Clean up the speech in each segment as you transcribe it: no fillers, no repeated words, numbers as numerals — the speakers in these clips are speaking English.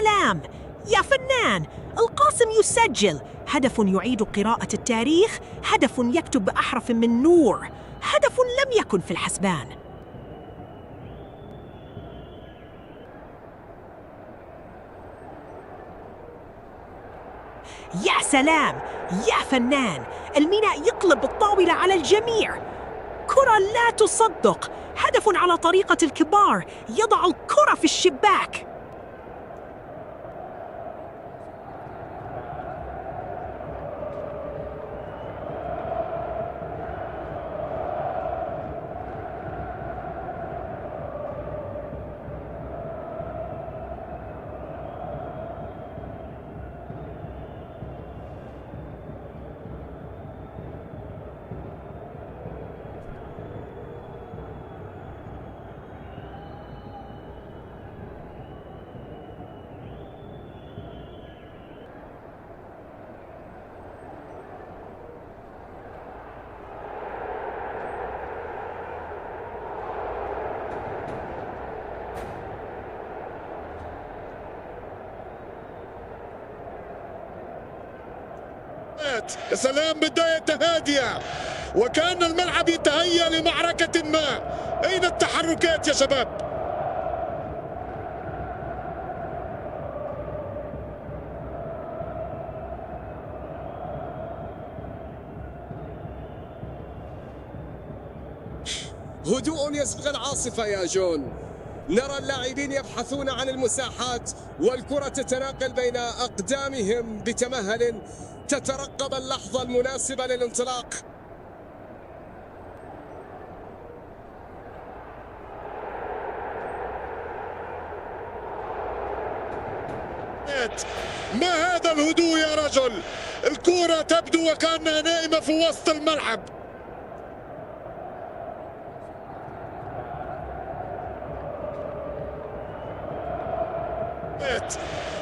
سلام يا فنان! القاسم يسجل هدف يعيد قراءة التاريخ، هدف يكتب بأحرف من نور، هدف لم يكن في الحسبان. يا سلام يا فنان! الميناء يقلب الطاولة على الجميع، كرة لا تصدق، هدف على طريقة الكبار، يضع الكرة في الشباك. يا سلام، بداية هادية وكأن الملعب يتهيأ لمعركة ما. أين التحركات يا شباب؟ هدوء يسبق العاصفة يا جون. نرى اللاعبين يبحثون عن المساحات والكرة تتناقل بين أقدامهم بتمهل، تترقب اللحظة المناسبة للانطلاق. ما هذا الهدوء يا رجل؟ الكرة تبدو وكأنها نائمة في وسط الملعب.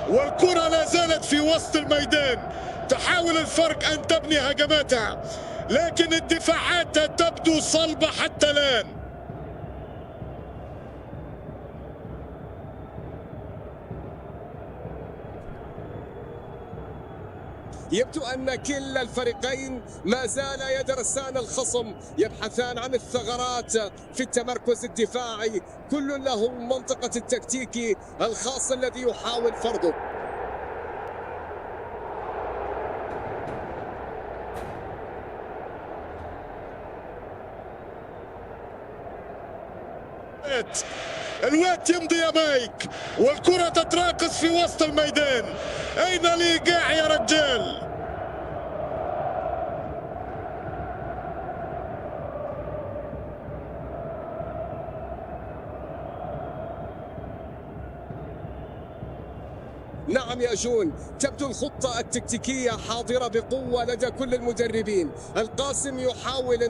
والكرة لا زالت في وسط الميدان، تحاول الفرق أن تبني هجماتها، لكن الدفاعات تبدو صلبة حتى الآن. يبدو أن كلا الفريقين ما زال يدرسان الخصم، يبحثان عن الثغرات في التمركز الدفاعي، كل له منطقة التكتيكي الخاص الذي يحاول فرضه. الوقت يمضي يا مايك، والكرة تتراقص في وسط الميدان. أين الإيقاع يا رجال؟ نعم يا جون، تبدو الخطة التكتيكية حاضرة بقوة لدى كل المدربين. القاسم يحاول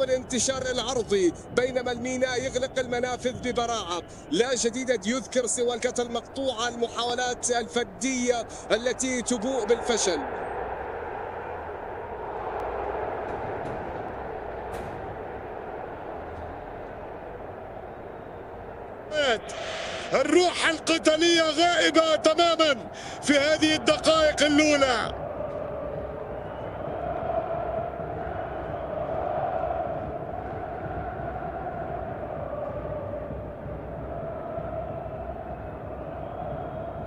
انتشار العرضي، بينما الميناء يغلق المنافذ ببراعة. لا جديد يذكر سوى الكرة المقطوعة، المحاولات الفردية التي تبوء بالفشل. الروح القتالية غائبة تماما في هذه الدقائق الأولى.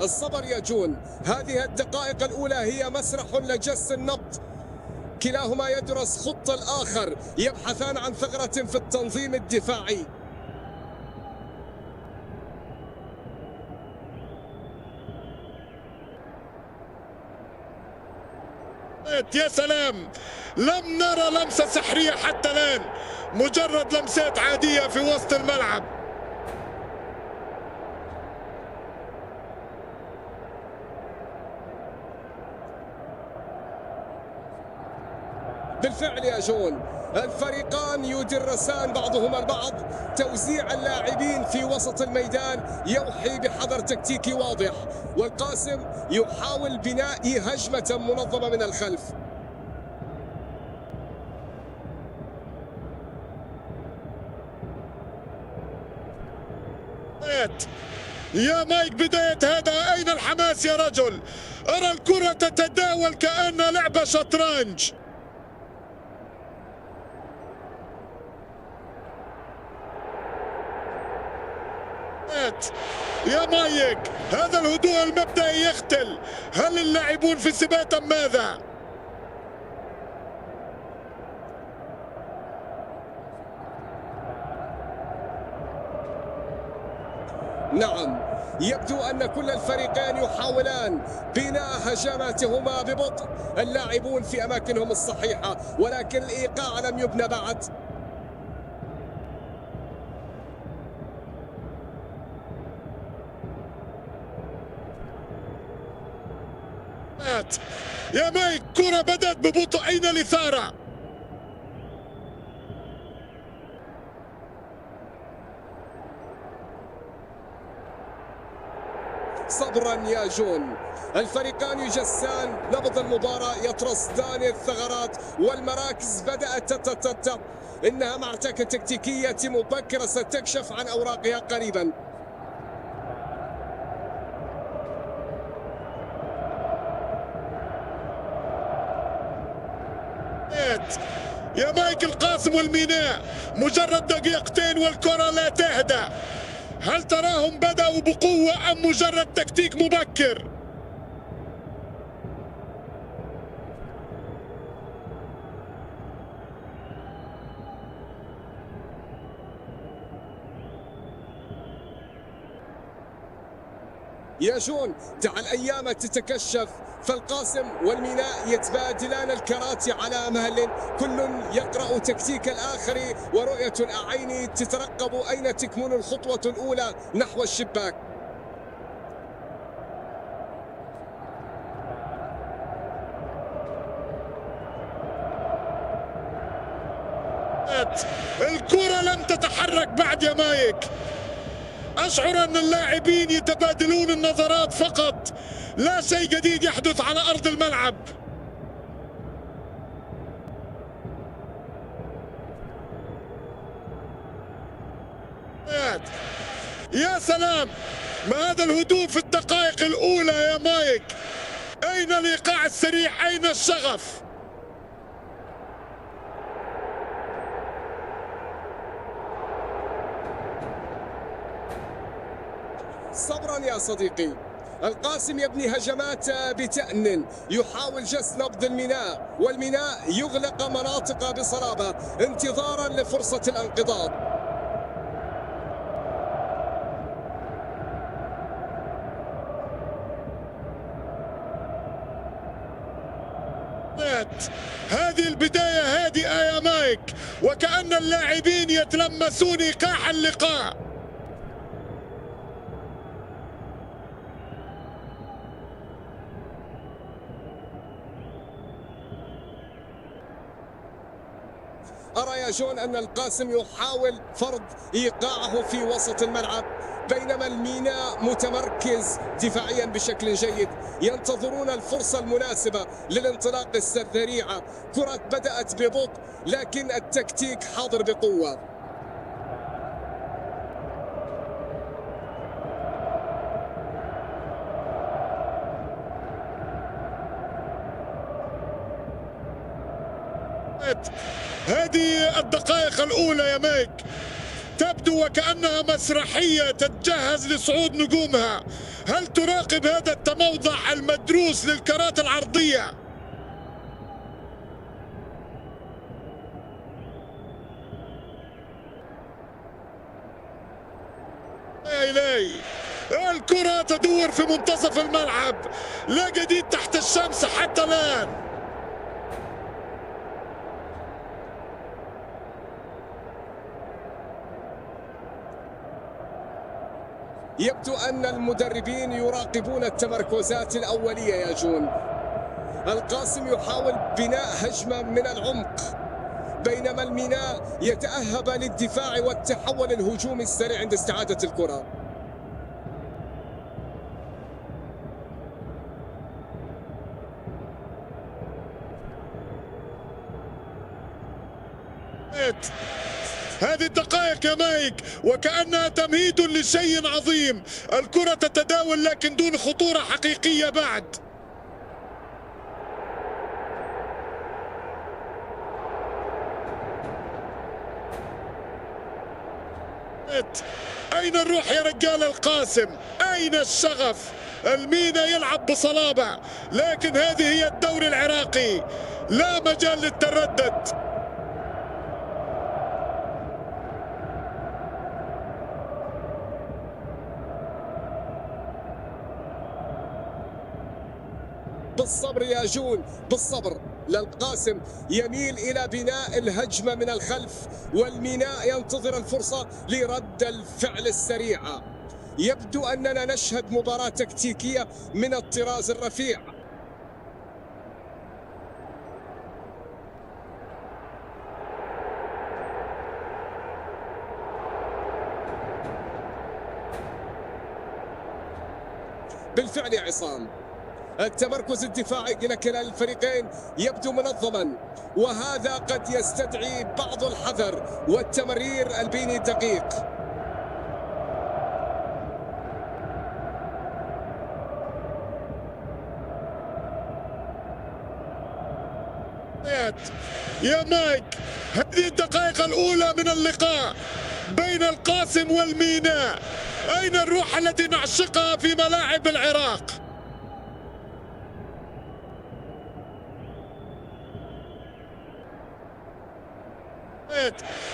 الصبر يا جون، هذه الدقائق الأولى هي مسرح لجس النبض. كلاهما يدرس خط الآخر، يبحثان عن ثغرة في التنظيم الدفاعي. يا سلام، لم نرى لمسة سحرية حتى الآن، مجرد لمسات عادية في وسط الملعب. بالفعل يا جون، الفريقان يدرسان بعضهما البعض. توزيع اللاعبين في وسط الميدان يوحي بحذر تكتيكي واضح، والقاسم يحاول بناء هجمة منظمة من الخلف. يا مايك بداية هذا، أين الحماس يا رجل؟ أرى الكرة تتداول كأنها لعبة شطرنج. يا مايك، هذا الهدوء المبدئي يختل. هل اللاعبون في سبات أم ماذا؟ نعم، يبدو أن كل الفريقين يحاولان بناء هجماتهما ببطء، اللاعبون في أماكنهم الصحيحة، ولكن الإيقاع لم يبنى بعد. يا مايك، كرة بدأت ببطء، أين الإثارة؟ صبرا يا جون، الفريقان يجسان نبض المباراة، يترصدان الثغرات والمراكز بدأت تتتتب. إنها معركة تكتيكية مبكرة ستكشف عن أوراقها قريبا. يا مايك، القاسم والميناء مجرد دقيقتين والكرة لا تهدأ. هل تراهم بدأوا بقوة أم مجرد تكتيك مبكر؟ يا جون، دع الأيام تتكشف، فالقاسم والميناء يتبادلان الكرات على مهل، كل يقرأ تكتيك الآخر، ورؤية الأعين تترقب أين تكمن الخطوة الأولى نحو الشباك. الكرة لم تتحرك بعد يا مايك. أشعر أن اللاعبين يتبادلون النظرات فقط، لا شيء جديد يحدث على أرض الملعب. يا سلام، ما هذا الهدوء في الدقائق الأولى يا مايك؟ أين الإيقاع السريع؟ أين الشغف؟ صبرا يا صديقي، القاسم يبني هجمات بتأن، يحاول جس نبض الميناء، والميناء يغلق مناطق بصلابة انتظارا لفرصة الانقضاض. هذه البداية هادئة يا مايك، وكأن اللاعبين يتلمسون إيقاع اللقاء. أرى يا جون أن القاسم يحاول فرض إيقاعه في وسط الملعب، بينما الميناء متمركز دفاعيا بشكل جيد، ينتظرون الفرصة المناسبة للانطلاق السريعة. كرة بدأت ببطء لكن التكتيك حاضر بقوة. هذه الدقائق الأولى يا مايك تبدو وكأنها مسرحية تتجهز لصعود نجومها. هل تراقب هذا التموضع المدروس للكرات العرضية؟ يا إلهي، الكرة تدور في منتصف الملعب، لا جديد تحت الشمس حتى الآن. يبدو أن المدربين يراقبون التمركزات الأولية يا جون. القاسم يحاول بناء هجمة من العمق، بينما الميناء يتأهب للدفاع والتحول الهجومي السريع عند استعادة الكرة. هذه الدقائق يا مايك وكأنها تمهيد لشيء عظيم. الكرة تتداول لكن دون خطورة حقيقية بعد. أين الروح يا رجال القاسم؟ أين الشغف؟ الميناء يلعب بصلابة، لكن هذه هي الدوري العراقي، لا مجال للتردد. بالصبر يا جون، بالصبر. للقاسم يميل إلى بناء الهجمة من الخلف، والميناء ينتظر الفرصة لرد الفعل السريعة. يبدو أننا نشهد مباراة تكتيكية من الطراز الرفيع. بالفعل يا عصام، التمركز الدفاعي لكلا الفريقين يبدو منظما، وهذا قد يستدعي بعض الحذر والتمرير البيني الدقيق. يا مايك، هذه الدقائق الأولى من اللقاء بين القاسم والميناء. أين الروح التي نعشقها في ملاعب العراق؟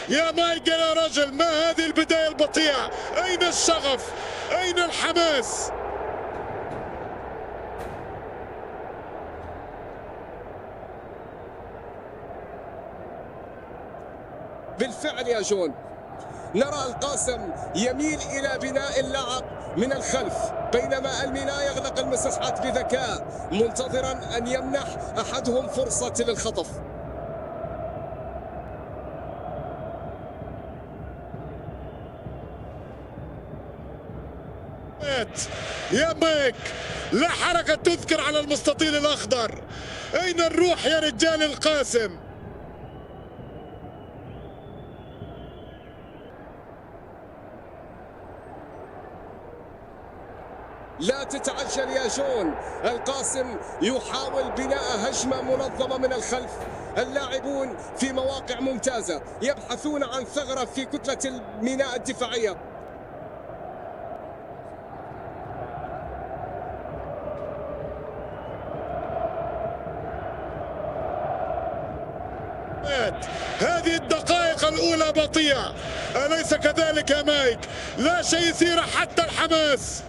يا مايك يا رجل، ما هذه البداية البطيئة؟ أين الشغف؟ أين الحماس؟ بالفعل يا جون، نرى القاسم يميل إلى بناء اللعب من الخلف، بينما الميناء يغلق المساحات بذكاء، منتظرا أن يمنح أحدهم فرصة للخطف. يا مايك، لا حركة تذكر على المستطيل الأخضر. أين الروح يا رجال القاسم؟ لا تتعجل يا جون، القاسم يحاول بناء هجمة منظمة من الخلف. اللاعبون في مواقع ممتازة يبحثون عن ثغرة في كتلة الميناء الدفاعية. هذه الدقائق الأولى بطيئة، أليس كذلك يا مايك؟ لا شيء يثير حتى الحماس.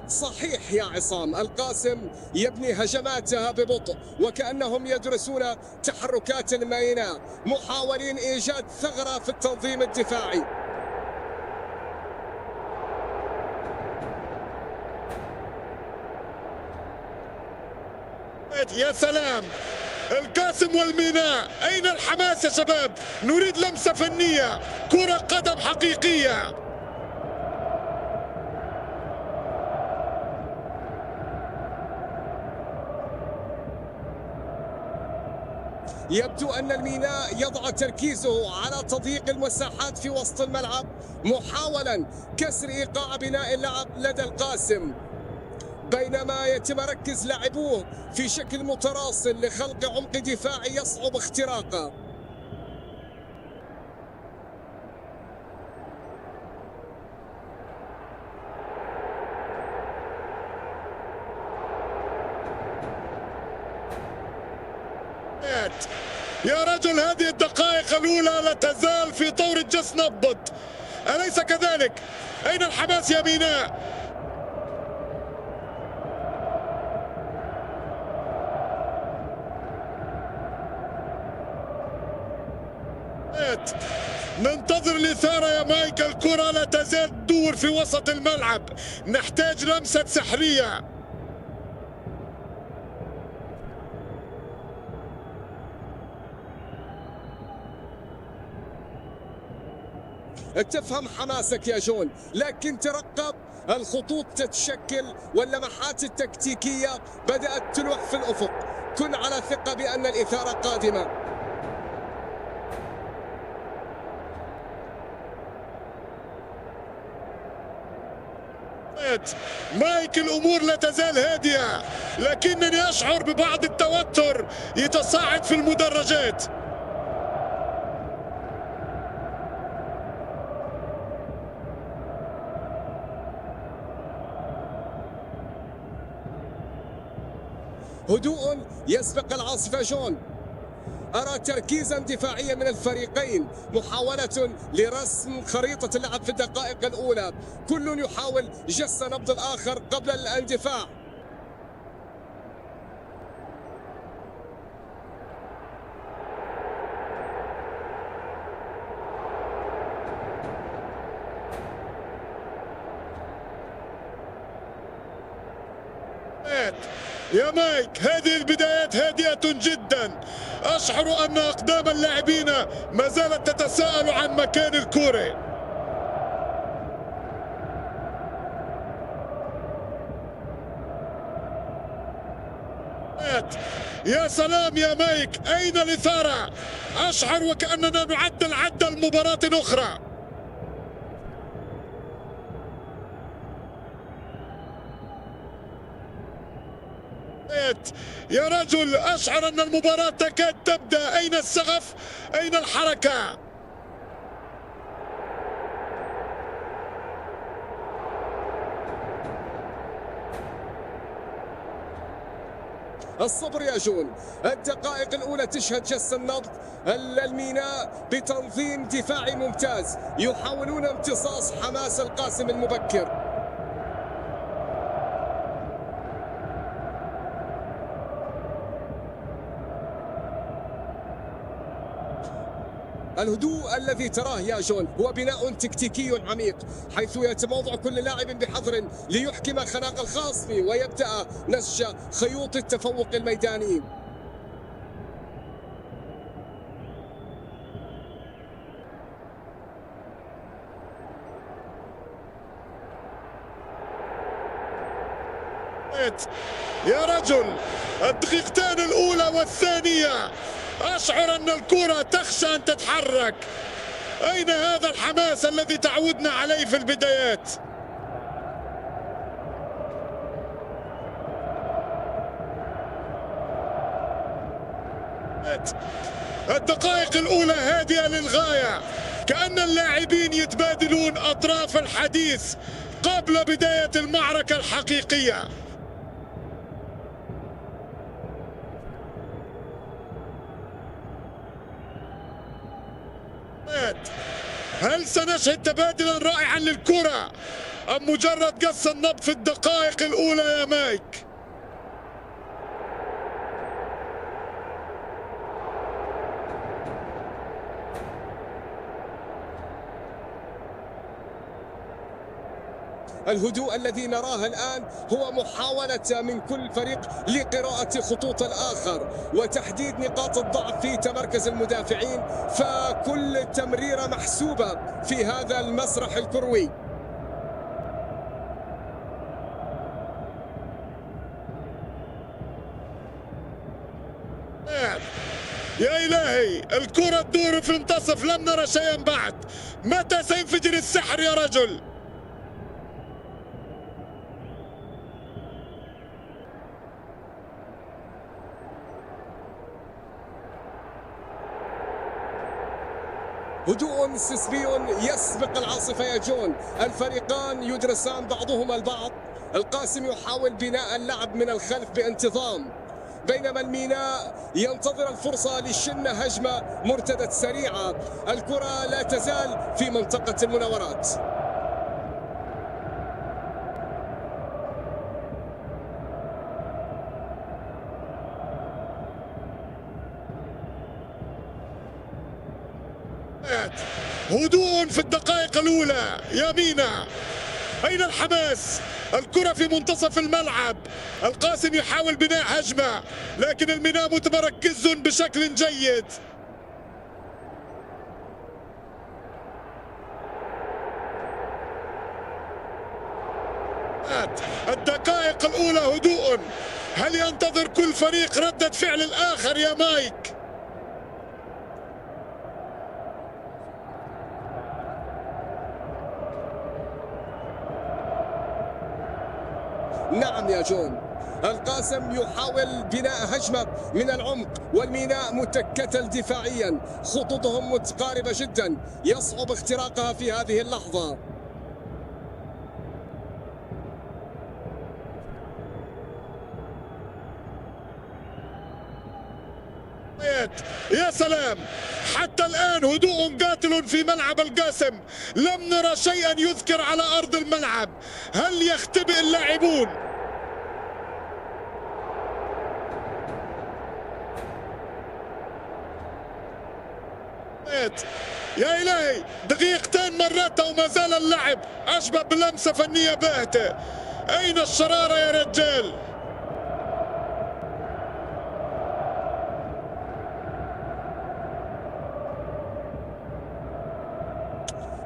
صحيح يا عصام، القاسم يبني هجماتها ببطء وكأنهم يدرسون تحركات الميناء، محاولين إيجاد ثغرة في التنظيم الدفاعي. يا سلام، القاسم والميناء، أين الحماس يا شباب؟ نريد لمسة فنية، كرة قدم حقيقية. يبدو أن الميناء يضع تركيزه على تضييق المساحات في وسط الملعب، محاولا كسر إيقاع بناء اللعب لدى القاسم، بينما يتمركز لاعبوه في شكل متراصل لخلق عمق دفاعي يصعب اختراقه. يا رجل، هذه الدقائق الأولى لا تزال في طور الجس نبض، أليس كذلك؟ أين الحماس يا ميناء؟ ننتظر الإثارة يا مايك، الكرة لا تزال تدور في وسط الملعب، نحتاج لمسة سحرية. تفهم حماسك يا جون، لكن ترقب الخطوط تتشكل واللمحات التكتيكية بدأت تلوح في الأفق. كن على ثقة بأن الإثارة قادمة. مايك الأمور لا تزال هادئة، لكنني أشعر ببعض التوتر يتصاعد في المدرجات. هدوء يسبق العاصفة جون. أرى تركيزا دفاعيا من الفريقين، محاولة لرسم خريطة اللعب في الدقائق الأولى. كل يحاول جس نبض الآخر قبل الاندفاع. يا مايك، هذه البدايات هادئة جدا. أشعر أن أقدام اللاعبين ما زالت تتساءل عن مكان الكرة. يا سلام يا مايك، أين الإثارة؟ أشعر وكأننا نعدل عدة المباراة أخرى. يا رجل، أشعر أن المباراة تكاد تبدأ. أين الشغف؟ أين الحركة؟ الصبر يا جون. الدقائق الأولى تشهد جس النبض. الميناء بتنظيم دفاعي ممتاز، يحاولون امتصاص حماس القاسم المبكر. الهدوء الذي تراه يا جون هو بناء تكتيكي عميق، حيث يتموضع كل لاعب بحذر ليحكم خناق الخصم ويبدأ نسج خيوط التفوق الميداني. يا رجل، الدقيقتان الأولى والثانية أشعر أن الكرة تخشى أن تتحرك. أين هذا الحماس الذي تعودنا عليه في البدايات؟ الدقائق الأولى هادئة للغاية، كأن اللاعبين يتبادلون أطراف الحديث قبل بداية المعركة الحقيقية. هل سنشهد تبادلا رائعا للكرة أم مجرد قص النبض في الدقائق الأولى يا مايك؟ الهدوء الذي نراه الآن هو محاولة من كل فريق لقراءة خطوط الآخر وتحديد نقاط الضعف في تمركز المدافعين، فكل تمريرة محسوبة في هذا المسرح الكروي. يا إلهي، الكرة تدور في المنتصف، لم نرى شيئا بعد. متى سينفجر السحر يا رجل؟ هدوء سسبي يسبق العاصفة يا جون. الفريقان يدرسان بعضهما البعض. القاسم يحاول بناء اللعب من الخلف بانتظام، بينما الميناء ينتظر الفرصة لشن هجمة مرتدة سريعة. الكرة لا تزال في منطقة المناورات. هدوء في الدقائق الأولى يا مينا. أين الحماس؟ الكرة في منتصف الملعب. القاسم يحاول بناء هجمة، لكن الميناء متمركز بشكل جيد. الدقائق الأولى هدوء. هل ينتظر كل فريق ردة فعل الآخر يا مايك؟ نعم يا جون، القاسم يحاول بناء هجمة من العمق، والميناء متكتل دفاعيا، خطوطهم متقاربة جدا، يصعب اختراقها في هذه اللحظة. يا سلام، حتى الآن هدوء قاتل في ملعب القاسم، لم نرى شيئا يذكر على أرض الملعب. هل يختبئ اللاعبون؟ يا إلهي، دقيقتين مرات وما زال اللعب أشبه بلمسة فنية باهتة. أين الشرارة يا رجال؟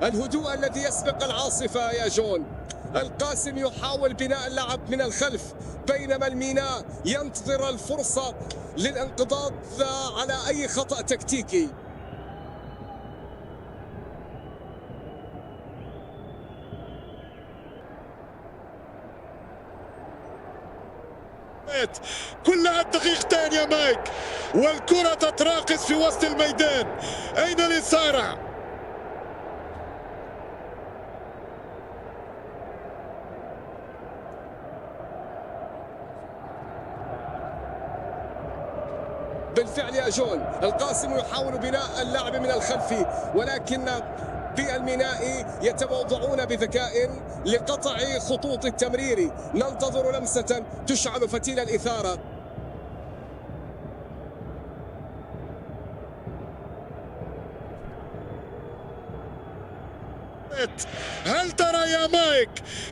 الهدوء الذي يسبق العاصفة يا جون. القاسم يحاول بناء اللعب من الخلف، بينما الميناء ينتظر الفرصة للانقضاض على أي خطأ تكتيكي. كلها دقيقتين يا مايك، والكرة تتراقص في وسط الميدان. أين الإثارة؟ بالفعل يا جون، القاسم يحاول بناء اللعب من الخلف، ولكن بالميناء يتوضعون بذكاء لقطع خطوط التمرير. ننتظر لمسة تشعل فتيل الإثارة. هل ترى يا مايك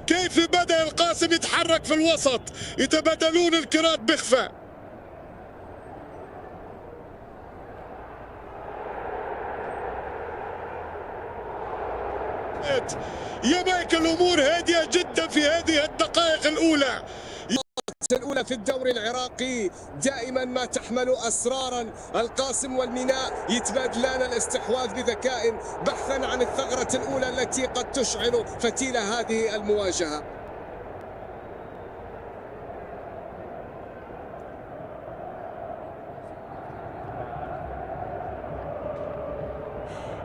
كيف بدأ القاسم يتحرك في الوسط؟ يتبادلون الكرات بخفة. يا مايك الأمور هادئة جدا في هذه الدقائق الأولى. الأولى في الدوري العراقي دائما ما تحمل أسرارا. القاسم والميناء يتبادلان الاستحواذ بذكاء بحثا عن الثغرة الأولى التي قد تشعل فتيل هذه المواجهة.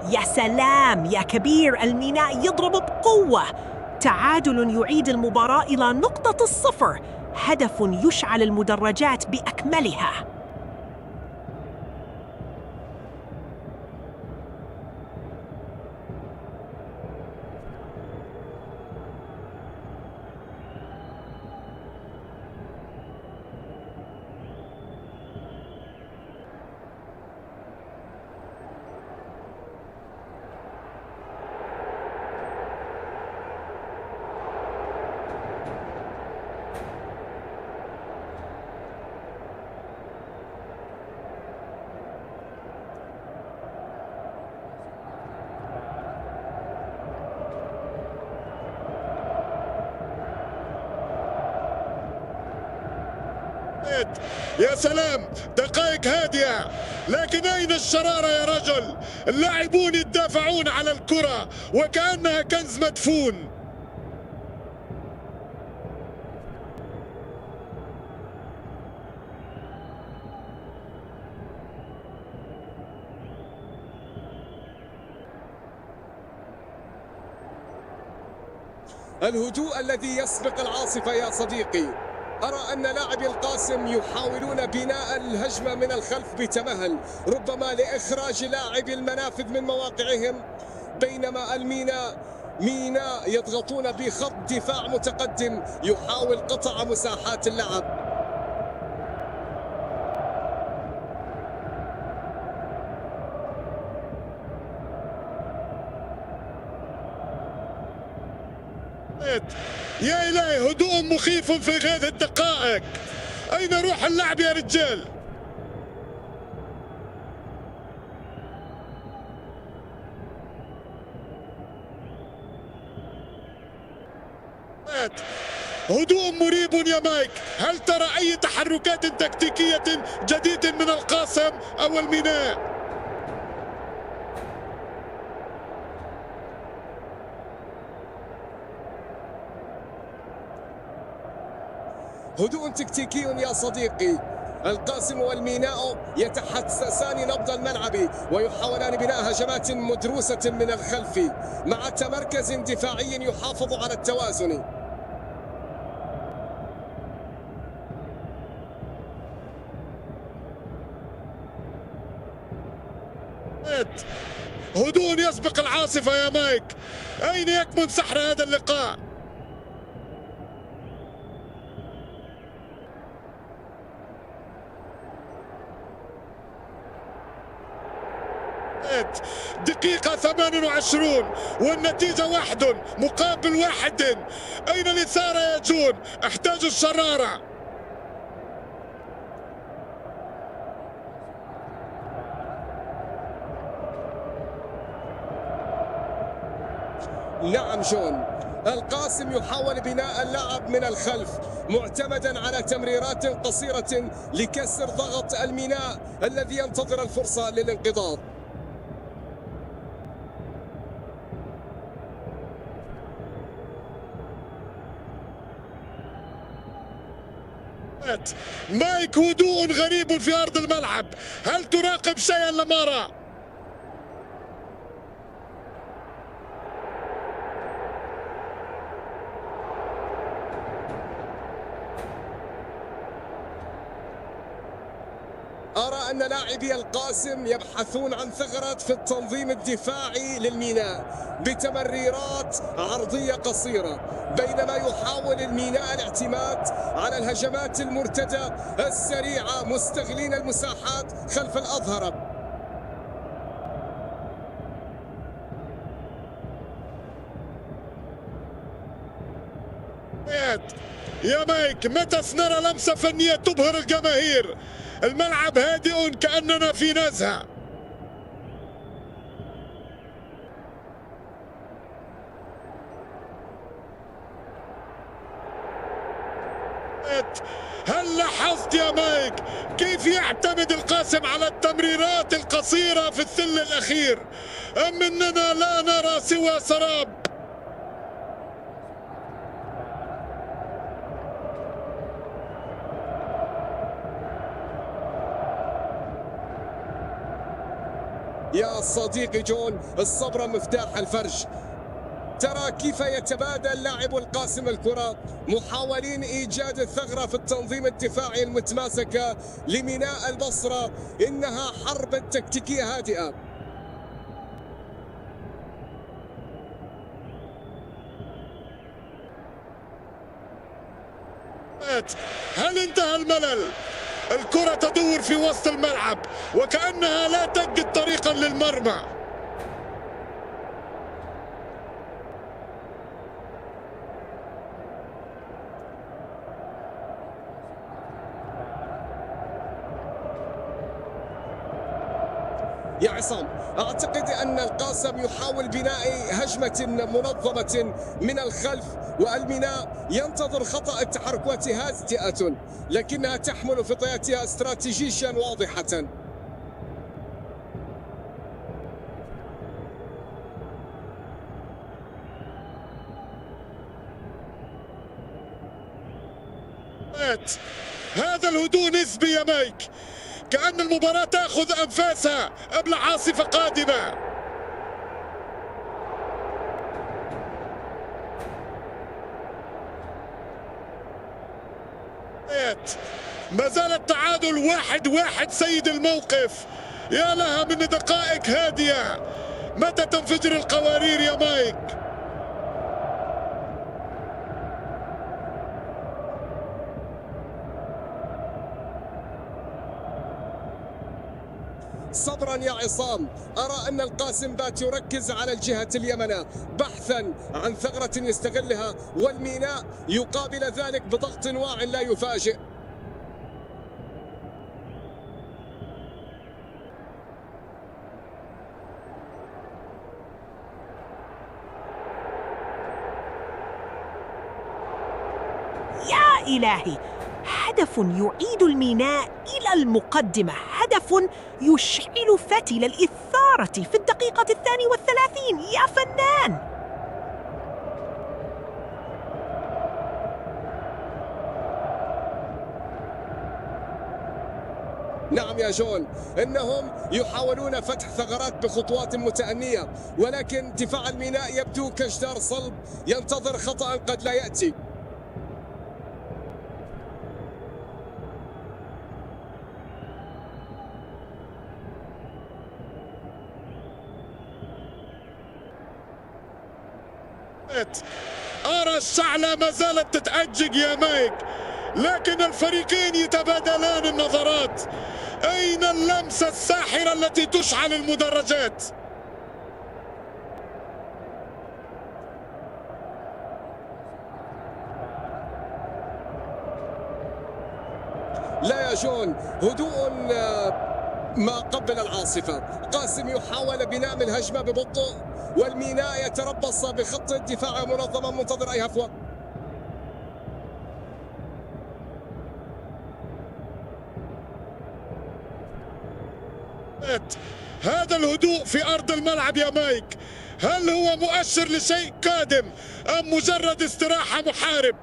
يا سلام يا كبير، الميناء يضرب بقوة. تعادل يعيد المباراة إلى نقطة الصفر. هدف يشعل المدرجات بأكملها. يا سلام، دقائق هادئة، لكن أين الشرارة يا رجل؟ اللاعبون يدافعون على الكرة وكأنها كنز مدفون. الهدوء الذي يسبق العاصفة يا صديقي. أرى أن لاعبي القاسم يحاولون بناء الهجمة من الخلف بتمهل، ربما لإخراج لاعبي المنافذ من مواقعهم، بينما الميناء يضغطون بخط دفاع متقدم يحاول قطع مساحات اللعب. يا إلهي، هدوء مخيف في هذه الدقائق. أين روح اللعب يا رجال؟ هدوء مريب يا مايك. هل ترى أي تحركات تكتيكية جديدة من القاسم أو الميناء؟ هدوء تكتيكي يا صديقي. القاسم والميناء يتحسسان نبض الملعب ويحاولان بناء هجمات مدروسة من الخلف مع تمركز دفاعي يحافظ على التوازن. هدوء يسبق العاصفة يا مايك. أين يكمن سحر هذا اللقاء؟ دقيقة 28 والنتيجة 1-1. أين الإثارة يا جون؟ احتاج الشرارة. نعم جون، القاسم يحاول بناء اللعب من الخلف معتمدا على تمريرات قصيرة لكسر ضغط الميناء الذي ينتظر الفرصة للانقضاض. مايك، هدوء غريب في أرض الملعب. هل تراقب شيئا لمارا؟ أرى أن لاعبي القاسم يبحثون عن ثغرات في التنظيم الدفاعي للميناء بتمريرات عرضية قصيرة، بينما يحاول الميناء الاعتماد على الهجمات المرتدة السريعة مستغلين المساحات خلف الأظهرة. يا مايك، متى سنرى لمسة فنية تبهر الجماهير؟ الملعب هادئ كأننا في نزهة. هل لاحظت يا مايك كيف يعتمد القاسم على التمريرات القصيرة في الثلث الأخير؟ أم أننا لا نرى سوى سراب؟ يا صديقي جون، الصبر مفتاح الفرج. ترى كيف يتبادل لاعب القاسم الكرة محاولين إيجاد الثغرة في التنظيم الدفاعي المتماسكة لميناء البصرة. إنها حرب تكتيكية هادئة. هل انتهى الملل؟ الكرة تدور في وسط الملعب وكأنها لا تجد طريقا للمرمى. يا عصام، أعتقد أن القاسم يحاول بناء هجمة منظمة من الخلف، والميناء ينتظر خطأ التحركات هادئة لكنها تحمل في طياتها استراتيجيا واضحة. هذا الهدوء نسبي يا مايك، كأن المباراة تأخذ أنفاسها قبل عاصفة قادمة. ما زال التعادل 1-1 سيد الموقف. يا لها من دقائق هادية. متى تنفجر القوارير يا مايك؟ صبرا يا عصام، أرى أن القاسم بات يركز على الجهة اليمنى بحثا عن ثغرة يستغلها، والميناء يقابل ذلك بضغط واع لا يفاجئ. إلهي، هدف يعيد الميناء إلى المقدمة، هدف يشعل فتيل الإثارة في الدقيقة 32. يا فنان! نعم يا جون، إنهم يحاولون فتح ثغرات بخطوات متأنية، ولكن دفاع الميناء يبدو كجدار صلب ينتظر خطأ قد لا يأتي. أرى الشعلة ما زالت تتأجج يا مايك، لكن الفريقين يتبادلان النظرات. أين اللمسة الساحرة التي تشعل المدرجات؟ لا يا جون، هدوء ما قبل العاصفة. قاسم يحاول بناء الهجمة ببطء، والميناء يتربص بخط الدفاع منظما منتظر أي هفوة. هذا الهدوء في أرض الملعب يا مايك، هل هو مؤشر لشيء قادم أم مجرد استراحة محارب؟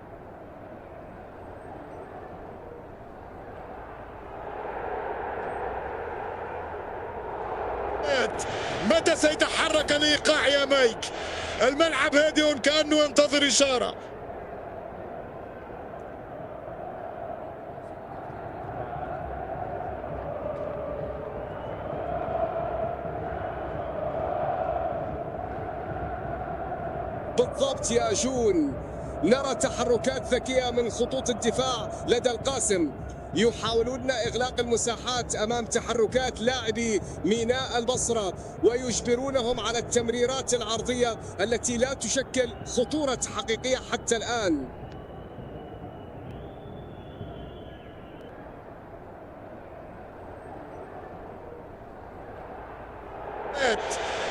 متى سيتحرك الإيقاع يا مايك؟ الملعب هادئ كأنه ينتظر إشارة. بالضبط يا جون، نرى تحركات ذكية من خطوط الدفاع لدى القاسم، يحاولون إغلاق المساحات أمام تحركات لاعبي ميناء البصرة، ويجبرونهم على التمريرات العرضية التي لا تشكل خطورة حقيقية حتى الآن.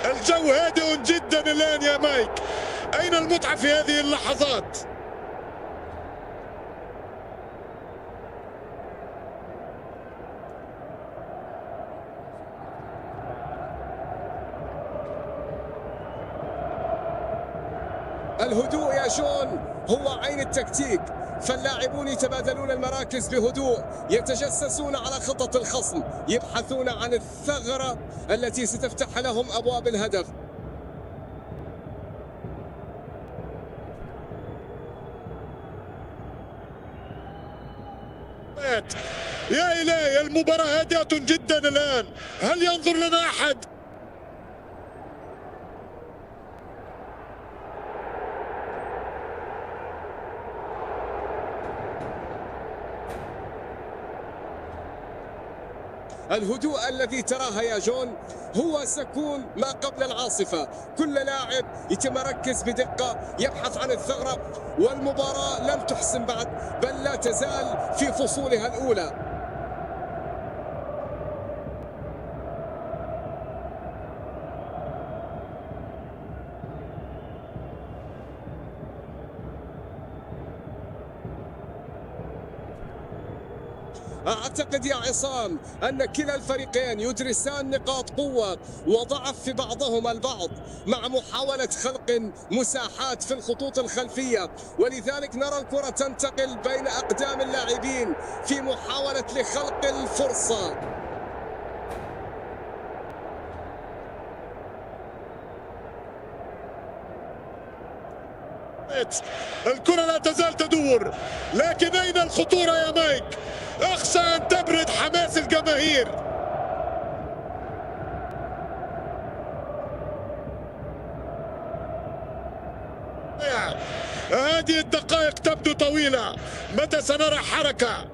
الجو هادئ جدا الآن يا مايك، أين المتعة في هذه اللحظات؟ الهدوء يا جون هو عين التكتيك، فاللاعبون يتبادلون المراكز بهدوء، يتجسسون على خطط الخصم، يبحثون عن الثغرة التي ستفتح لهم أبواب الهدف. يا إلهي، المباراة هادئة جدا الآن، هل ينظر لنا أحد؟ الهدوء الذي تراه يا جون هو سكون ما قبل العاصفة، كل لاعب يتمركز بدقة يبحث عن الثغرة، والمباراة لم تحسم بعد، بل لا تزال في فصولها الأولى. أعتقد يا عصام أن كلا الفريقين يدرسان نقاط قوة وضعف في بعضهما البعض، مع محاولة خلق مساحات في الخطوط الخلفية، ولذلك نرى الكرة تنتقل بين أقدام اللاعبين في محاولة لخلق الفرصة. الكرة لا تزال تدور، لكن أين الخطورة يا مايك؟ أخشى أن تبرد حماس الجماهير. هذه الدقائق تبدو طويلة، متى سنرى حركة؟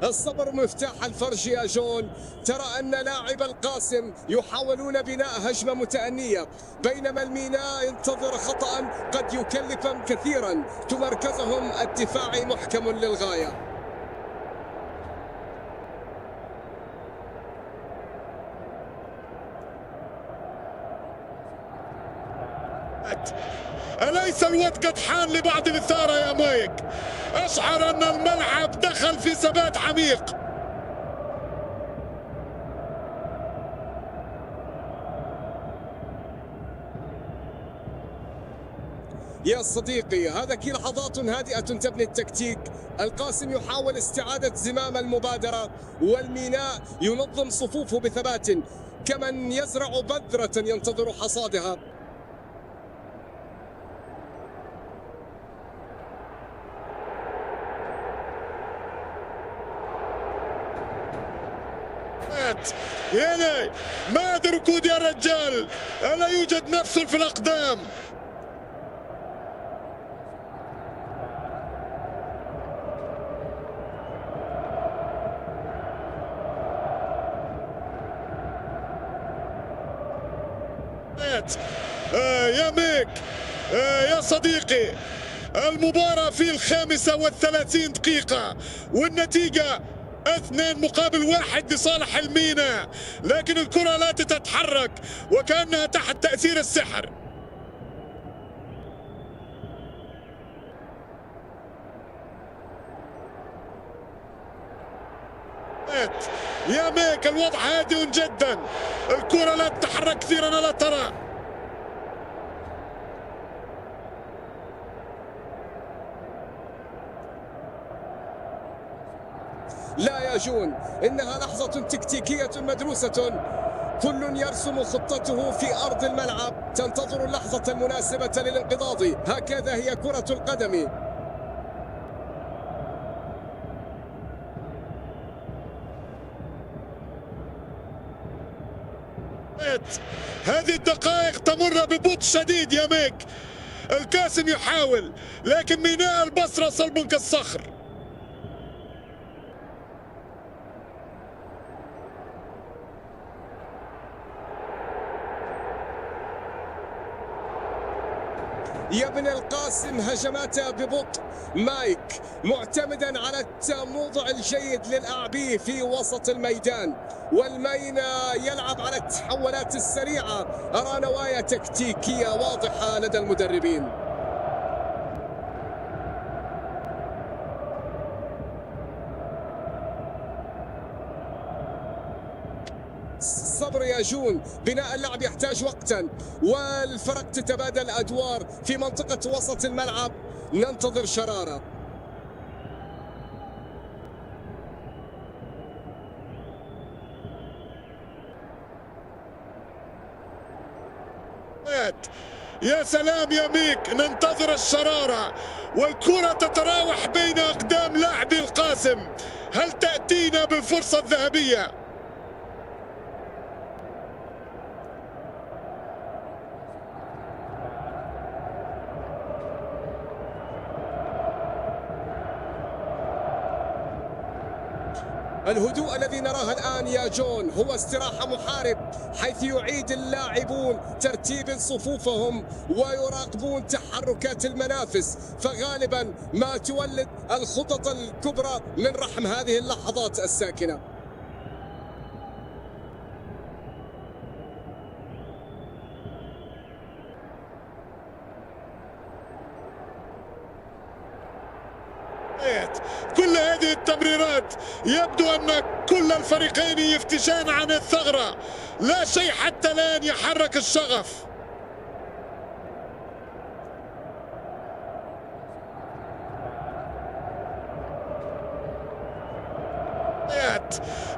الصبر مفتاح الفرج يا جون. ترى أن لاعب القاسم يحاولون بناء هجمة متأنية، بينما الميناء ينتظر خطأ قد يكلفهم كثيرا، تمركزهم الدفاعي محكم للغاية. بس الوقت قد حان لبعض الإثارة يا مايك. أشعر أن الملعب دخل في ثبات عميق. يا صديقي، هذه لحظات هادئة تبني التكتيك. القاسم يحاول استعادة زمام المبادرة، والميناء ينظم صفوفه بثبات كمن يزرع بذرة ينتظر حصادها. يلي ماذا ركود يا رجال، ألا يوجد مفصل في الأقدام. يا ميك يا صديقي، المباراة في 35 دقيقة والنتيجة 2-1 لصالح الميناء، لكن الكرة لا تتحرك وكأنها تحت تأثير السحر. يا ميك الوضع هادئ جدا، الكرة لا تتحرك كثيرا لا ترى. لا يا جون، إنها لحظة تكتيكية مدروسة، كل يرسم خطته في أرض الملعب، تنتظر اللحظة المناسبة للانقضاض. هكذا هي كرة القدم. هذه الدقائق تمر ببطء شديد يا ميك. القاسم يحاول، لكن ميناء البصرة صلب كالصخر. يبني القاسم هجماته ببطء، مايك معتمدا على التموضع الجيد للأعبي في وسط الميدان، والميناء يلعب على التحولات السريعة. أرى نوايا تكتيكية واضحة لدى المدربين. صبر يا جون، بناء اللعب يحتاج وقتا، والفرق تتبادل الأدوار في منطقة وسط الملعب. ننتظر شرارة. يا سلام يا ميك، ننتظر الشرارة والكرة تتراوح بين أقدام لاعبي القاسم. هل تأتينا بالفرصة الذهبية؟ الهدوء الذي نراه الآن يا جون هو استراحة محارب، حيث يعيد اللاعبون ترتيب صفوفهم ويراقبون تحركات المنافس، فغالبا ما تولد الخطط الكبرى من رحم هذه اللحظات الساكنة. كل هذه التمريرات يبدو أن كل الفريقين يفتشان عن الثغرة، لا شيء حتى الآن يحرك الشغف.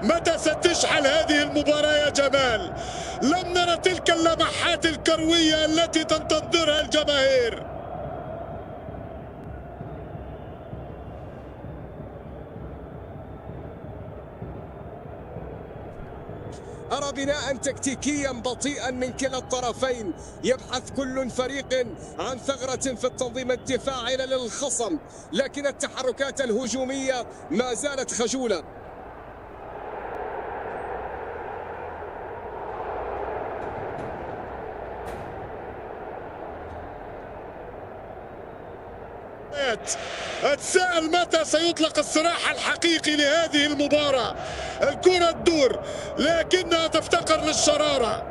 متى ستشعل هذه المباراة يا جمال؟ لم نرى تلك اللمحات الكروية التي تنتظرها الجماهير. أرى بناء تكتيكيا بطيئا من كلا الطرفين، يبحث كل فريق عن ثغرة في التنظيم الدفاعي للخصم، لكن التحركات الهجومية ما زالت خجولة. أتساءل متى سيطلق الصراح الحقيقي لهذه المباراة. الكرة تدور لكنها تفتقر للشرارة.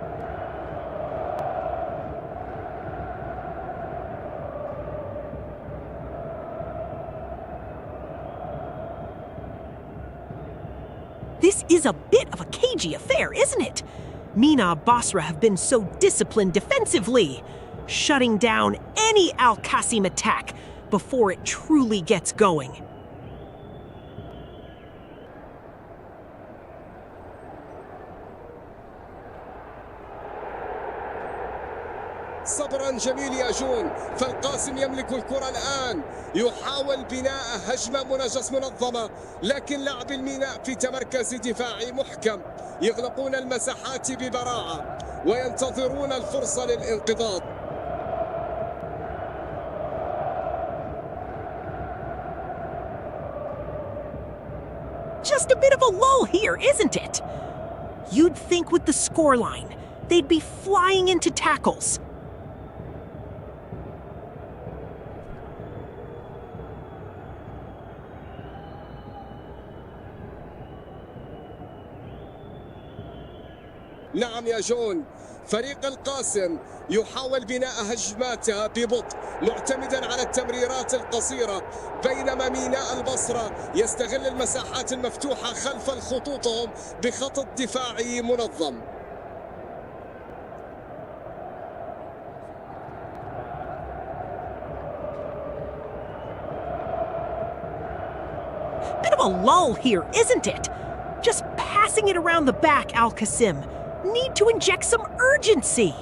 This is a bit of a cagey affair, isn't it? Mina Basra have been so disciplined defensively, shutting down any Al-Qasim attack before it truly gets going. صبرا جميل يا جون، فالقاسم يملك الكرة الآن، يحاول بناء هجمة مناجس منظمة، لكن لاعب الميناء في تمركز دفاعي محكم، يغلقون المساحات ببراعة وينتظرون الفرصة للانقضاض. Just a bit of a lull here, isn't it? You'd think with the scoreline, they'd be flying into tackles. نعم يا جون، فريق القاسم يحاول بناء هجماته ببطء معتمدا على التمريرات القصيرة، بينما ميناء البصرة يستغل المساحات المفتوحة خلف خطوطهم بخطط دفاعي منظم. Bit of a lull here, isn't it? Just passing it around the back, Al-Qasim. Need to inject some urgency.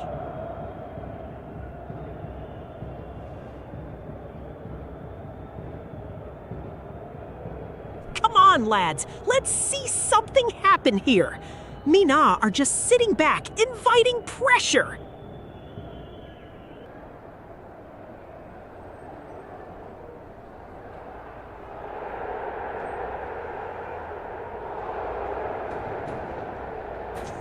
Come on, lads. Let's see something happen here. Mina are just sitting back, inviting pressure.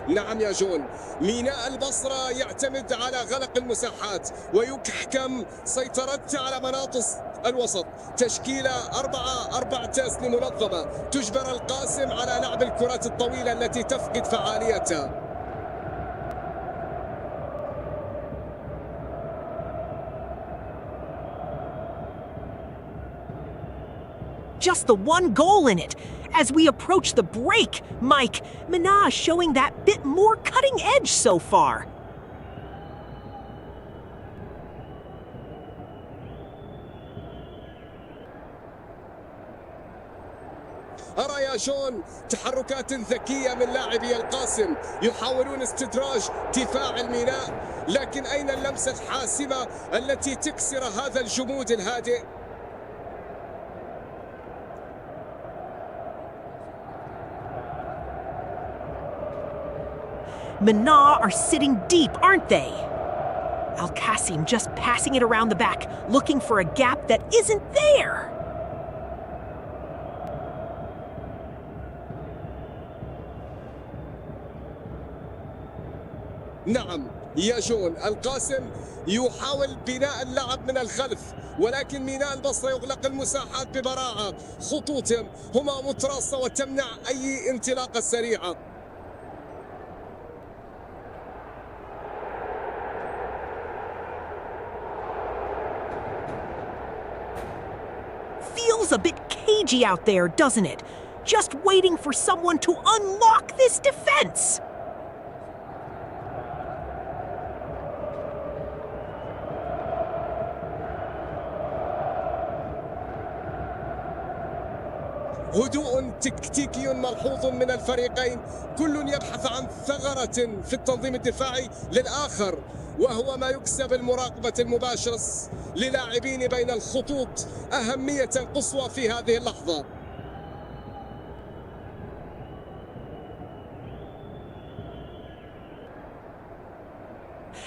نعم يا جون، ميناء البصرة يعتمد على غلق المساحات ويحكم سيطرته على مناطق الوسط، تشكيلة 4-4-2 منظمة تجبر القاسم على لعب الكرات الطويلة التي تفقد فعاليتها. Just the one goal in it. As we approach the break, Mike, Minaj showing that bit more cutting edge so far. أرى يا جون تحركات ذكية من لاعبي القاسم، يحاولون استدراج دفاع الميناء، لكن أين اللمسة الحاسمة التي تكسر هذا الجمود الهادئ؟ Mina are sitting deep, aren't they? Al-Qasim just passing it around the back, looking for a gap that isn't there. نعم يا جون، القاسم يحاول بناء اللعب من الخلف، ولكن ميناء البصرة يغلق المساحات ببراعة، خطوطهم هما متراصة وتمنع أي انطلاقة سريعة. Feels a bit cagey out there, doesn't it? Just waiting for someone to unlock this defense. هدوء تكتيكي ملحوظ من الفريقين، كل يبحث عن ثغرة في التنظيم الدفاعي للآخر، وهو ما يكسب المراقبة المباشرة للاعبين بين الخطوط أهمية قصوى في هذه اللحظة.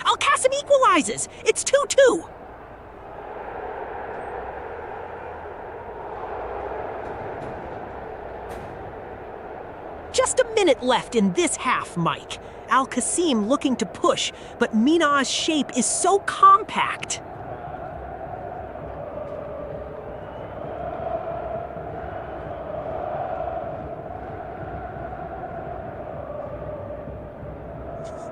Al-Qasim equalizes. It's 2-2. Just a minute left in this half, Mike. Al-Qasim looking to push, but Mina's shape is so compact.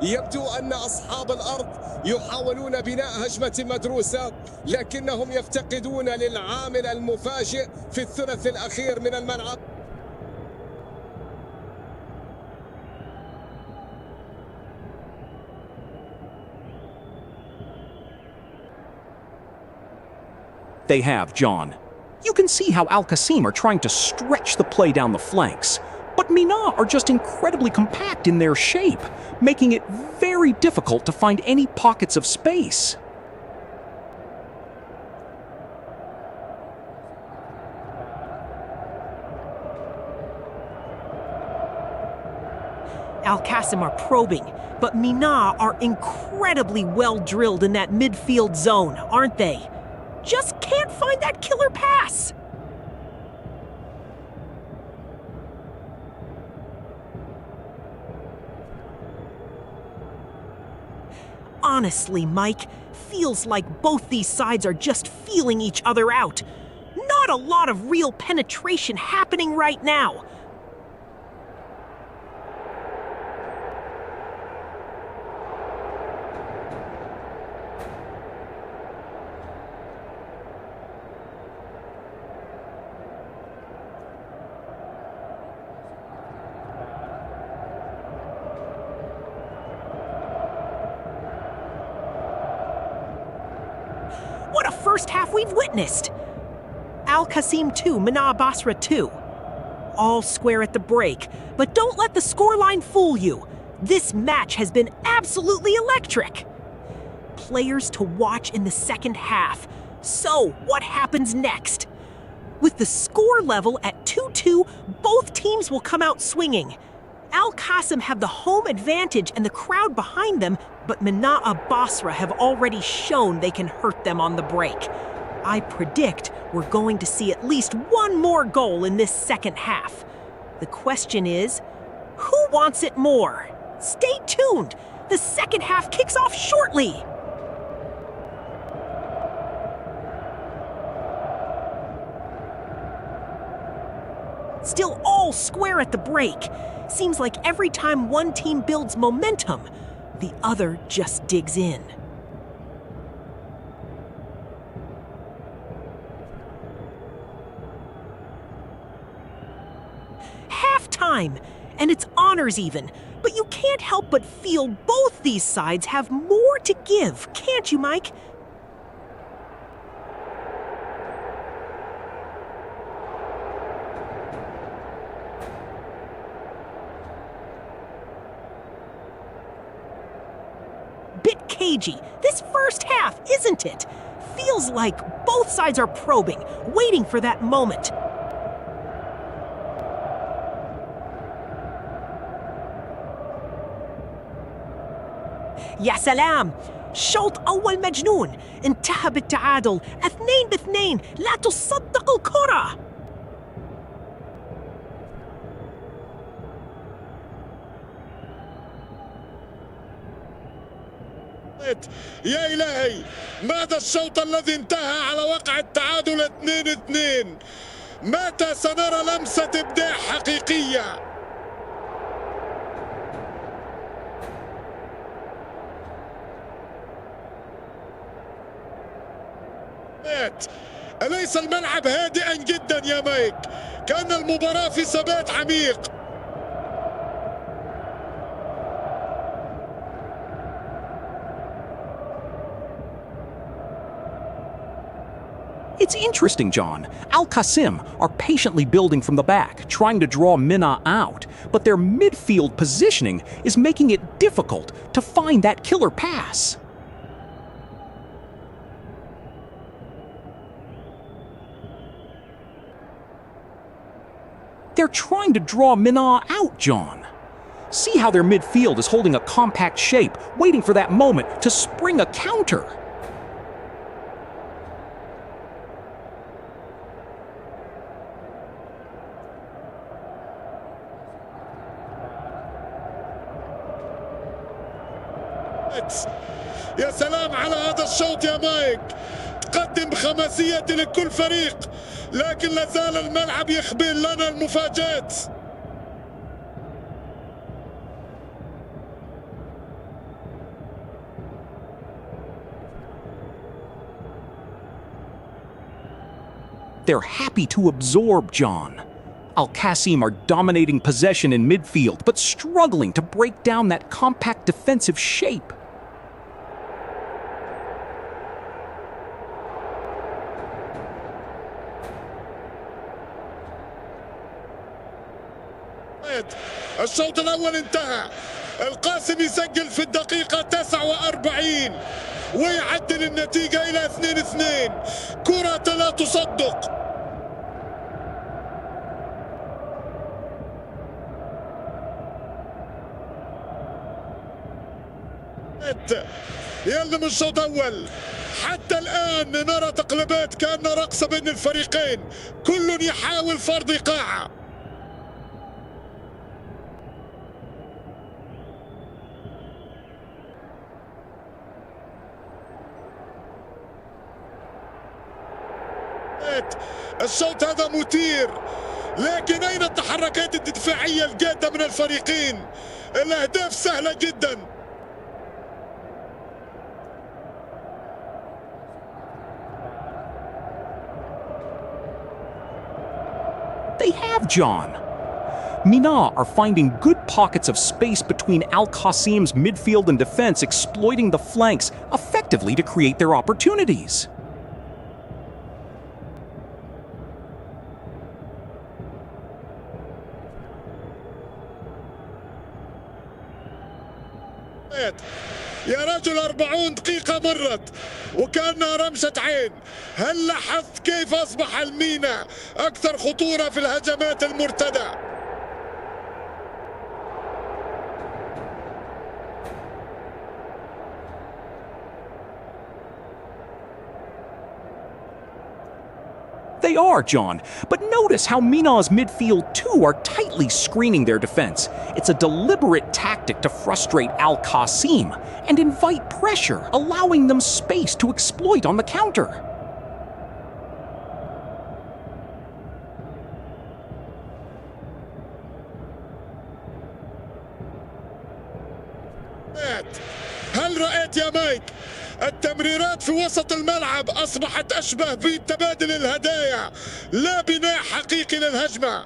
يبدو أن أصحاب الأرض يحاولون بناء هجمة مدروسة، لكنهم يفتقدون للعامل المفاجئ في الثلث الأخير من الملعب. They have, John. You can see how Al-Qassim are trying to stretch the play down the flanks, but Mina are just incredibly compact in their shape, making it very difficult to find any pockets of space. Al-Qassim are probing, but Mina are incredibly well drilled in that midfield zone, aren't they? Just can't find that killer pass. Honestly, Mike, feels like both these sides are just feeling each other out. Not a lot of real penetration happening right now. What a first half we've witnessed! Al-Qassim 2, Mubashara 2. All square at the break, but don't let the scoreline fool you. This match has been absolutely electric. Players to watch in the second half. So, what happens next? With the score level at 2-2, both teams will come out swinging. Al-Qassim have the home advantage and the crowd behind them, but Mubashara have already shown they can hurt them on the break. I predict we're going to see at least one more goal in this second half. The question is, who wants it more? Stay tuned! The second half kicks off shortly! Still all square at the break. Seems like every time one team builds momentum, the other just digs in. Halftime, and it's honors even, but you can't help but feel both these sides have more to give, can't you, Mike? Bit cagey, this first half, isn't it? Feels like both sides are probing, waiting for that moment. يا سلام! شوط أول مجنون، انتهى بالتعادل 2-2، لا تصدق الكرة! يا إلهي، ماذا الشوط الذي انتهى على وقع التعادل 2-2؟ متى سنرى لمسة إبداع حقيقية؟ أليس الملعب هادئا جدا يا مايك؟ كأن المباراة في ثبات عميق. It's interesting, John. Al-Qassim are patiently building from the back, trying to draw Mina out, but their midfield positioning is making it difficult to find that killer pass. They're trying to draw Mina out, John. See how their midfield is holding a compact shape, waiting for that moment to spring a counter. يا سلام على هذا الشوط يا مايك، تقدم خماسية لكل فريق، لكن لازال الملعب يخبئ لنا المفاجآت. They're happy to absorb, John. Al-Qassim are dominating possession in midfield, but struggling to break down that compact defensive shape. شاهد. الشوط الأول انتهى، القاسم يسجل في الدقيقة 49 ويعدل النتيجة إلى 2-2. كرة لا تصدق. يلم الشوط الأول. حتى الآن نرى تقلبات كأنها رقصة بين الفريقين، كل يحاول فرض إيقاع. الشوط هذا مثير، لكن أين التحركات الدفاعية الجادة من الفريقين؟ الأهداف سهلة جدا. They have John. Mina are finding good pockets of space between Al-Qasim's midfield and defense, exploiting the flanks effectively to create their opportunities. يا رجل 40 دقيقة مرت وكأنها رمشة عين. هل لاحظت كيف أصبح الميناء أكثر خطورة في الهجمات المرتدة؟ They are, John, but notice how Mina's midfield too are tightly screening their defense. It's a deliberate tactic to frustrate Al-Qasim and invite pressure, allowing them space to exploit on the counter. هل رأيت يا مايك؟ التمريرات في وسط الملعب أصبحت أشبه بتبادل الهدايا، لا بناء حقيقي للهجمة.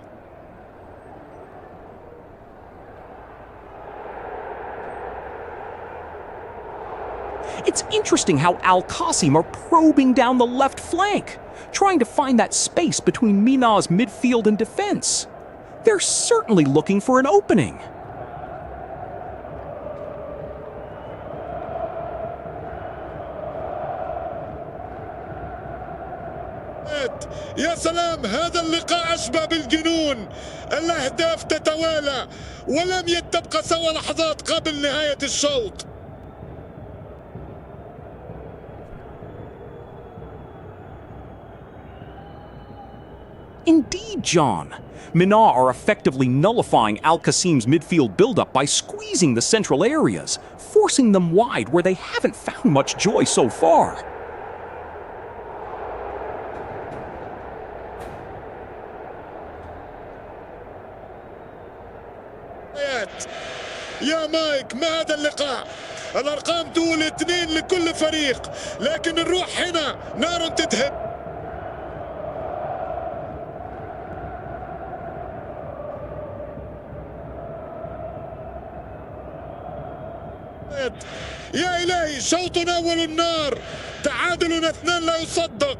It's interesting how Al-Qasim are probing down the left flank, trying to find that space between Mina's midfield and defense. They're certainly looking for an opening. يا سلام، هذا اللقاء أشبه بالجنون. الأهداف تتوالى ولم تبقى سوى لحظات قبل نهاية الشوط. Indeed, John. Mina are effectively nullifying Al-Qasim's midfield buildup by squeezing the central areas, forcing them wide where they haven't found much joy so far. يا مايك، ما هذا اللقاء؟ الأرقام تقول 2 لكل فريق، لكن الروح هنا نار تذهب. يا إلهي، شوط أول النار، تعادل 2 لا يصدق.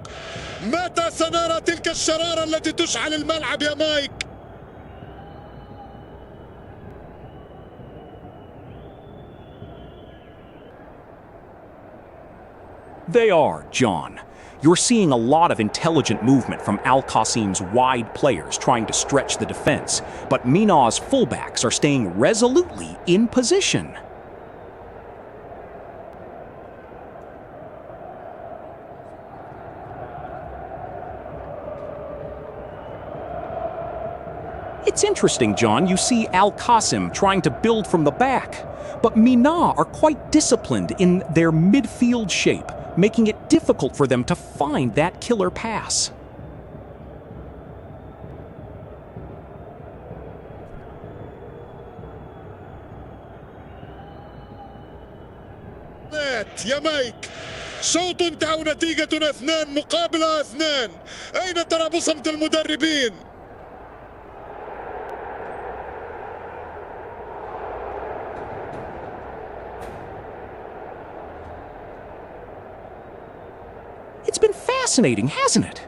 متى سنرى تلك الشرارة التي تشعل الملعب يا مايك؟ They are, John. You're seeing a lot of intelligent movement from Al-Qasim's wide players trying to stretch the defense, but Mina's fullbacks are staying resolutely in position. It's interesting, John. You see Al-Qasim trying to build from the back, but Mina are quite disciplined in their midfield shape, making it difficult for them to find that killer pass. يا مايك، شوط انتهى ونتيجة 2 مقابل 2. أين ترى بصمة المدربين؟ It's been fascinating, hasn't it?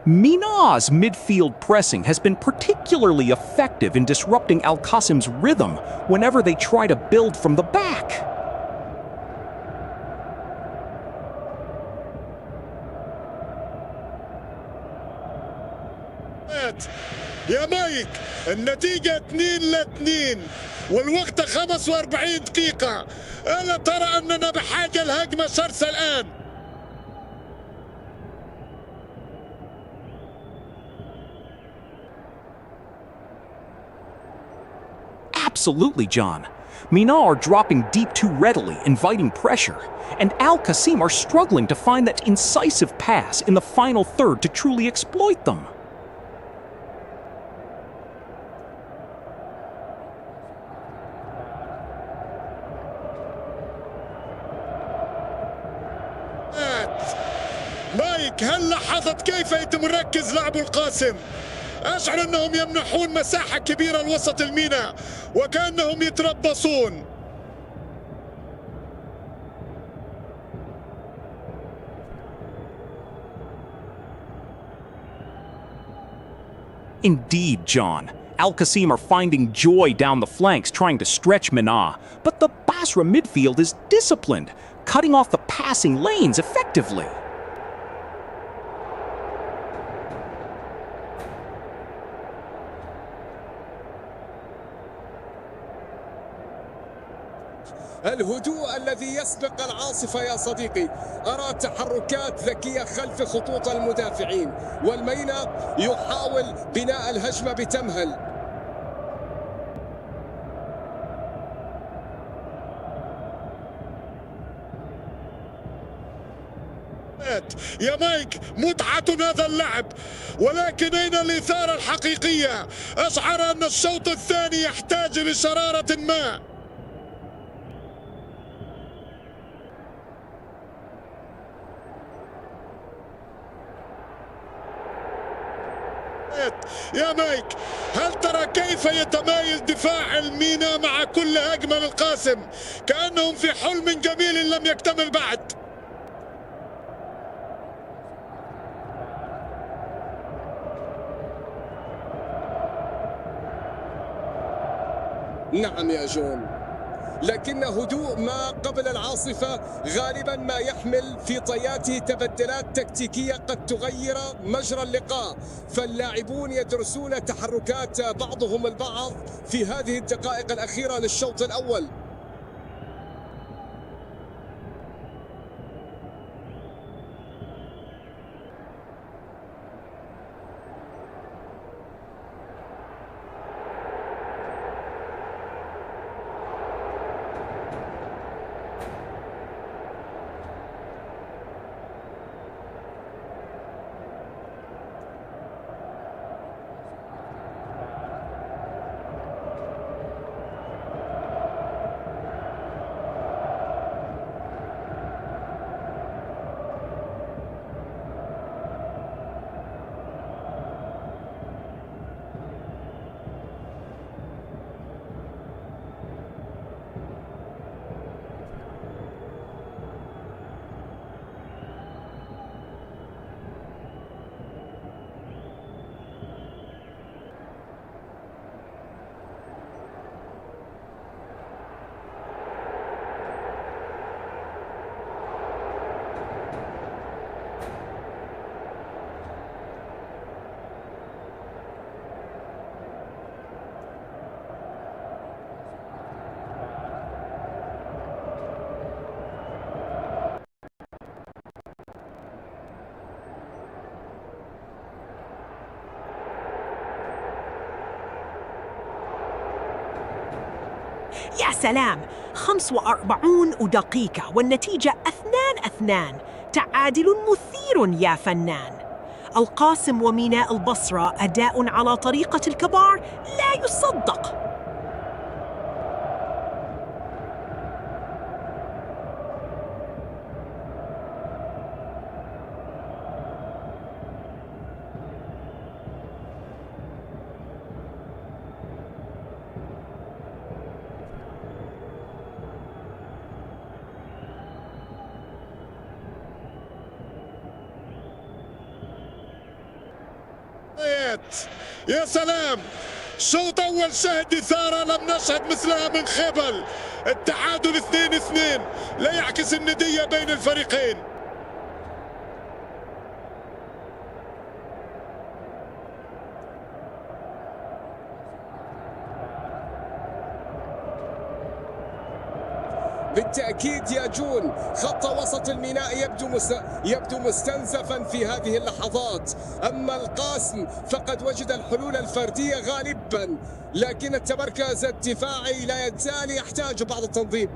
Minah's midfield pressing has been particularly effective in disrupting Al-Qasim's rhythm whenever they try to build from the back. يا مايك، النتيجة 2-2 والوقت 45 دقيقة. ألا ترى أننا بحاجة لهجمة شرسة الآن؟ Absolutely, John. Minar are dropping deep too readily, inviting pressure, and Al-Qasim are struggling to find that incisive pass in the final third to truly exploit them. مايك، هل لاحظت كيف يتم ركز لعب القاسم؟ أشعر أنهم يمنحون مساحة كبيرة لوسط الميناء وكأنهم يتربصون. Indeed, John. Al-Qasim are finding joy down the flanks trying to stretch Minah, but the Basra midfield is disciplined, cutting off the passing lanes effectively. الهدوء الذي يسبق العاصفة يا صديقي. أرى تحركات ذكية خلف خطوط المدافعين، والميناء يحاول بناء الهجمة بتمهل. يا مايك، متعة هذا اللعب، ولكن أين الإثارة الحقيقية؟ أشعر أن الشوط الثاني يحتاج لشرارة ما. يا مايك، هل ترى كيف يتمايز دفاع الميناء مع كل هجمة للقاسم؟ كأنهم في حلم جميل لم يكتمل بعد. نعم يا جون، لكن هدوء ما قبل العاصفة غالبا ما يحمل في طياته تبدلات تكتيكية قد تغير مجرى اللقاء، فاللاعبون يدرسون تحركات بعضهم البعض في هذه الدقائق الأخيرة للشوط الأول. يا سلام، 45 دقيقة والنتيجة 2-2. تعادل مثير يا فنان. القاسم وميناء البصرة أداء على طريقة الكبار لا يصدق. يا سلام، شوط أول شهد إثارة لم نشهد مثلها من قبل. التعادل 2-2 لا يعكس الندية بين الفريقين. بالتأكيد يا جون، خط وسط الميناء يبدو مستنزفا في هذه اللحظات. أما القاسم فقد وجد الحلول الفردية غالبا، لكن التمركز الدفاعي لا يزال يحتاج بعض التنظيم.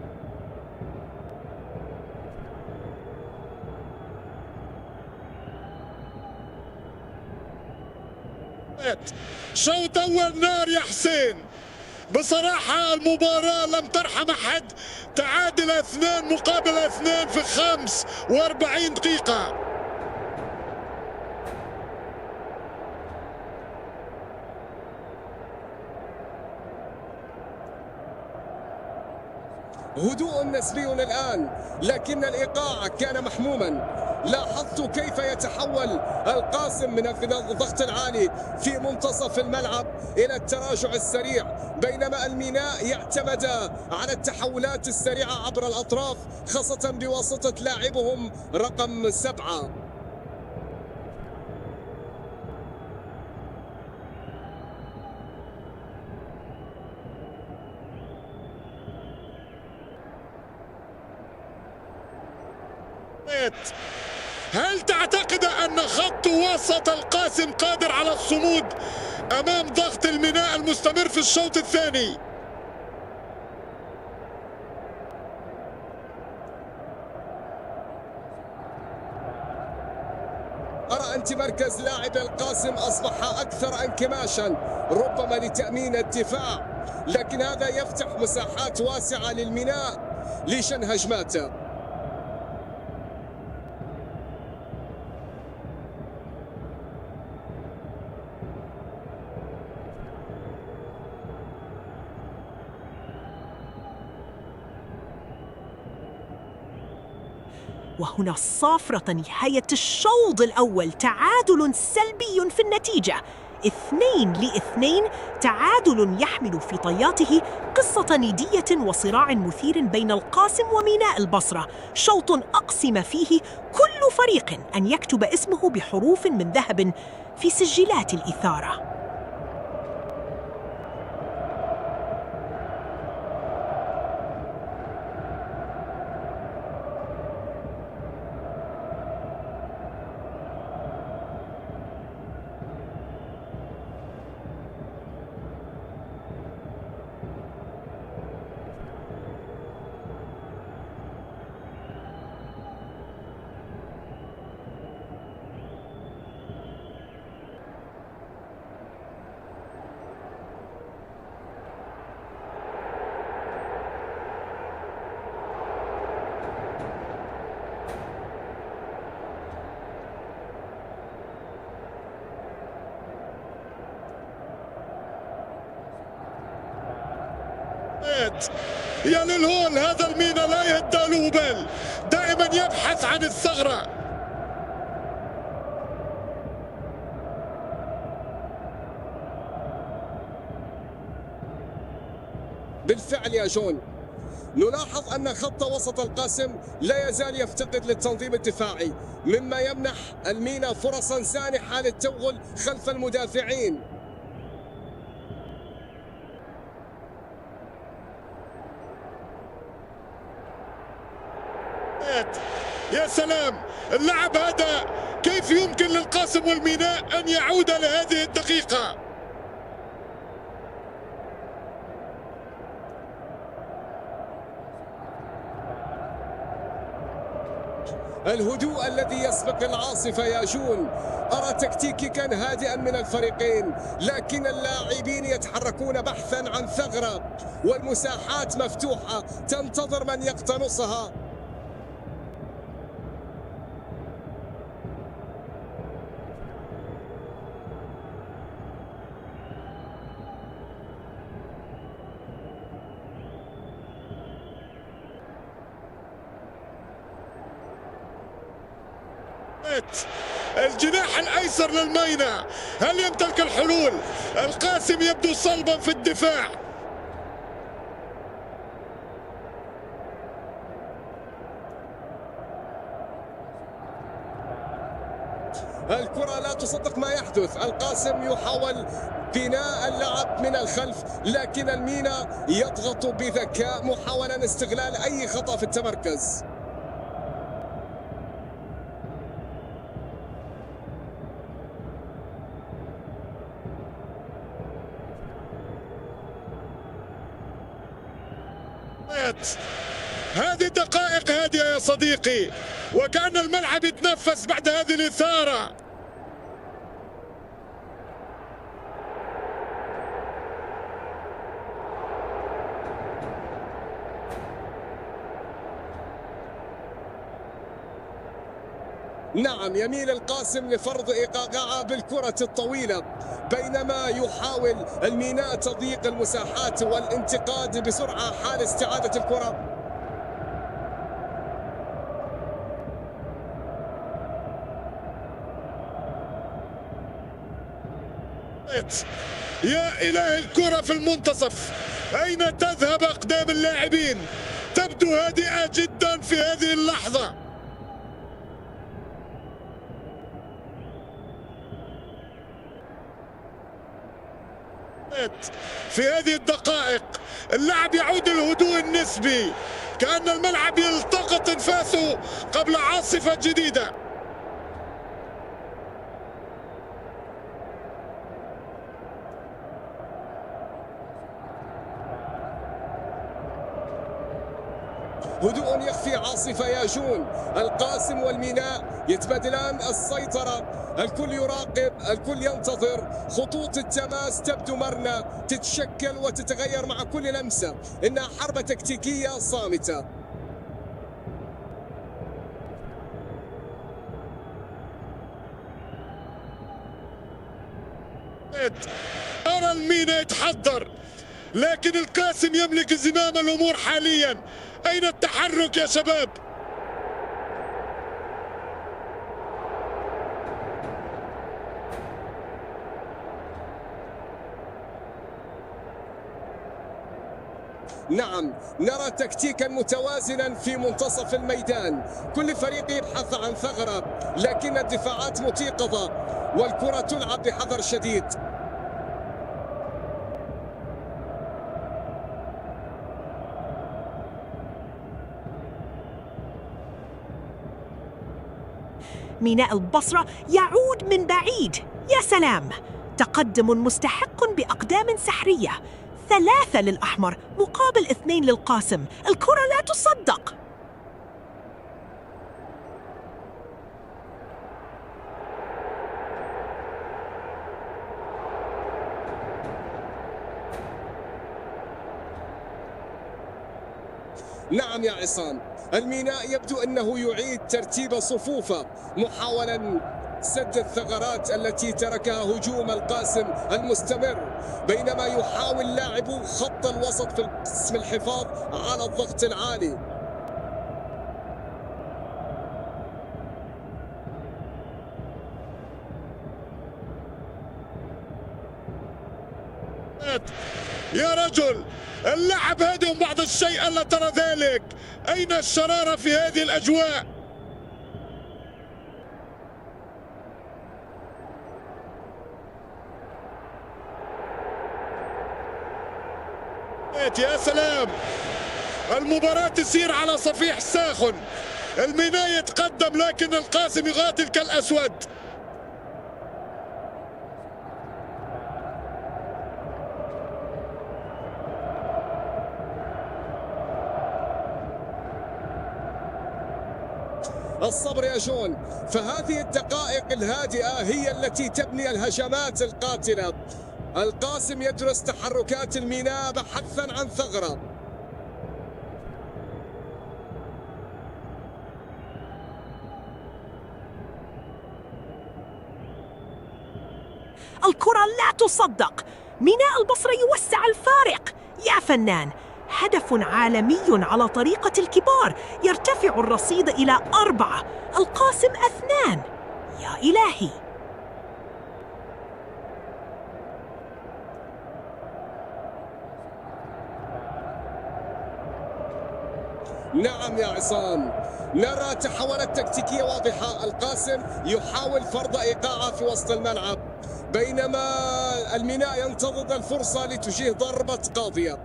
شوط أول نار يا حسين. بصراحة المباراة لم ترحم أحد. تعادل 2-2 في 45 دقيقة. هدوء نسبي الآن، لكن الإيقاع كان محموما. لاحظت كيف يتحول القاسم من الضغط العالي في منتصف الملعب إلى التراجع السريع، بينما الميناء يعتمد على التحولات السريعة عبر الأطراف، خاصة بواسطة لاعبهم رقم 7. هل تعتقد أن خط وسط القاسم قادر على الصمود أمام ضغط الميناء المستمر في الشوط الثاني؟ أرى أن مركز لاعب القاسم أصبح أكثر انكماشا، ربما لتأمين الدفاع، لكن هذا يفتح مساحات واسعة للميناء لشن هجماته. وهنا صافرة نهاية الشوط الأول، تعادل سلبي في النتيجة 2-2. تعادل يحمل في طياته قصة ندية وصراع مثير بين القاسم وميناء البصرة، شوط أقسم فيه كل فريق أن يكتب اسمه بحروف من ذهب في سجلات الإثارة. يا للهول، هذا الميناء لا يهدى له بال، دائما يبحث عن الثغرة. بالفعل يا جون، نلاحظ أن خط وسط القاسم لا يزال يفتقد للتنظيم الدفاعي، مما يمنح الميناء فرصا سانحة للتوغل خلف المدافعين. يا سلام، اللعب هذا كيف يمكن للقاسم والميناء أن يعود لهذه الدقيقة؟ الهدوء الذي يسبق العاصفة يا جون. أرى تكتيكا هادئا من الفريقين، لكن اللاعبين يتحركون بحثا عن ثغرة، والمساحات مفتوحة تنتظر من يقتنصها. الجناح الأيسر للميناء، هل يمتلك الحلول؟ القاسم يبدو صلبا في الدفاع. الكرة لا تصدق ما يحدث. القاسم يحاول بناء اللعب من الخلف، لكن الميناء يضغط بذكاء محاولا استغلال أي خطأ في التمركز. هذه دقائق هادئة يا صديقي، وكأن الملعب يتنفس بعد هذه الإثارة. نعم، يميل القاسم لفرض إيقاعه بالكرة الطويلة، بينما يحاول الميناء تضييق المساحات والانتقاد بسرعة حال استعادة الكرة. يا إله، الكرة في المنتصف، أين تذهب أقدام اللاعبين؟ تبدو هادئة جدا في هذه اللحظة. في هذه الدقائق اللعب يعود الهدوء النسبي، كأن الملعب يلتقط انفاسه قبل عاصفة جديدة. هدوء يخفي عاصفة يا جون. القاسم والميناء يتبادلان السيطرة، الكل يراقب، الكل ينتظر. خطوط التماس تبدو مرنة، تتشكل وتتغير مع كل لمسة. إنها حرب تكتيكية صامتة. أرى الميناء يتحضر، لكن القاسم يملك زمام الأمور حاليا. أين التحرك يا شباب؟ نعم، نرى تكتيكا متوازنا في منتصف الميدان. كل فريق يبحث عن ثغرة، لكن الدفاعات متيقظة والكرة تلعب بحذر شديد. ميناء البصرة يعود من بعيد. يا سلام، تقدم مستحق بأقدام سحرية. 3 للأحمر مقابل 2 للقاسم. الكرة لا تصدق. نعم يا عصام، الميناء يبدو أنه يعيد ترتيب صفوفه محاولا سد الثغرات التي تركها هجوم القاسم المستمر، بينما يحاول لاعبو خط الوسط في القسم الحفاظ على الضغط العالي. يا رجل، اللعب هادئ بعض الشيء، ألا ترى ذلك؟ أين الشرارة في هذه الأجواء؟ يا سلام، المباراة تسير على صفيح ساخن. الميناء يتقدم، لكن القاسم يقاتل كالأسود. الصبر يا جون، فهذه الدقائق الهادئة هي التي تبني الهجمات القاتلة. القاسم يدرس تحركات الميناء بحثا عن ثغرة. الكرة لا تصدق. ميناء البصرة يوسع الفارق. يا فنان، هدف عالمي على طريقة الكبار. يرتفع الرصيد إلى 4، القاسم 2. يا إلهي. نعم يا عصام، نرى تحولات تكتيكية واضحة. القاسم يحاول فرض إيقاعه في وسط الملعب، بينما الميناء ينتظر الفرصة لتجيه ضربة قاضية.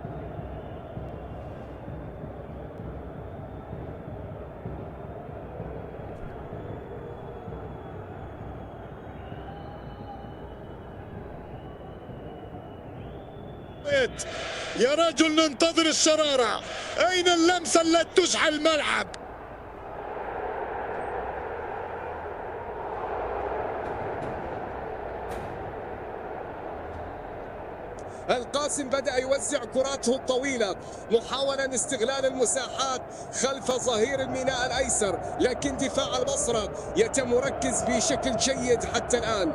يا رجل ننتظر الشرارة، أين اللمسة التي تشعل الملعب؟ القاسم بدأ يوزع كراته الطويلة محاولا استغلال المساحات خلف ظهير الميناء الأيسر، لكن دفاع البصرة يتم مركز بشكل جيد حتى الآن.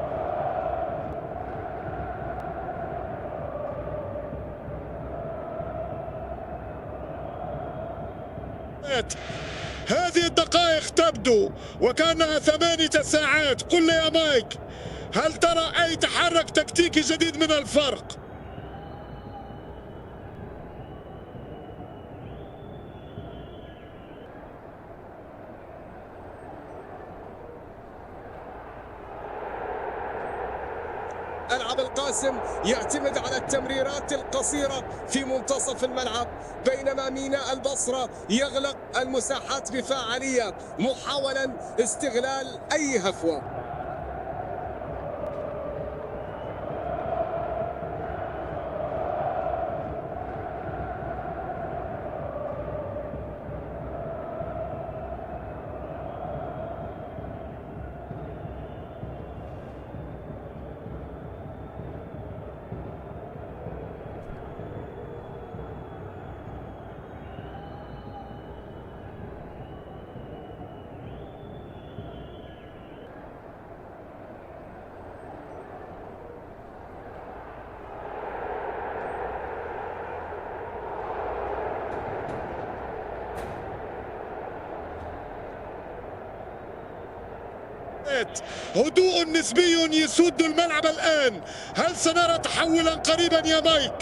هذه الدقائق تبدو وكأنها 8 ساعات. قل لي يا مايك، هل ترى أي تحرك تكتيكي جديد من الفرق؟ ألعب القاسم يعتمد على التمريرات القصيرة في منتصف الملعب، بينما ميناء البصرة يغلق المساحات بفاعلية محاولا استغلال أي هفوة. هدوء نسبي يسود الملعب الآن. هل سنرى تحولا قريبا يا مايك؟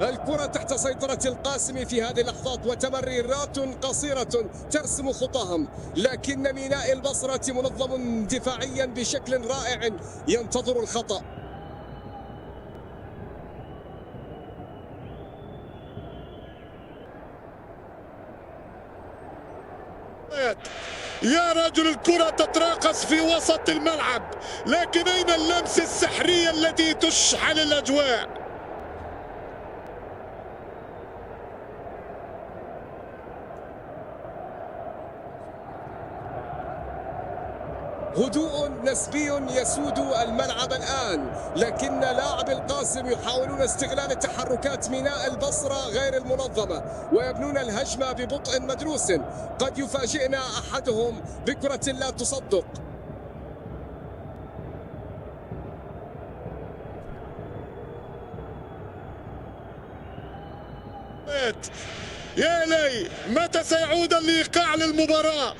الكرة تحت سيطرة القاسم في هذه اللحظات، وتمريرات قصيرة ترسم خطاهم، لكن ميناء البصرة منظم دفاعيا بشكل رائع ينتظر الخطأ. يا رجل الكرة تتراقص في وسط الملعب، لكن أين اللمسة السحرية التي تشعل الأجواء؟ هدوء نسبي يسود الملعب الآن، لكن لاعب القاسم يحاولون استغلال تحركات ميناء البصرة غير المنظمة ويبنون الهجمة ببطء مدروس. قد يفاجئنا أحدهم بكرة لا تصدق. يا لي، متى سيعود الإيقاع للمباراة؟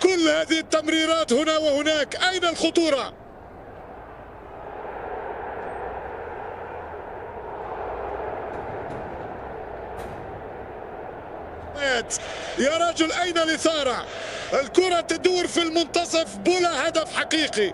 كل هذه التمريرات هنا وهناك، أين الخطورة؟ يا رجل أين الإثارة؟ الكرة تدور في المنتصف بلا هدف حقيقي.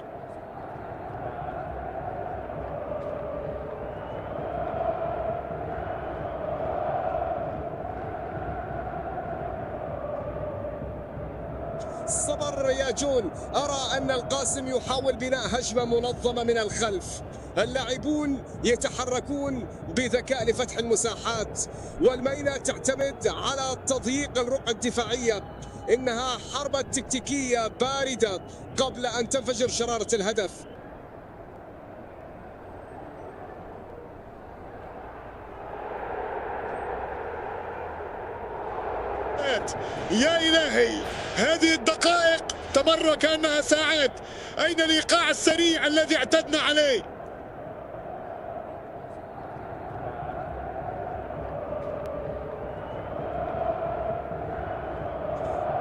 صبر يا جون، أرى أن القاسم يحاول بناء هجمة منظمة من الخلف. اللاعبون يتحركون بذكاء لفتح المساحات، والميناء تعتمد على تضييق الرقعة الدفاعية. إنها حربة تكتيكية باردة قبل أن تنفجر شرارة الهدف. يا إلهي، هذه الدقائق تمر كأنها ساعات. أين الإيقاع السريع الذي اعتدنا عليه؟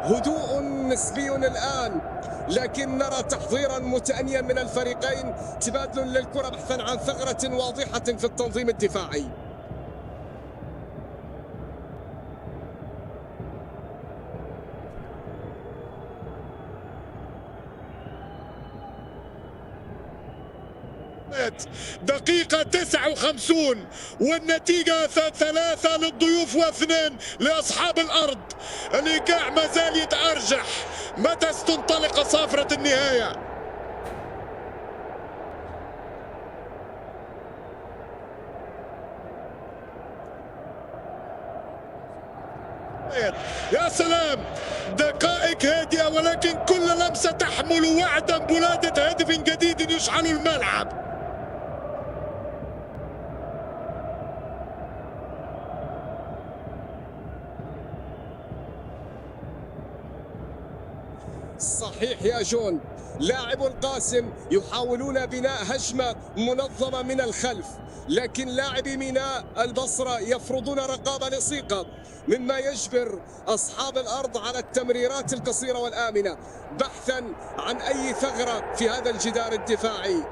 هدوء نسبي الآن، لكن نرى تحضيرا متأنيا من الفريقين، تبادل للكرة بحثا عن ثغرة واضحة في التنظيم الدفاعي. دقيقة 59 والنتيجة 3 للضيوف و2 لأصحاب الأرض. الإيقاع ما زال يتأرجح، متى ستنطلق صافرة النهاية؟ يا سلام، دقائق هادئة ولكن كل لمسة تحمل وعدا بولادة هدف جديد يشعل الملعب. صحيح يا جون، لاعبو القاسم يحاولون بناء هجمة منظمة من الخلف، لكن لاعبي ميناء البصرة يفرضون رقابة لصيقة، مما يجبر أصحاب الأرض على التمريرات القصيرة والآمنة بحثا عن أي ثغرة في هذا الجدار الدفاعي.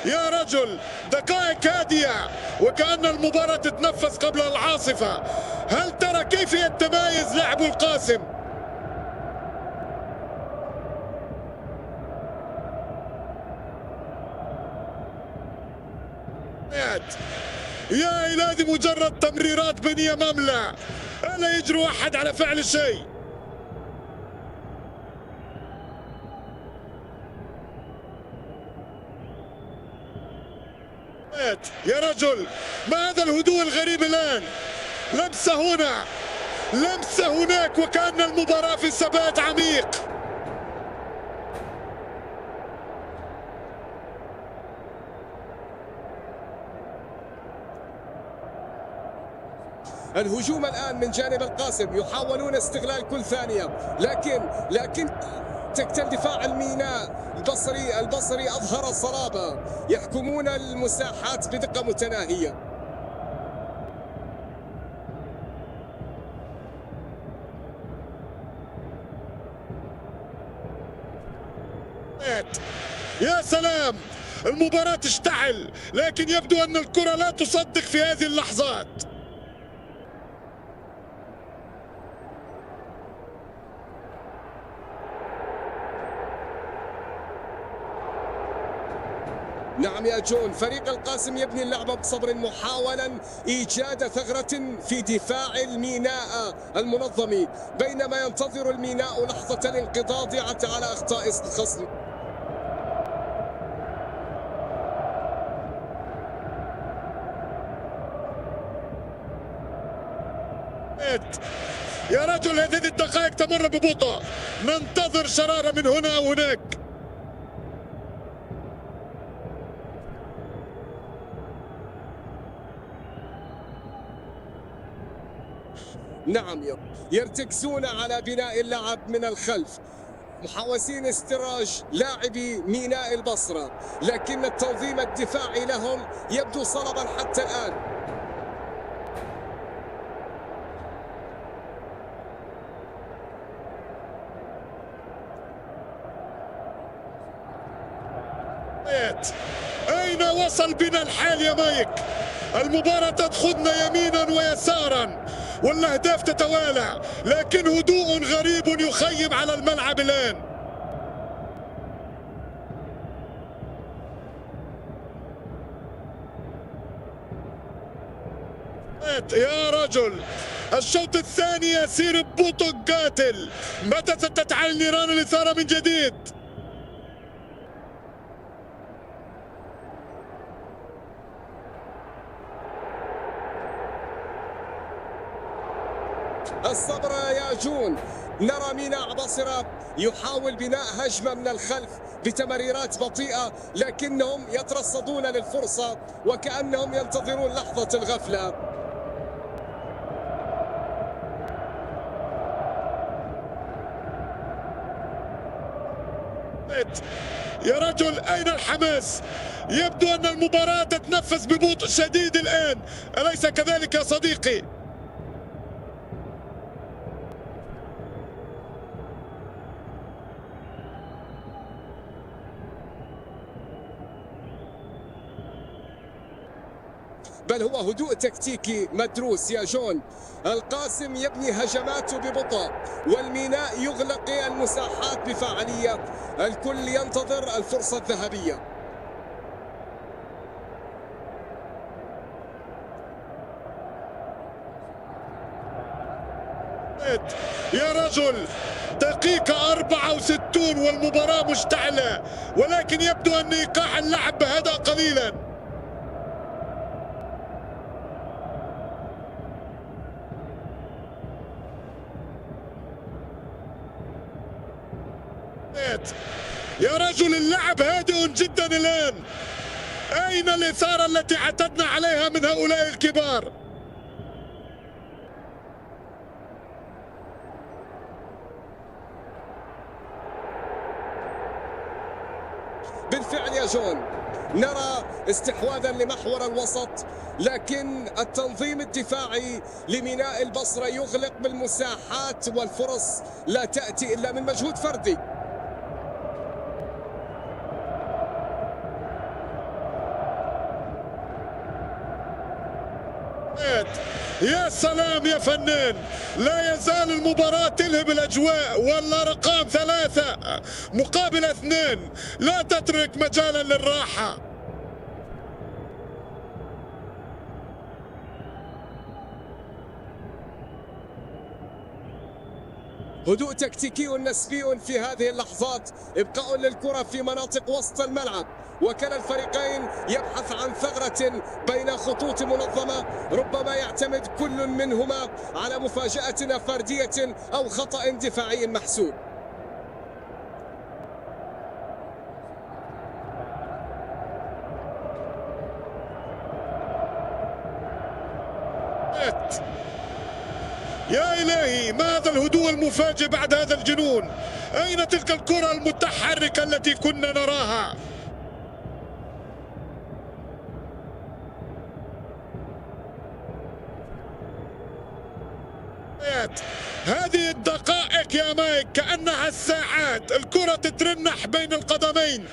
يا رجل، دقائق هادئة وكأن المباراة تتنفس قبل العاصفة. هل ترى كيف يتمايز لاعب القاسم؟ يا إلهي، مجرد تمريرات بنية مملة، ألا يجرؤ أحد على فعل شيء. يا رجل، ما هذا الهدوء الغريب الآن؟ لمسة هنا، لمسة هناك، وكأن المباراة في ثبات عميق. الهجوم الآن من جانب القاسم، يحاولون استغلال كل ثانية، لكن تكتل دفاع الميناء. البصري أظهر الصلابة، يحكمون المساحات بدقة متناهية. يا سلام، المباراة تشتعل، لكن يبدو أن الكرة لا تصدق في هذه اللحظات. نعم يا جون، فريق القاسم يبني اللعبة بصبر، محاولا إيجاد ثغرة في دفاع الميناء المنظم، بينما ينتظر الميناء لحظة الانقضاض على أخطاء الخصم. يا رجل، هذه الدقائق تمر ببطء، ننتظر شرارة من هنا أو هناك. نعم، يرتكزون على بناء اللعب من الخلف، محاوسين استراج لاعبي ميناء البصرة، لكن التنظيم الدفاعي لهم يبدو صلبا حتى الآن. أين وصل بنا الحال يا مايك؟ المباراة تأخذنا يمينا ويسارا والأهداف تتوالى، لكن هدوء غريب يخيم على الملعب الآن. يا رجل، الشوط الثاني يسير ببطء قاتل، متى ستتعال نيران الإثارة من جديد؟ الصبر يا جون، نرى ميناء بصرة يحاول بناء هجمة من الخلف بتمريرات بطيئة، لكنهم يترصدون للفرصة وكأنهم ينتظرون لحظة الغفلة. يا رجل أين الحماس؟ يبدو أن المباراة تتنفس ببطء شديد الآن، أليس كذلك يا صديقي؟ بل هو هدوء تكتيكي مدروس يا جون. القاسم يبني هجماته ببطء، والميناء يغلق المساحات بفعالية. الكل ينتظر الفرصة الذهبية. يا رجل دقيقة 64 والمباراة مشتعلة، ولكن يبدو أن إيقاع اللعب هدأ قليلا. يا رجل اللعب هادئ جدا الآن. أين الإثارة التي اعتدنا عليها من هؤلاء الكبار؟ بالفعل يا جون، نرى استحواذا لمحور الوسط، لكن التنظيم الدفاعي لميناء البصرة يغلق بالمساحات، والفرص لا تأتي إلا من مجهود فردي. يا سلام يا فنان، لا يزال المباراة تلهب الأجواء، والأرقام 3 مقابل 2، لا تترك مجالا للراحة. هدوء تكتيكي نسبي في هذه اللحظات، ابقاء للكرة في مناطق وسط الملعب، وكلا الفريقين يبحث عن ثغرة بين خطوط منظمة. ربما يعتمد كل منهما على مفاجأة فردية أو خطأ دفاعي محسوب. يا إلهي، ما هذا الهدوء المفاجئ بعد هذا الجنون؟ أين تلك الكرة المتحركة التي كنا نراها؟ هذه الدقائق يا مايك كأنها الساعات، الكرة تترنح بين القدمين،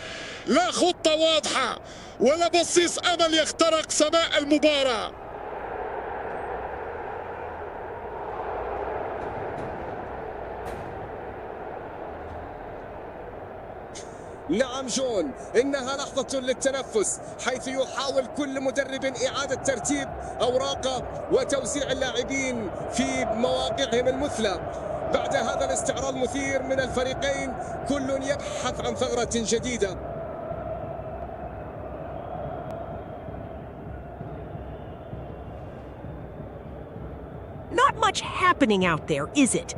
لا خطة واضحة ولا بصيص أمل يخترق سماء المباراة. نعم جون، إنها لحظة للتنفس، حيث يحاول كل مدرب إعادة ترتيب أوراقه وتوزيع اللاعبين في مواقعهم المثلى. بعد هذا الاستعراض المثير من الفريقين، كل يبحث عن ثغرة جديدة. Not much happening out there, is it?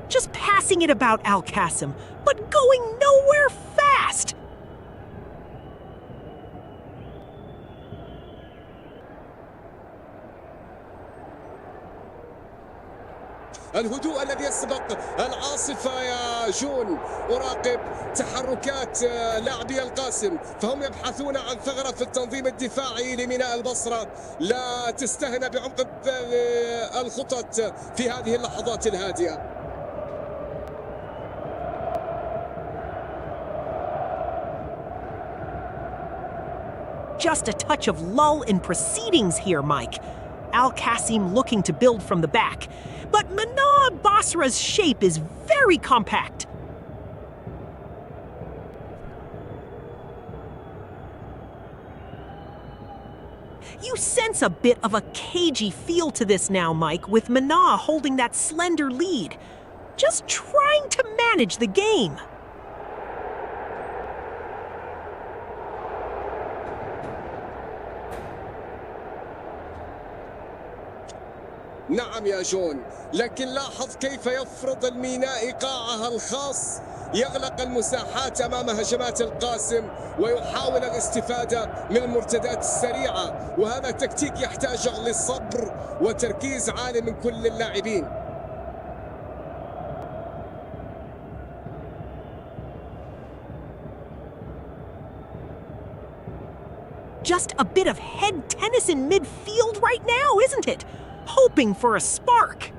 Just passing it about القاسم, but going nowhere fast. الهدوء الذي يسبق العاصفة يا جون. أراقب تحركات لاعبي القاسم، فهم يبحثون عن ثغرة في التنظيم الدفاعي لميناء البصرة، لا تستهن بعمق الخطط في هذه اللحظات الهادئة. Just a touch of lull in proceedings here, Mike. القاسم looking to build from the back, but الميناء Basra's shape is very compact. You sense a bit of a cagey feel to this now, Mike, with الميناء holding that slender lead, just trying to manage the game. نعم يا جون، لكن لاحظ كيف يفرض الميناء إيقاعها الخاص، يغلق المساحات أمام هجمات القاسم ويحاول الاستفادة من المرتدات السريعة، وهذا تكتيك يحتاج للصبر وتركيز عالي من كل اللاعبين. Just a bit of head tennis in midfield right now, isn't it? Hoping for a spark.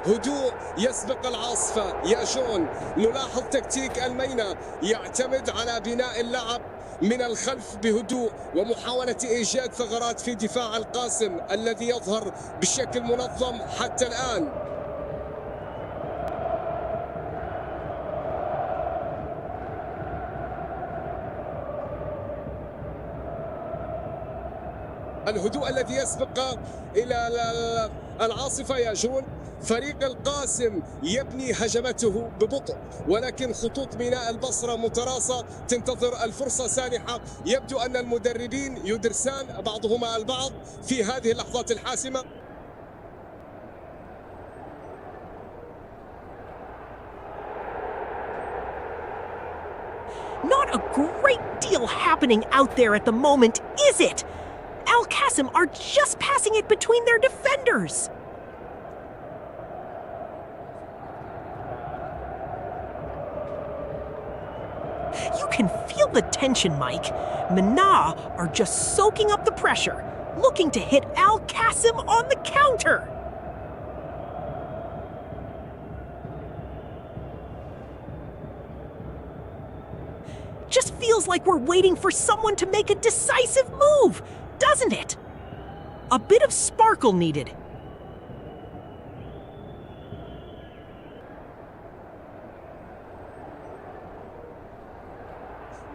هدوء يسبق العاصفة يا جون. نلاحظ تكتيك الميناء يعتمد على بناء اللعب من الخلف بهدوء ومحاولة إيجاد ثغرات في دفاع القاسم الذي يظهر بشكل منظم حتى الآن. الهدوء الذي يسبق إلى العاصفة يا جون. فريق القاسم يبني هجمته ببطء، ولكن خطوط ميناء البصرة متراصة تنتظر الفرصة سانحة. يبدو أن المدربين يدرسان بعضهما البعض في هذه اللحظات الحاسمة. Not a great deal happening out there at the moment, is it? القاسم are just passing it between their defenders. You can feel the tension, Mike. الميناء are just soaking up the pressure, looking to hit القاسم on the counter. Just feels like we're waiting for someone to make a decisive move, doesn't it? A bit of sparkle needed.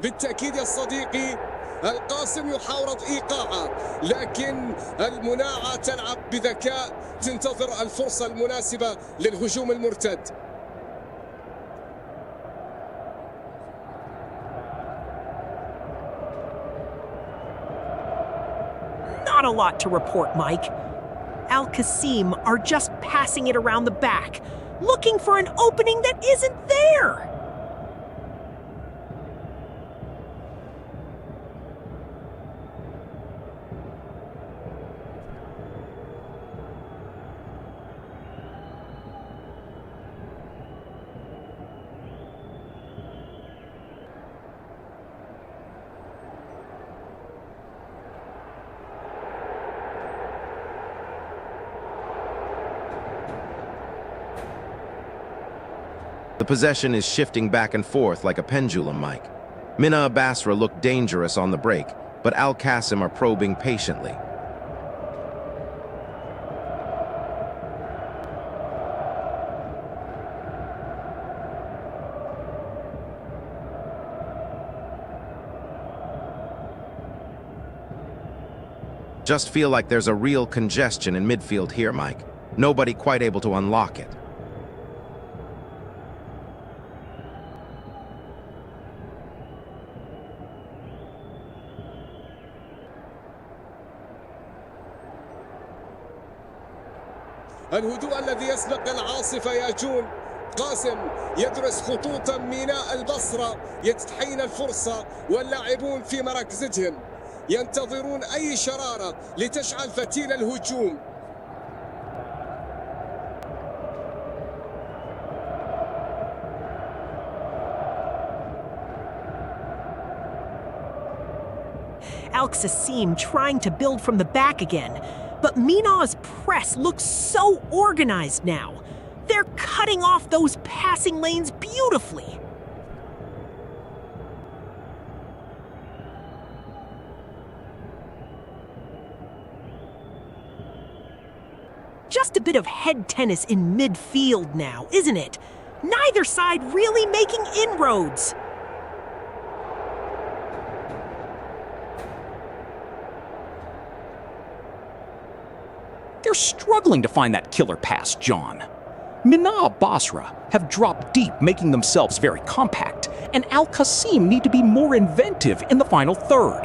بالتأكيد يا صديقي القاسم يحاول إيقاعه، لكن المناعة تلعب بذكاء، تنتظر الفرصة المناسبة للهجوم المرتد. Not a lot to report, Mike. القاسم are just passing it around the back, looking for an opening that isn't there. The possession is shifting back and forth like a pendulum, Mike. Mina Basra look dangerous on the break, but Al-Qasim are probing patiently. Just feel like there's a real congestion in midfield here, Mike. Nobody quite able to unlock it. الهدوء الذي يسبق العاصفة يا جون. قاسم يدرس خطوط ميناء البصرة، يتحين الفرصة واللاعبون في مراكزهم ينتظرون أي شرارة لتشعل فتيل الهجوم. القاسم trying to build from the back again. But Minah's press looks so organized now. They're cutting off those passing lanes beautifully. Just a bit of head tennis in midfield now, isn't it? Neither side really making inroads. They're struggling to find that killer pass, John. Mina Basra have dropped deep, making themselves very compact, and Al-Qasim need to be more inventive in the final third.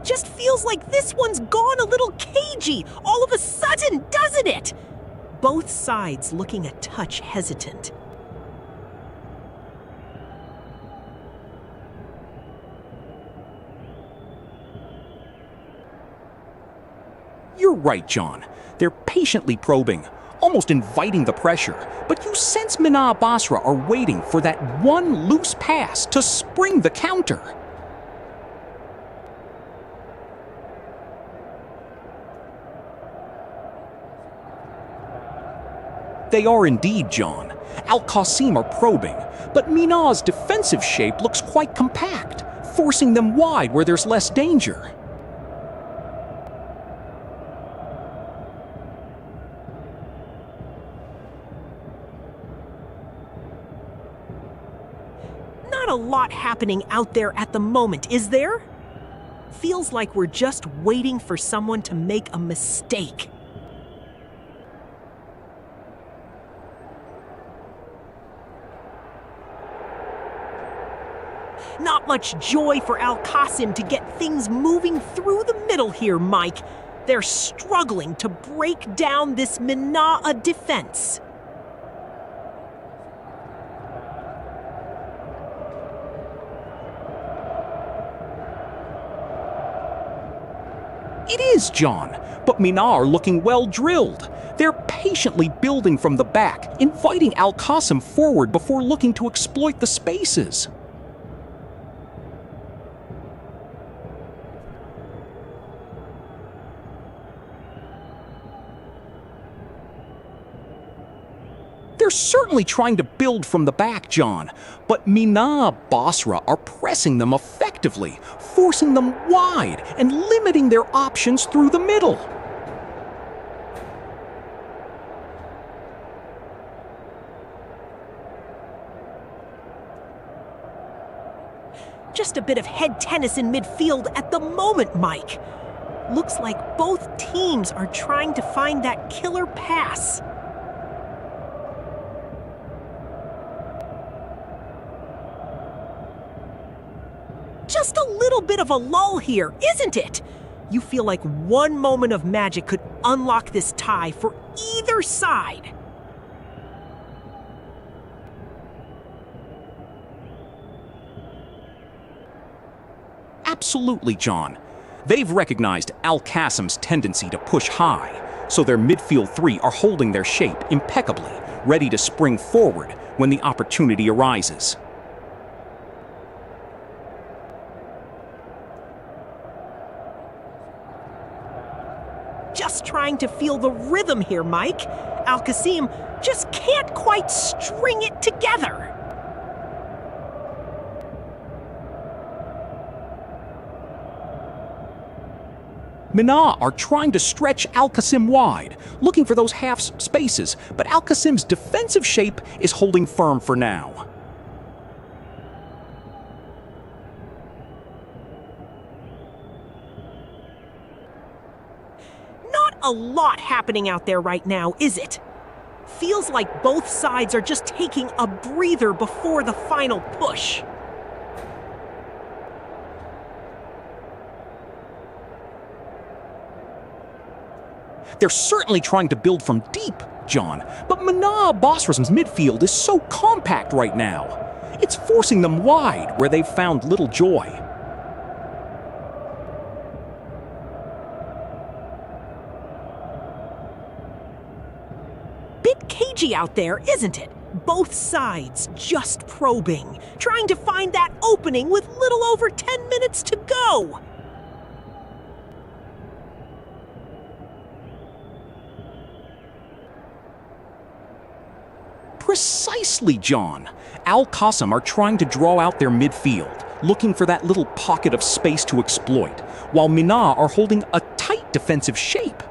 Just feels like this one's gone a little cagey all of a sudden, doesn't it? Both sides looking a touch hesitant. You're right, John. They're patiently probing, almost inviting the pressure, but you sense Mina Basra are waiting for that one loose pass to spring the counter. They are indeed, John. Al-Qasim are probing, but Mina's defensive shape looks quite compact, forcing them wide where there's less danger. Not a lot happening out there at the moment, is there? Feels like we're just waiting for someone to make a mistake. Not much joy for Al-Qasim to get things moving through the middle here, Mike. They're struggling to break down this Mena'a defense. It is, John, but Mina are looking well drilled. They're patiently building from the back, inviting Al-Qasim forward before looking to exploit the spaces. They're certainly trying to build from the back, John, but Mina Basra are pressing them effectively, forcing them wide and limiting their options through the middle. Just a bit of head tennis in midfield at the moment, Mike. Looks like both teams are trying to find that killer pass. Just a little bit of a lull here, isn't it? You feel like one moment of magic could unlock this tie for either side. Absolutely, John. They've recognized Al-Qasim's tendency to push high, so their midfield three are holding their shape impeccably, ready to spring forward when the opportunity arises. Just trying to feel the rhythm here, Mike. Al-Qasim just can't quite string it together. Mina are trying to stretch Al-Qasim wide, looking for those half spaces, but Al-Qasim's defensive shape is holding firm for now. Not a lot happening out there right now, is it? Feels like both sides are just taking a breather before the final push. They're certainly trying to build from deep, John, but Mina Basra's midfield is so compact right now. It's forcing them wide where they've found little joy. Bit cagey out there, isn't it? Both sides just probing, trying to find that opening with little over 10 minutes to go. Precisely, John. Al-Qasim are trying to draw out their midfield, looking for that little pocket of space to exploit, while Mina are holding a tight defensive shape.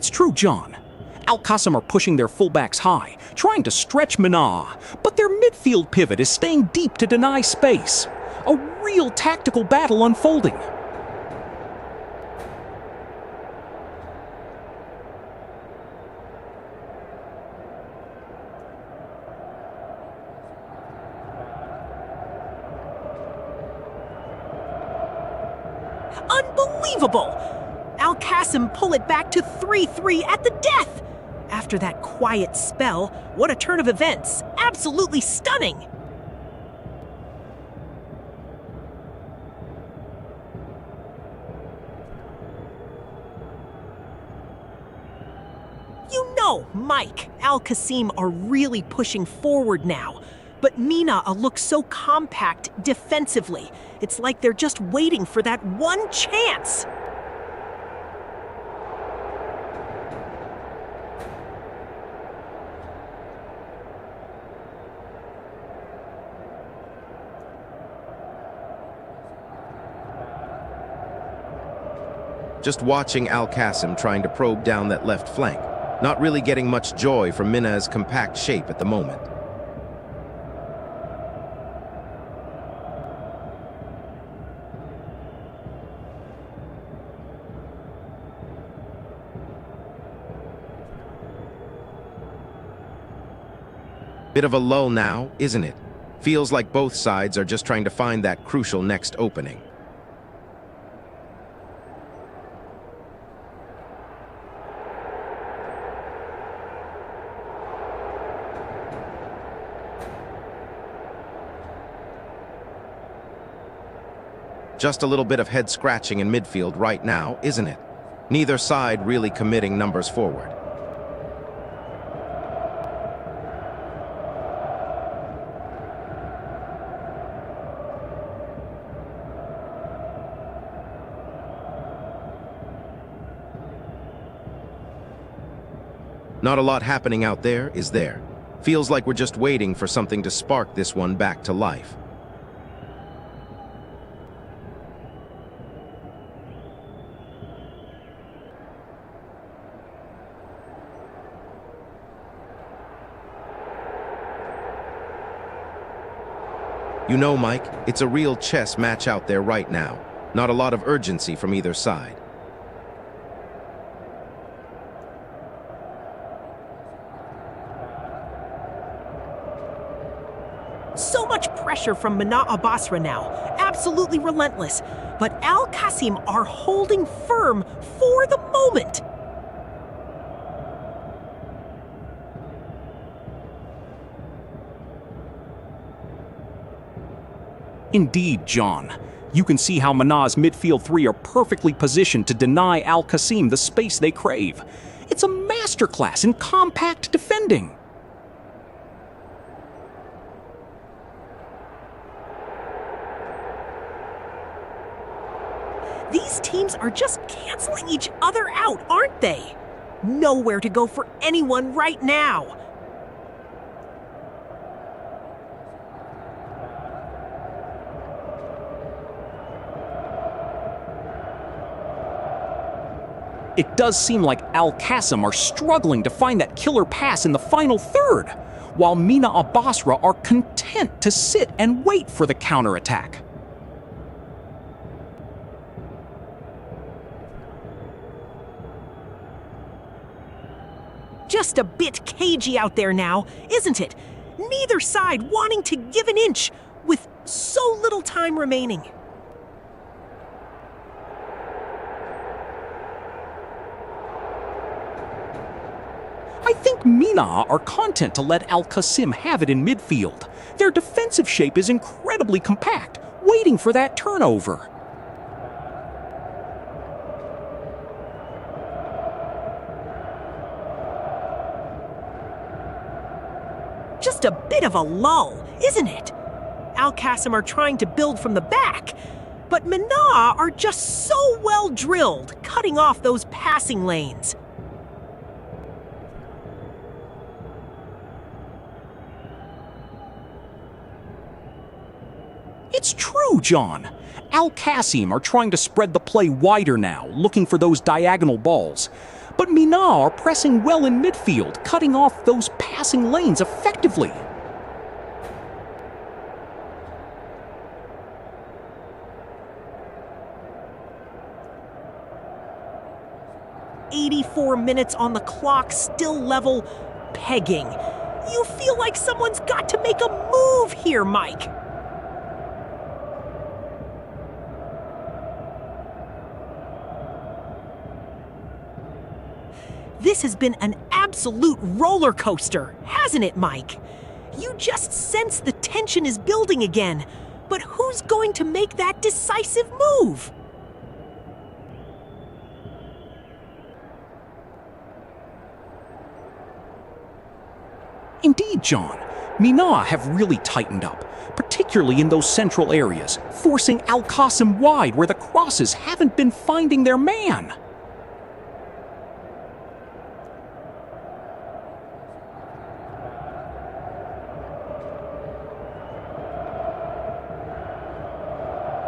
It's true, John. Al-Qassim are pushing their fullbacks high, trying to stretch Minna, but their midfield pivot is staying deep to deny space. A real tactical battle unfolding. Unbelievable! Al-Qassim pull it back to 3-3 at the death! After that quiet spell, what a turn of events! Absolutely stunning! You know, Mike, Al-Qassim are really pushing forward now. But Minna looks so compact defensively. It's like they're just waiting for that one chance. Just watching Al-Qassim trying to probe down that left flank. Not really getting much joy from Minna's compact shape at the moment. Bit of a lull now, isn't it? Feels like both sides are just trying to find that crucial next opening. Just a little bit of head scratching in midfield right now, isn't it? Neither side really committing numbers forward. Not a lot happening out there, is there? Feels like we're just waiting for something to spark this one back to life. You know, Mike, it's a real chess match out there right now. Not a lot of urgency from either side. So much pressure from Basra now, absolutely relentless. But Al-Qassim are holding firm for the moment. Indeed, John. You can see how Minna's midfield three are perfectly positioned to deny Al-Qassim the space they crave. It's a masterclass in compact defending. These teams are just canceling each other out, aren't they? Nowhere to go for anyone right now. It does seem like Al-Qassim are struggling to find that killer pass in the final third, while Basra are content to sit and wait for the counterattack. Just a bit cagey out there now, isn't it? Neither side wanting to give an inch with so little time remaining. I think Minna are content to let Al-Qassim have it in midfield. Their defensive shape is incredibly compact, waiting for that turnover. Just a bit of a lull, isn't it? Al-Qassim are trying to build from the back, but Minna are just so well drilled, cutting off those passing lanes. It's true, John. Al-Qassim are trying to spread the play wider now, looking for those diagonal balls. but Mina are pressing well in midfield, cutting off those passing lanes effectively. "84 minutes on the clock, still level, pegging. You feel like someone's got to make a move here, Mike." This has been an absolute roller coaster, hasn't it, Mike? You just sense the tension is building again, but who's going to make that decisive move? Indeed, John. Mina have really tightened up, particularly in those central areas, forcing Al-Qasem wide where the crosses haven't been finding their man.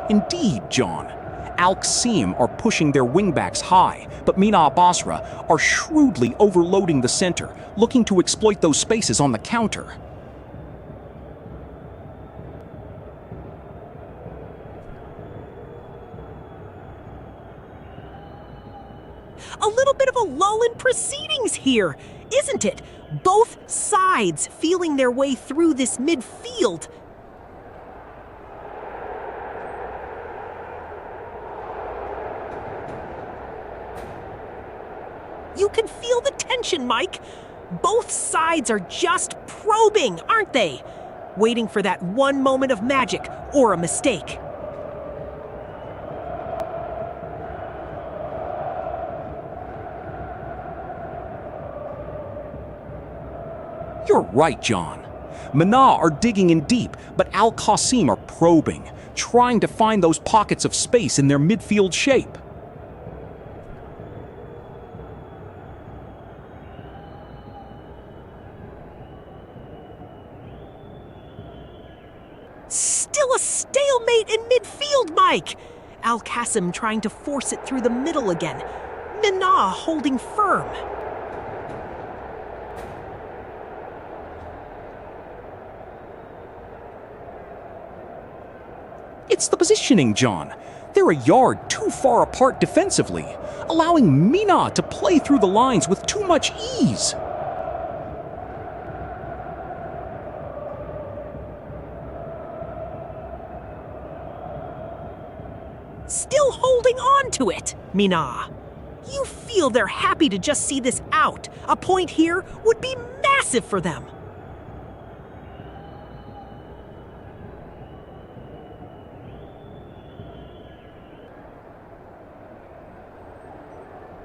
Indeed, John. Al-Qasem are pushing their wingbacks high, but Mina Basra are shrewdly overloading the center, looking to exploit those spaces on the counter. A little bit of a lull in proceedings here, isn't it? Both sides feeling their way through this midfield. You can feel the tension, Mike. Both sides are just probing, aren't they? Waiting for that one moment of magic or a mistake. You're right, John. Mina are digging in deep, but Al-Qasem are probing, trying to find those pockets of space in their midfield shape. Still a stalemate in midfield, Mike. Al-Qasem trying to force it through the middle again. Mina holding firm. It's the positioning, John. They're a yard too far apart defensively, allowing Mina to play through the lines with too much ease. Still holding on to it, Mina. You feel they're happy to just see this out. A point here would be massive for them.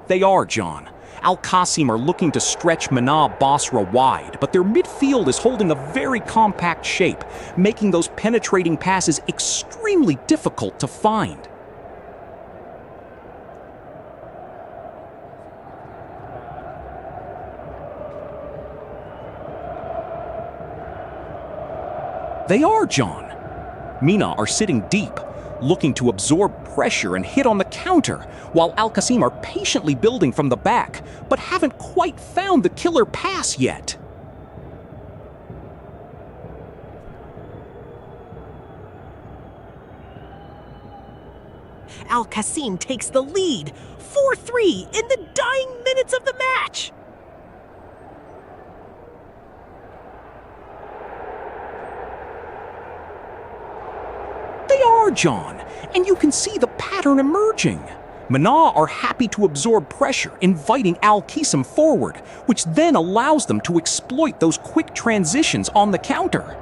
They are, John. Al-Qasem are looking to stretch Mina Basra wide, but their midfield is holding a very compact shape, making those penetrating passes extremely difficult to find. They are, John. Mina are sitting deep, looking to absorb pressure and hit on the counter, while Al-Qasem are patiently building from the back, but haven't quite found the killer pass yet. Al-Qasem takes the lead, 4-3 in the dying minutes of the match. They are, John, and you can see the pattern emerging. Mina are happy to absorb pressure, inviting Al-Qasem forward, which then allows them to exploit those quick transitions on the counter.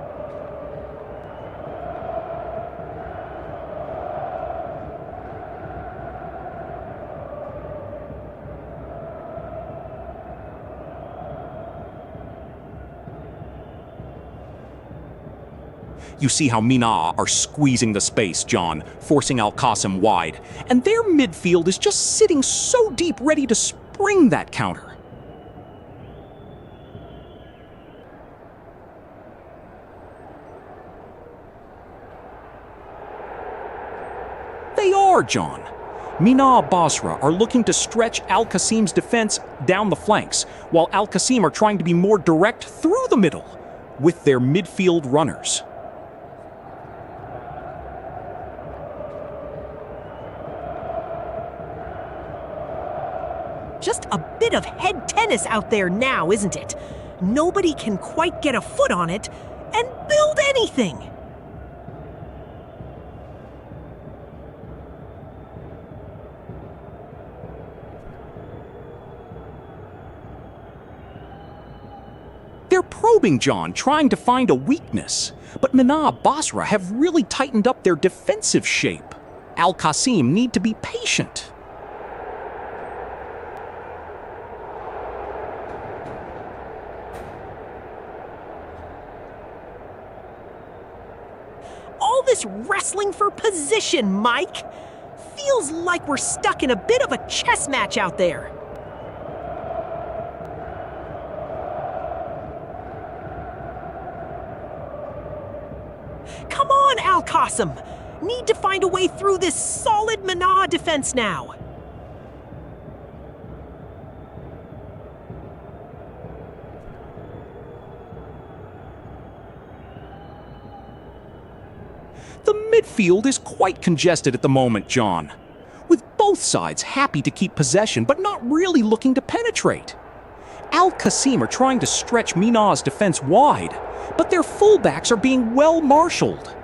You see how Mina are squeezing the space, John, forcing Al-Qasem wide, and their midfield is just sitting so deep ready to spring that counter. They are, John. Mina Basra are looking to stretch Al-Qasim's defense down the flanks, while Al-Qasim are trying to be more direct through the middle with their midfield runners. Just a bit of head tennis out there now, isn't it? Nobody can quite get a foot on it and build anything. They're probing John, trying to find a weakness. But Mina Basra have really tightened up their defensive shape. Al-Qasim need to be patient. All this wrestling for position, Mike. Feels like we're stuck in a bit of a chess match out there. Come on, Al-Qasim. Need to find a way through this solid Mina defense now. The midfield is quite congested at the moment, John, with both sides happy to keep possession but not really looking to penetrate. Al-Qasim are trying to stretch Mina's defense wide, but their fullbacks are being well marshaled.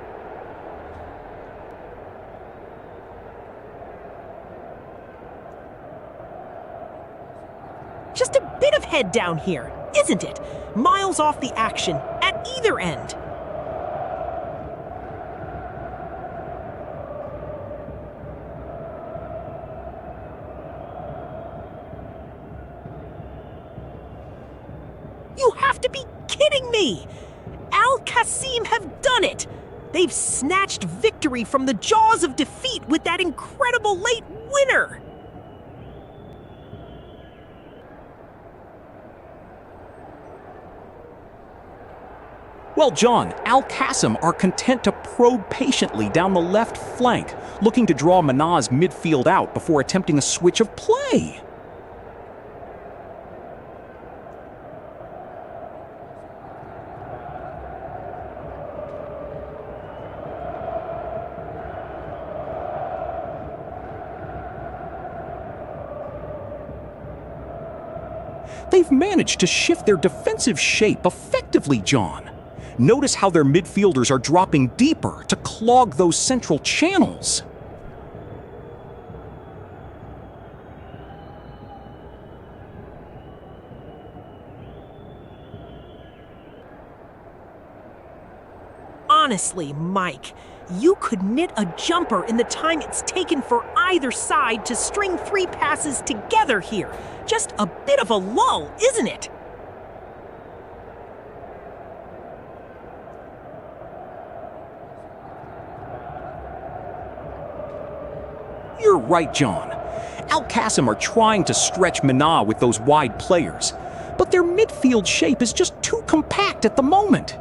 Just a bit of head down here, isn't it? Miles off the action at either end. You have to be kidding me! Al-Qasim have done it! They've snatched victory from the jaws of defeat with that incredible late winner! Well, John, Al-Qasim are content to probe patiently down the left flank, looking to draw Mina's midfield out before attempting a switch of play. They've managed to shift their defensive shape effectively, John. Notice how their midfielders are dropping deeper to clog those central channels. Honestly, Mike, you could knit a jumper in the time it's taken for either side to string three passes together here. Just a bit of a lull, isn't it? You're right, John. Al-Qasim are trying to stretch Mina with those wide players, but their midfield shape is just too compact at the moment.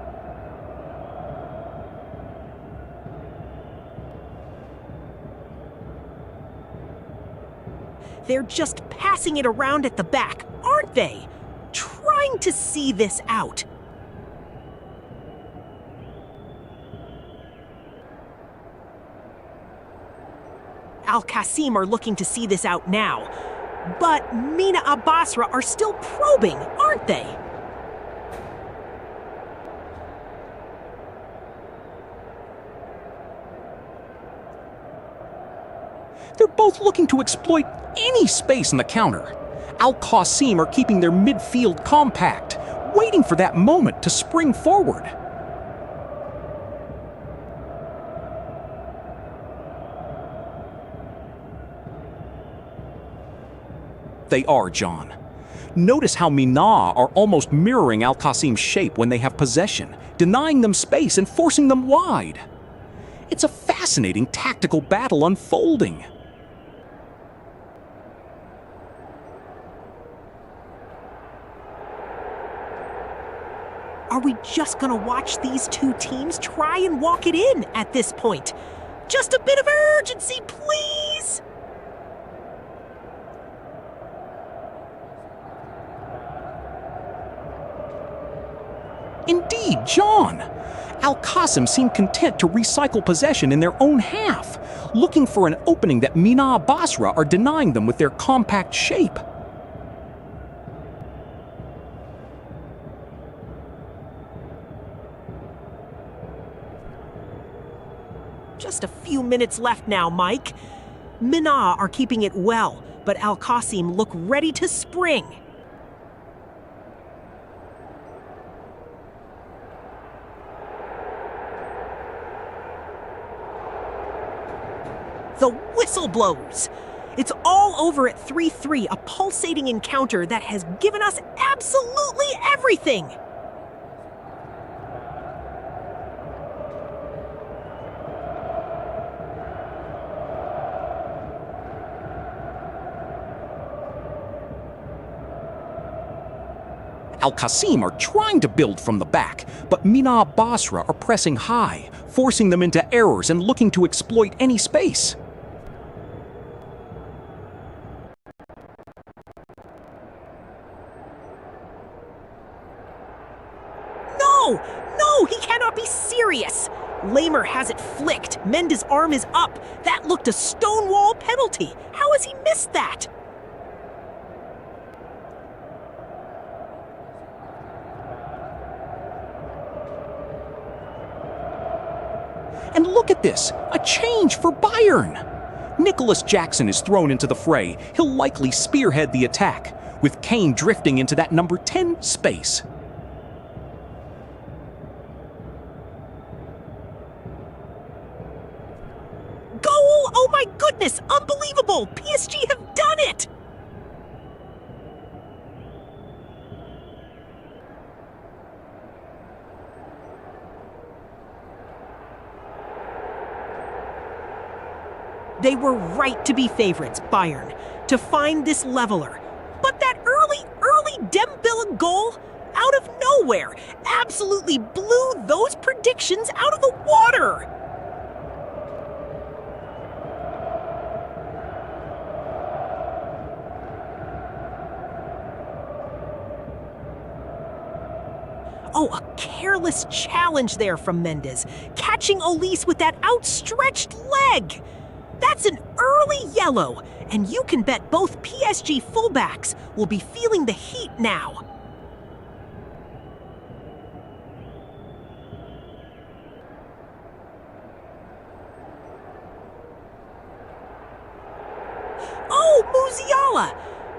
They're just passing it around at the back, aren't they? Trying to see this out. Al-Qasim are looking to see this out now. But Mina Basra are still probing, aren't they? They're both looking to exploit any space in the counter. Al-Qasim are keeping their midfield compact, waiting for that moment to spring forward. They are, John. Notice how Mina are almost mirroring Al-Qasim's shape when they have possession, denying them space and forcing them wide. It's a fascinating tactical battle unfolding. Are we just gonna watch these two teams try and walk it in at this point? Just a bit of urgency, please! Indeed, John. Al-Qassim seemed content to recycle possession in their own half, looking for an opening that Mina Basra are denying them with their compact shape. Just a few minutes left now, Mike. Mina are keeping it well, but Al-Qassim look ready to spring. The whistle blows. It's all over at 3-3, a pulsating encounter that has given us absolutely everything. Al-Qassim are trying to build from the back, but Mina Basra are pressing high, forcing them into errors and looking to exploit any space. No, he cannot be serious. Lamer has it flicked. Mendes' arm is up. That looked a stonewall penalty. How has he missed that? And look at this, a change for Bayern. Nicholas Jackson is thrown into the fray. He'll likely spearhead the attack, with Kane drifting into that number 10 space. Goal! Oh my goodness, unbelievable! PSG have done it! They were right to be favorites, Bayern, to find this leveler. But that early Dembele goal, out of nowhere, absolutely blew those predictions out of the water. Oh, a careless challenge there from Mendes, catching Olise with that outstretched leg. That's an early yellow, and you can bet both PSG fullbacks will be feeling the heat now. Oh, Musiala!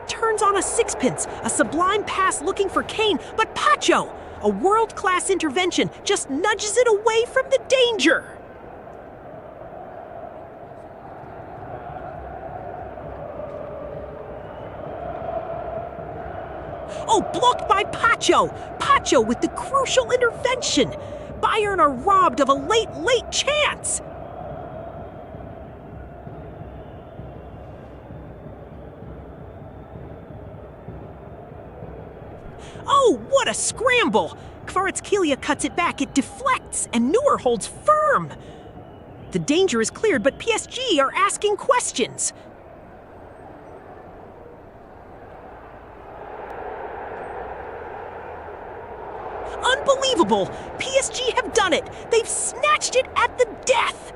Turns on a sixpence, a sublime pass looking for Kane, but Pacho, a world-class intervention, just nudges it away from the danger. Oh, blocked by Pacho! Pacho with the crucial intervention! Bayern are robbed of a late chance! Oh, what a scramble! Kvaratskhelia cuts it back, it deflects, and Neuer holds firm! The danger is cleared, but PSG are asking questions. Unbelievable! PSG have done it! They've snatched it at the death!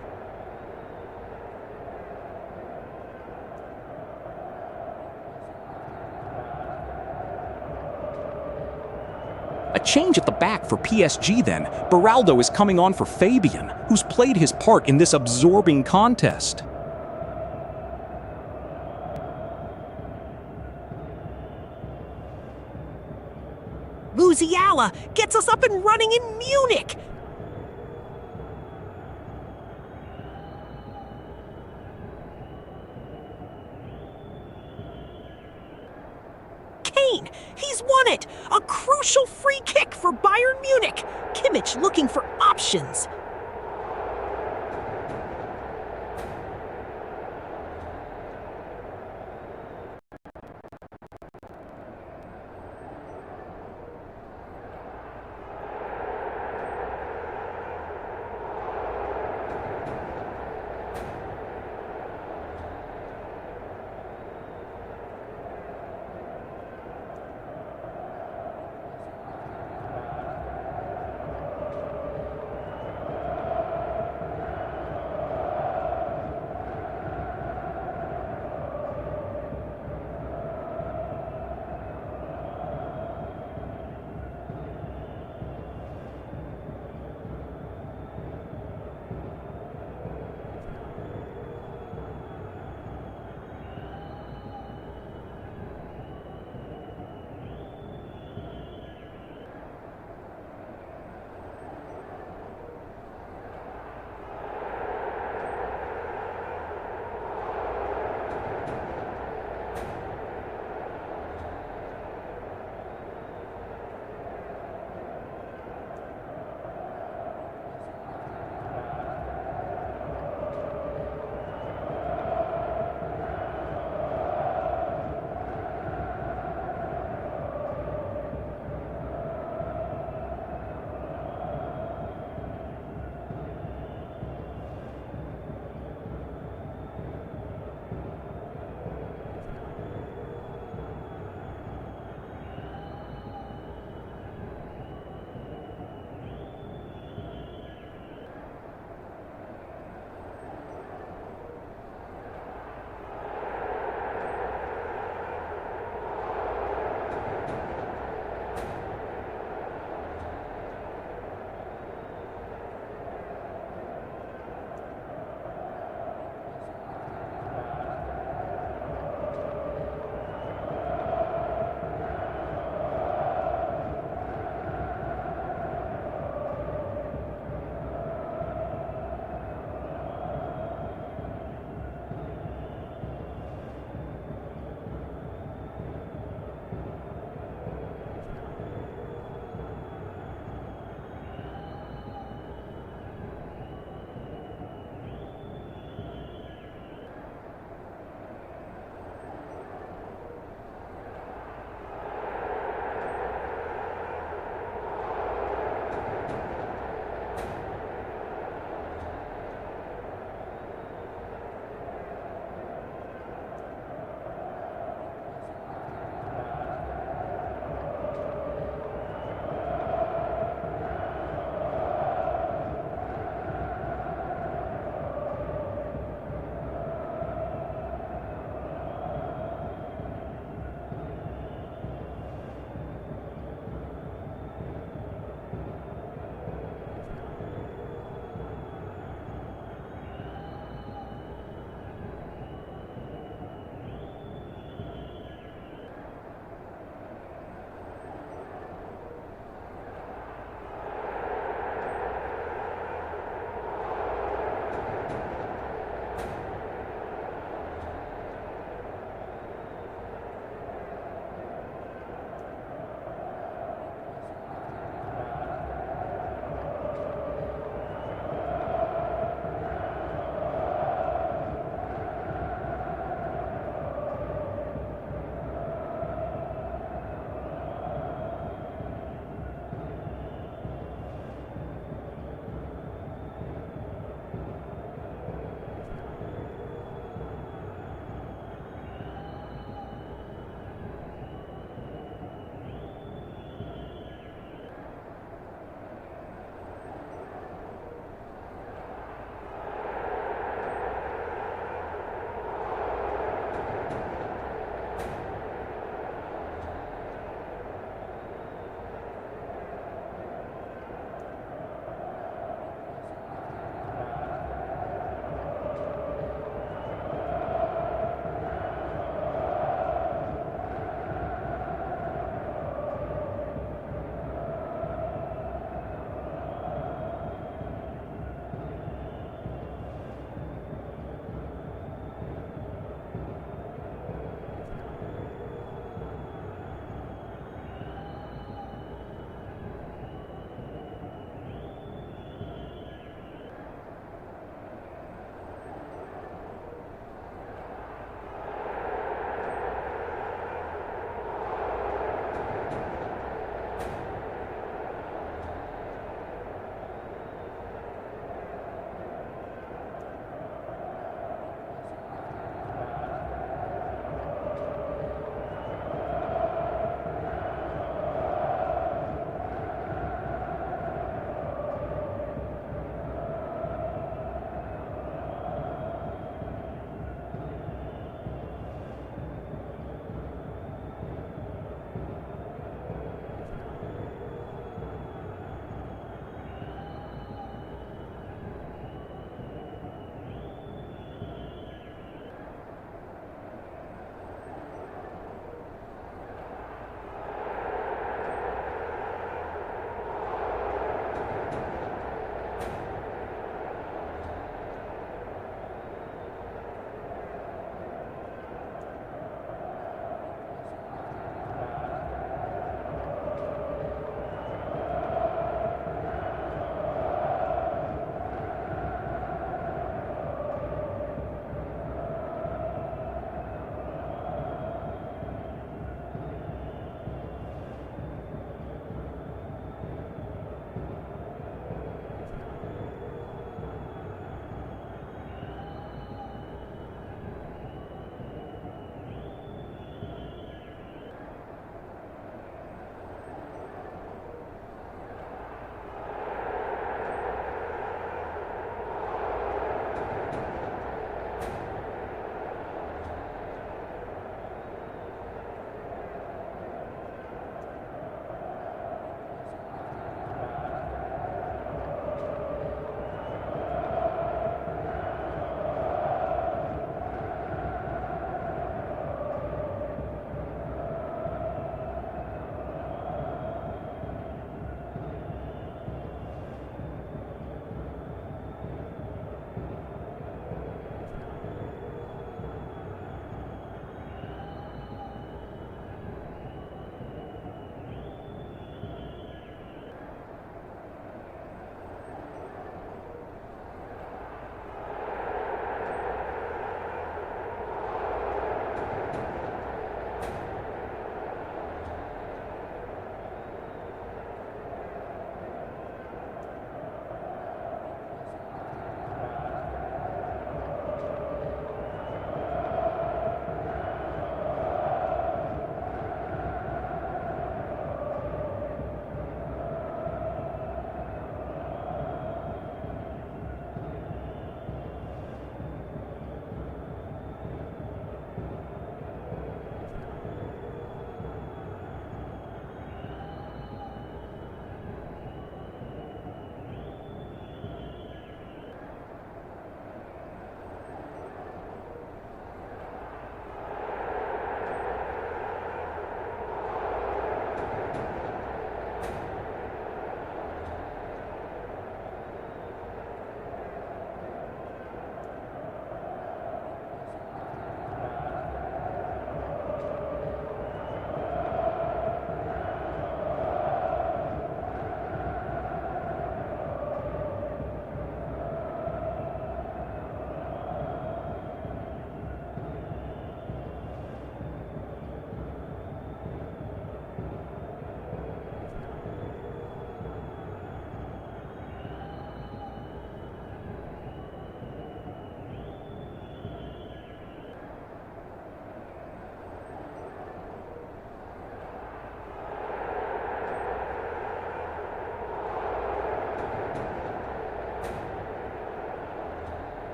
A change at the back for PSG then. Beraldo is coming on for Fabian, who's played his part in this absorbing contest. Musiala gets us up and running in Munich! Kane, he's won it! A crucial free kick for Bayern Munich! Kimmich looking for options.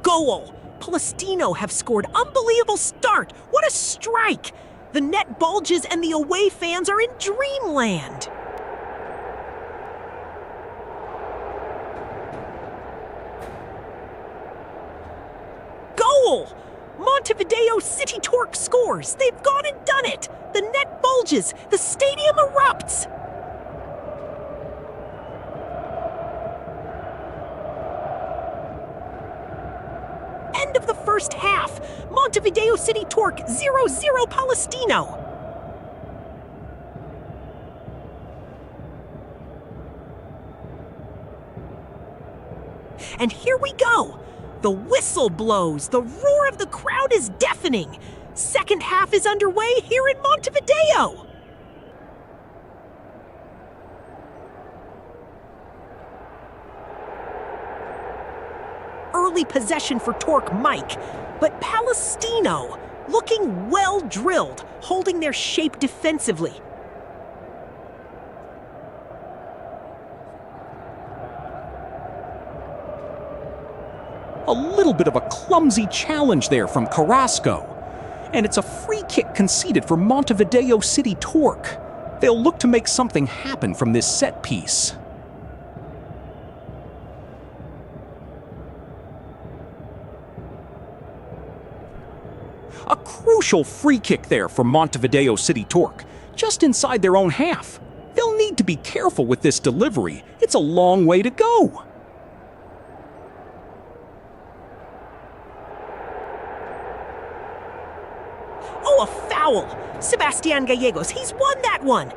Goal! Palestino have scored. Unbelievable start! What a strike! The net bulges and the away fans are in dreamland. Goal! Montevideo City Torque scores. They've gone and done it. The net bulges. The stadium erupts. End of the first half. Montevideo City Torque 0-0 Palestino. And here we go. The whistle blows. The roar of the crowd is deafening. Second half is underway here in Montevideo. Early possession for Torque Mike, but Palestino looking well drilled, holding their shape defensively. A little bit of a clumsy challenge there from Carrasco. And it's a free kick conceded for Montevideo City Torque. They'll look to make something happen from this set piece. A crucial free kick there for Montevideo City Torque, just inside their own half. They'll need to be careful with this delivery. It's a long way to go. Oh, a foul! Sebastian Gallegos, he's won that one!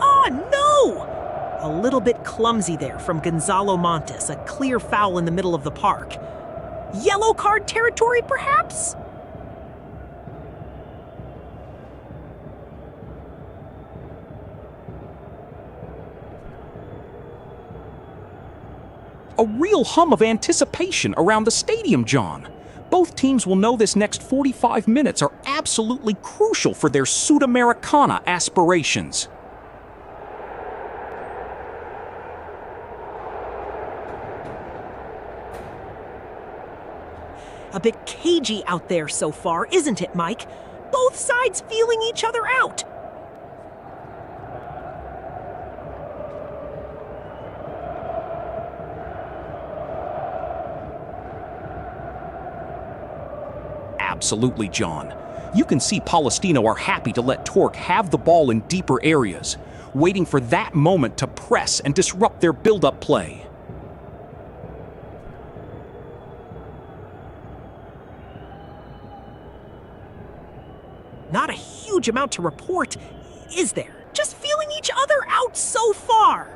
Ah, no! A little bit clumsy there from Gonzalo Montes, a clear foul in the middle of the park. Yellow card territory, perhaps? A real hum of anticipation around the stadium, John. Both teams will know this next 45 minutes are absolutely crucial for their Sudamericana aspirations. A bit cagey out there so far, isn't it, Mike? Both sides feeling each other out. Absolutely, John. You can see Palestino are happy to let Torque have the ball in deeper areas, waiting for that moment to press and disrupt their build-up play. Not a huge amount to report, is there? Just feeling each other out so far.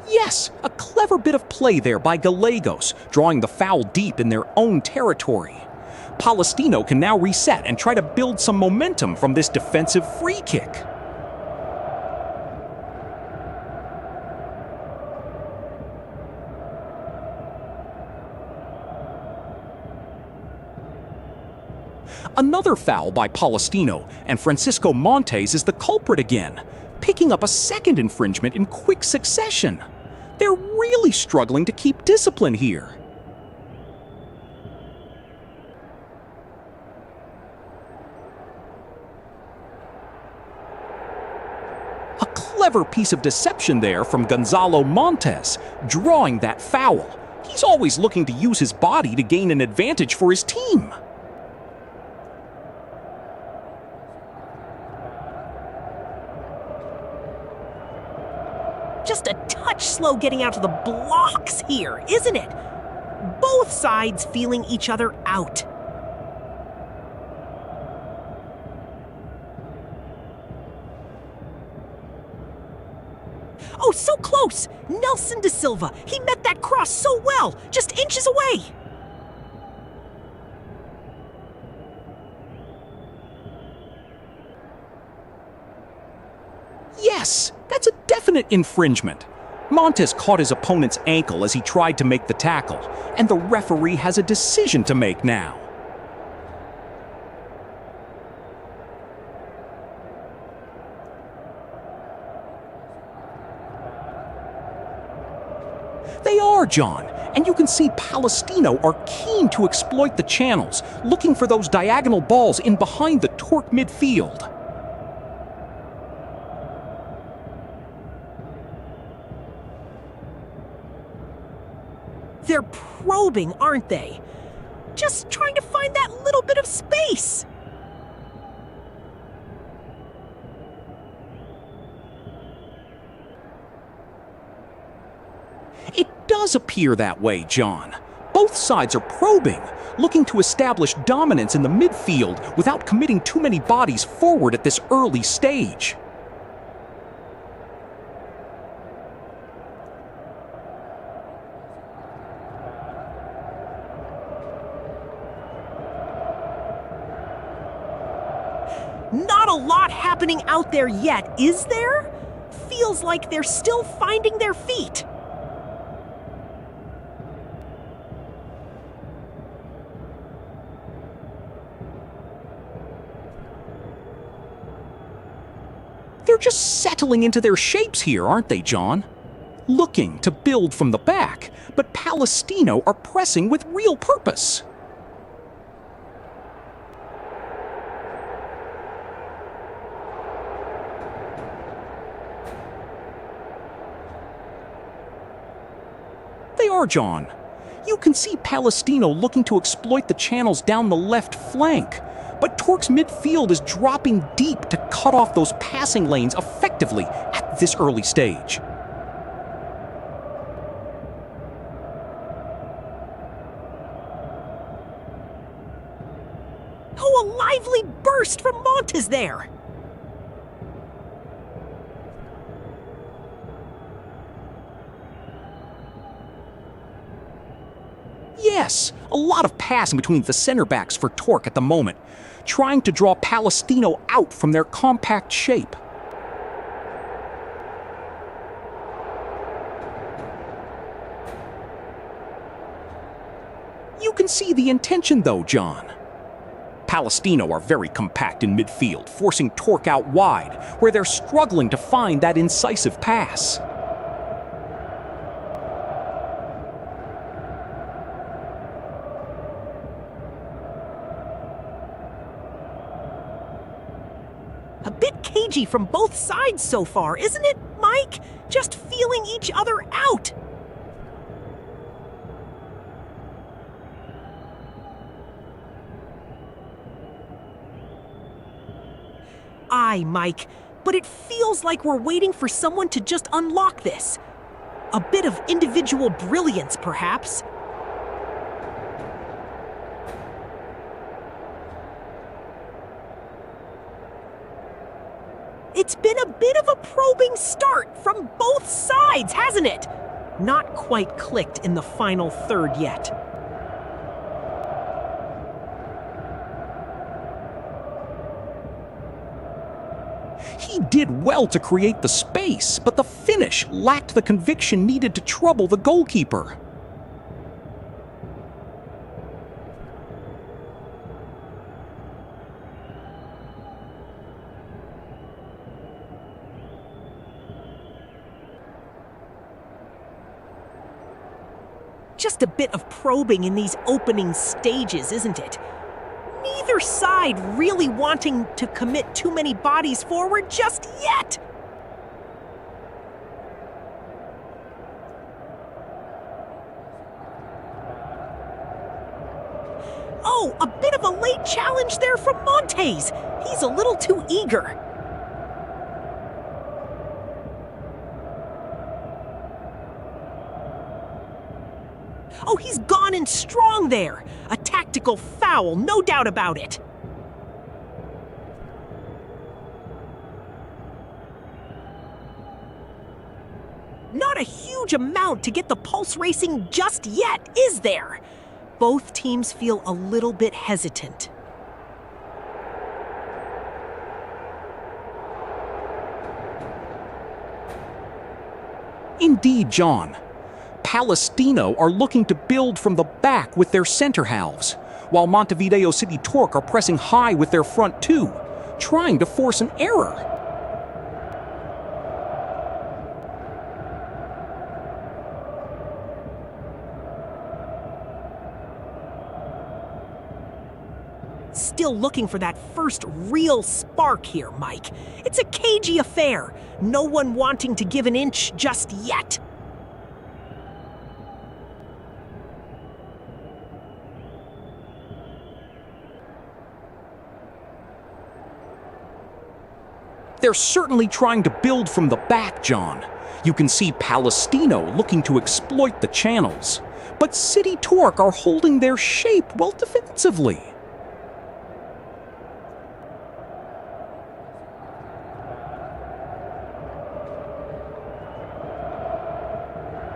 Yes, a clever bit of play there by Gallegos, drawing the foul deep in their own territory. Palestino can now reset and try to build some momentum from this defensive free kick. Another foul by Palestino, and Francisco Montes is the culprit again, picking up a second infringement in quick succession. They're really struggling to keep discipline here. A clever piece of deception there from Gonzalo Montes, drawing that foul. He's always looking to use his body to gain an advantage for his team. Just a touch slow getting out to the blocks here, isn't it? Both sides feeling each other out. Oh, so close! Nelson da Silva, he met that cross so well, just inches away. Yes, that's a definite definite infringement. Montes caught his opponent's ankle as he tried to make the tackle, and the referee has a decision to make now. They are, John, and you can see Palestino are keen to exploit the channels, looking for those diagonal balls in behind the Torque midfield. They're probing, aren't they? Just trying to find that little bit of space. It does appear that way, John. Both sides are probing, looking to establish dominance in the midfield without committing too many bodies forward at this early stage. Not a lot happening out there yet, is there? Feels like they're still finding their feet. They're just settling into their shapes here, aren't they, John? Looking to build from the back, but Palestino are pressing with real purpose. They are, John. You can see Palestino looking to exploit the channels down the left flank, but Torque's midfield is dropping deep to cut off those passing lanes effectively at this early stage. Oh, a lively burst from Montes there. Yes, a lot of passing between the center backs for Torque at the moment, trying to draw Palestino out from their compact shape. You can see the intention though, John. Palestino are very compact in midfield, forcing Torque out wide, where they're struggling to find that incisive pass. A bit cagey from both sides so far, isn't it, Mike? Just feeling each other out. Aye, Mike, but it feels like we're waiting for someone to just unlock this. A bit of individual brilliance, perhaps. It's been a bit of a probing start from both sides, hasn't it? Not quite clicked in the final third yet. He did well to create the space, but the finish lacked the conviction needed to trouble the goalkeeper. Just a bit of probing in these opening stages, isn't it? Neither side really wanting to commit too many bodies forward just yet. Oh, a bit of a late challenge there from Montes. He's a little too eager. Oh, he's gone in strong there. A tactical foul, no doubt about it. Not a huge amount to get the pulse racing just yet, is there? Both teams feel a little bit hesitant. Indeed, John. Palestino are looking to build from the back with their center halves, while Montevideo City Torque are pressing high with their front two, trying to force an error. Still looking for that first real spark here, Mike. It's a cagey affair. No one wanting to give an inch just yet. They're certainly trying to build from the back, John. You can see Palestino looking to exploit the channels. But City Torque are holding their shape well defensively.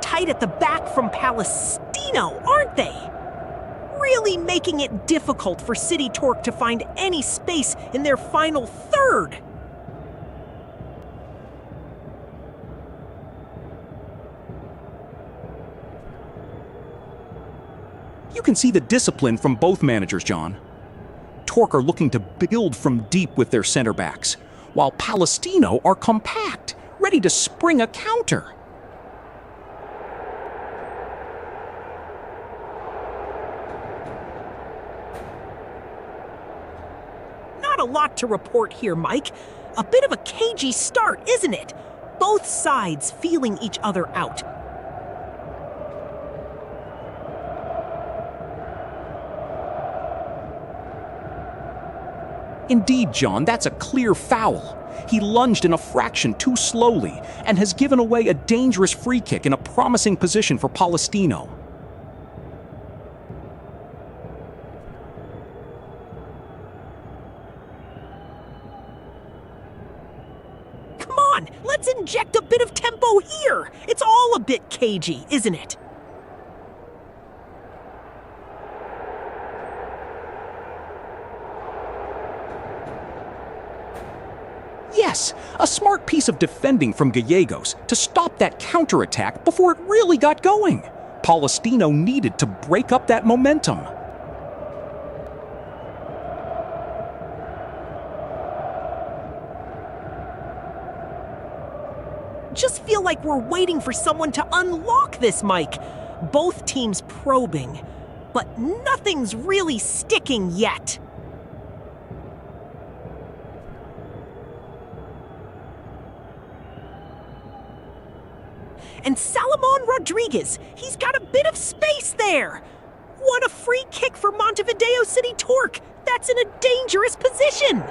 Tight at the back from Palestino, aren't they? Really making it difficult for City Torque to find any space in their final third. You can see the discipline from both managers, John. Torque are looking to build from deep with their center backs, while Palestino are compact, ready to spring a counter. Not a lot to report here, Mike. A bit of a cagey start, isn't it? Both sides feeling each other out. Indeed, John, that's a clear foul. He lunged in a fraction too slowly and has given away a dangerous free kick in a promising position for Palestino. Come on, let's inject a bit of tempo here. It's all a bit cagey, isn't it? Yes, a smart piece of defending from Gallegos to stop that counterattack before it really got going. Palestino needed to break up that momentum. Just feel like we're waiting for someone to unlock this, Mike. Both teams probing, but nothing's really sticking yet. And Salomon Rodriguez, he's got a bit of space there. What a free kick for Montevideo City Torque. That's in a dangerous position.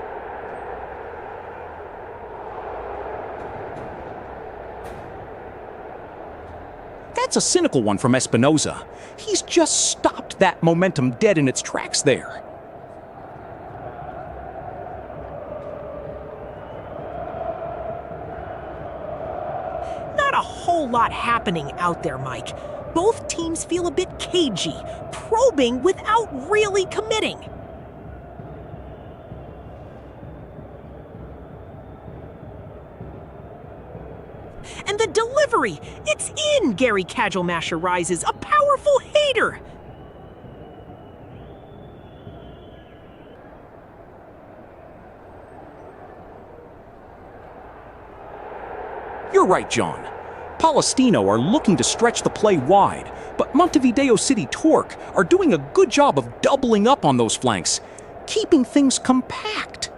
That's a cynical one from Espinoza. He's just stopped that momentum dead in its tracks there. Not a whole lot happening out there, Mike. Both teams feel a bit cagey, probing without really committing. And the delivery, it's in, Gary Kajelmasher rises, a powerful header. You're right, John. Palestino are looking to stretch the play wide, but Montevideo City Torque are doing a good job of doubling up on those flanks, keeping things compact.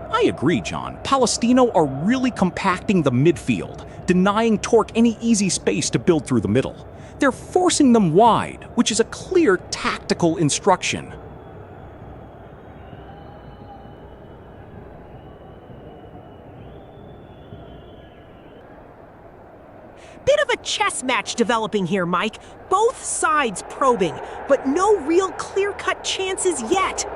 I agree, John. Palestino are really compacting the midfield, denying Torque any easy space to build through the middle. They're forcing them wide, which is a clear tactical instruction. Bit of a chess match developing here, Mike. Both sides probing, but no real clear-cut chances yet.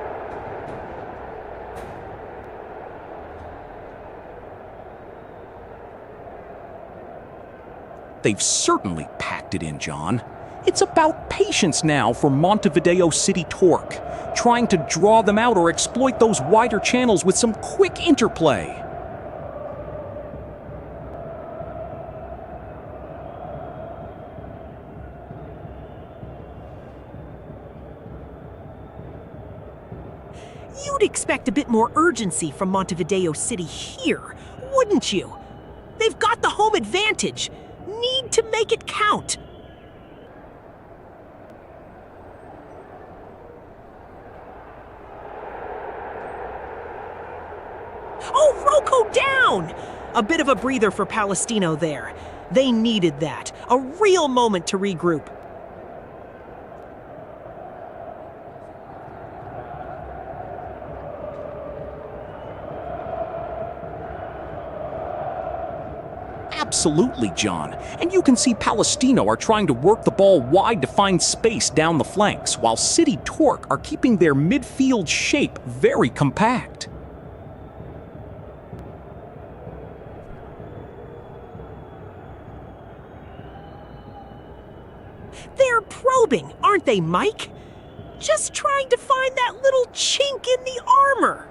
They've certainly packed it in, John. It's about patience now for Montevideo City Torque, trying to draw them out or exploit those wider channels with some quick interplay. You'd expect a bit more urgency from Montevideo City here, wouldn't you? They've got the home advantage. Need to make it count. Oh, Rocco down! A bit of a breather for Palestino there. They needed that. A real moment to regroup. Absolutely, John. And you can see Palestino are trying to work the ball wide to find space down the flanks, while City Torque are keeping their midfield shape very compact. They're probing, aren't they, Mike? Just trying to find that little chink in the armor.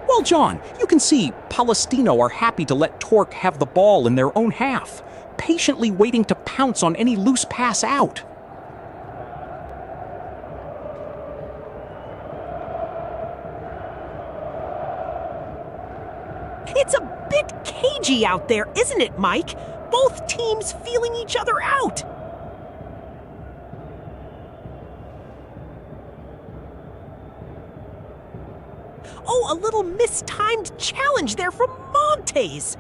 Well, John, you can see Palestino are happy to let Torque have the ball in their own half, patiently waiting to pounce on any loose pass out. It's a bit cagey out there, isn't it, Mike? Both teams feeling each other out. Oh, a little mistimed challenge there from Montes.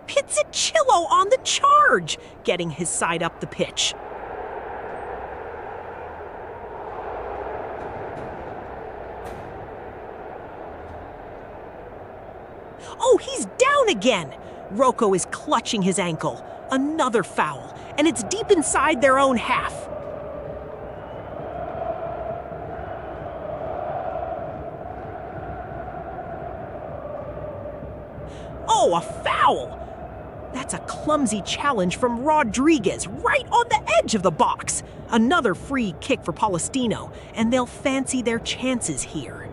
Pizzichillo on the charge, getting his side up the pitch. Oh, he's down again. Rocco is clutching his ankle. Another foul, and it's deep inside their own half. Oh, a foul! That's a clumsy challenge from Rodriguez, right on the edge of the box. Another free kick for Palestino, and they'll fancy their chances here.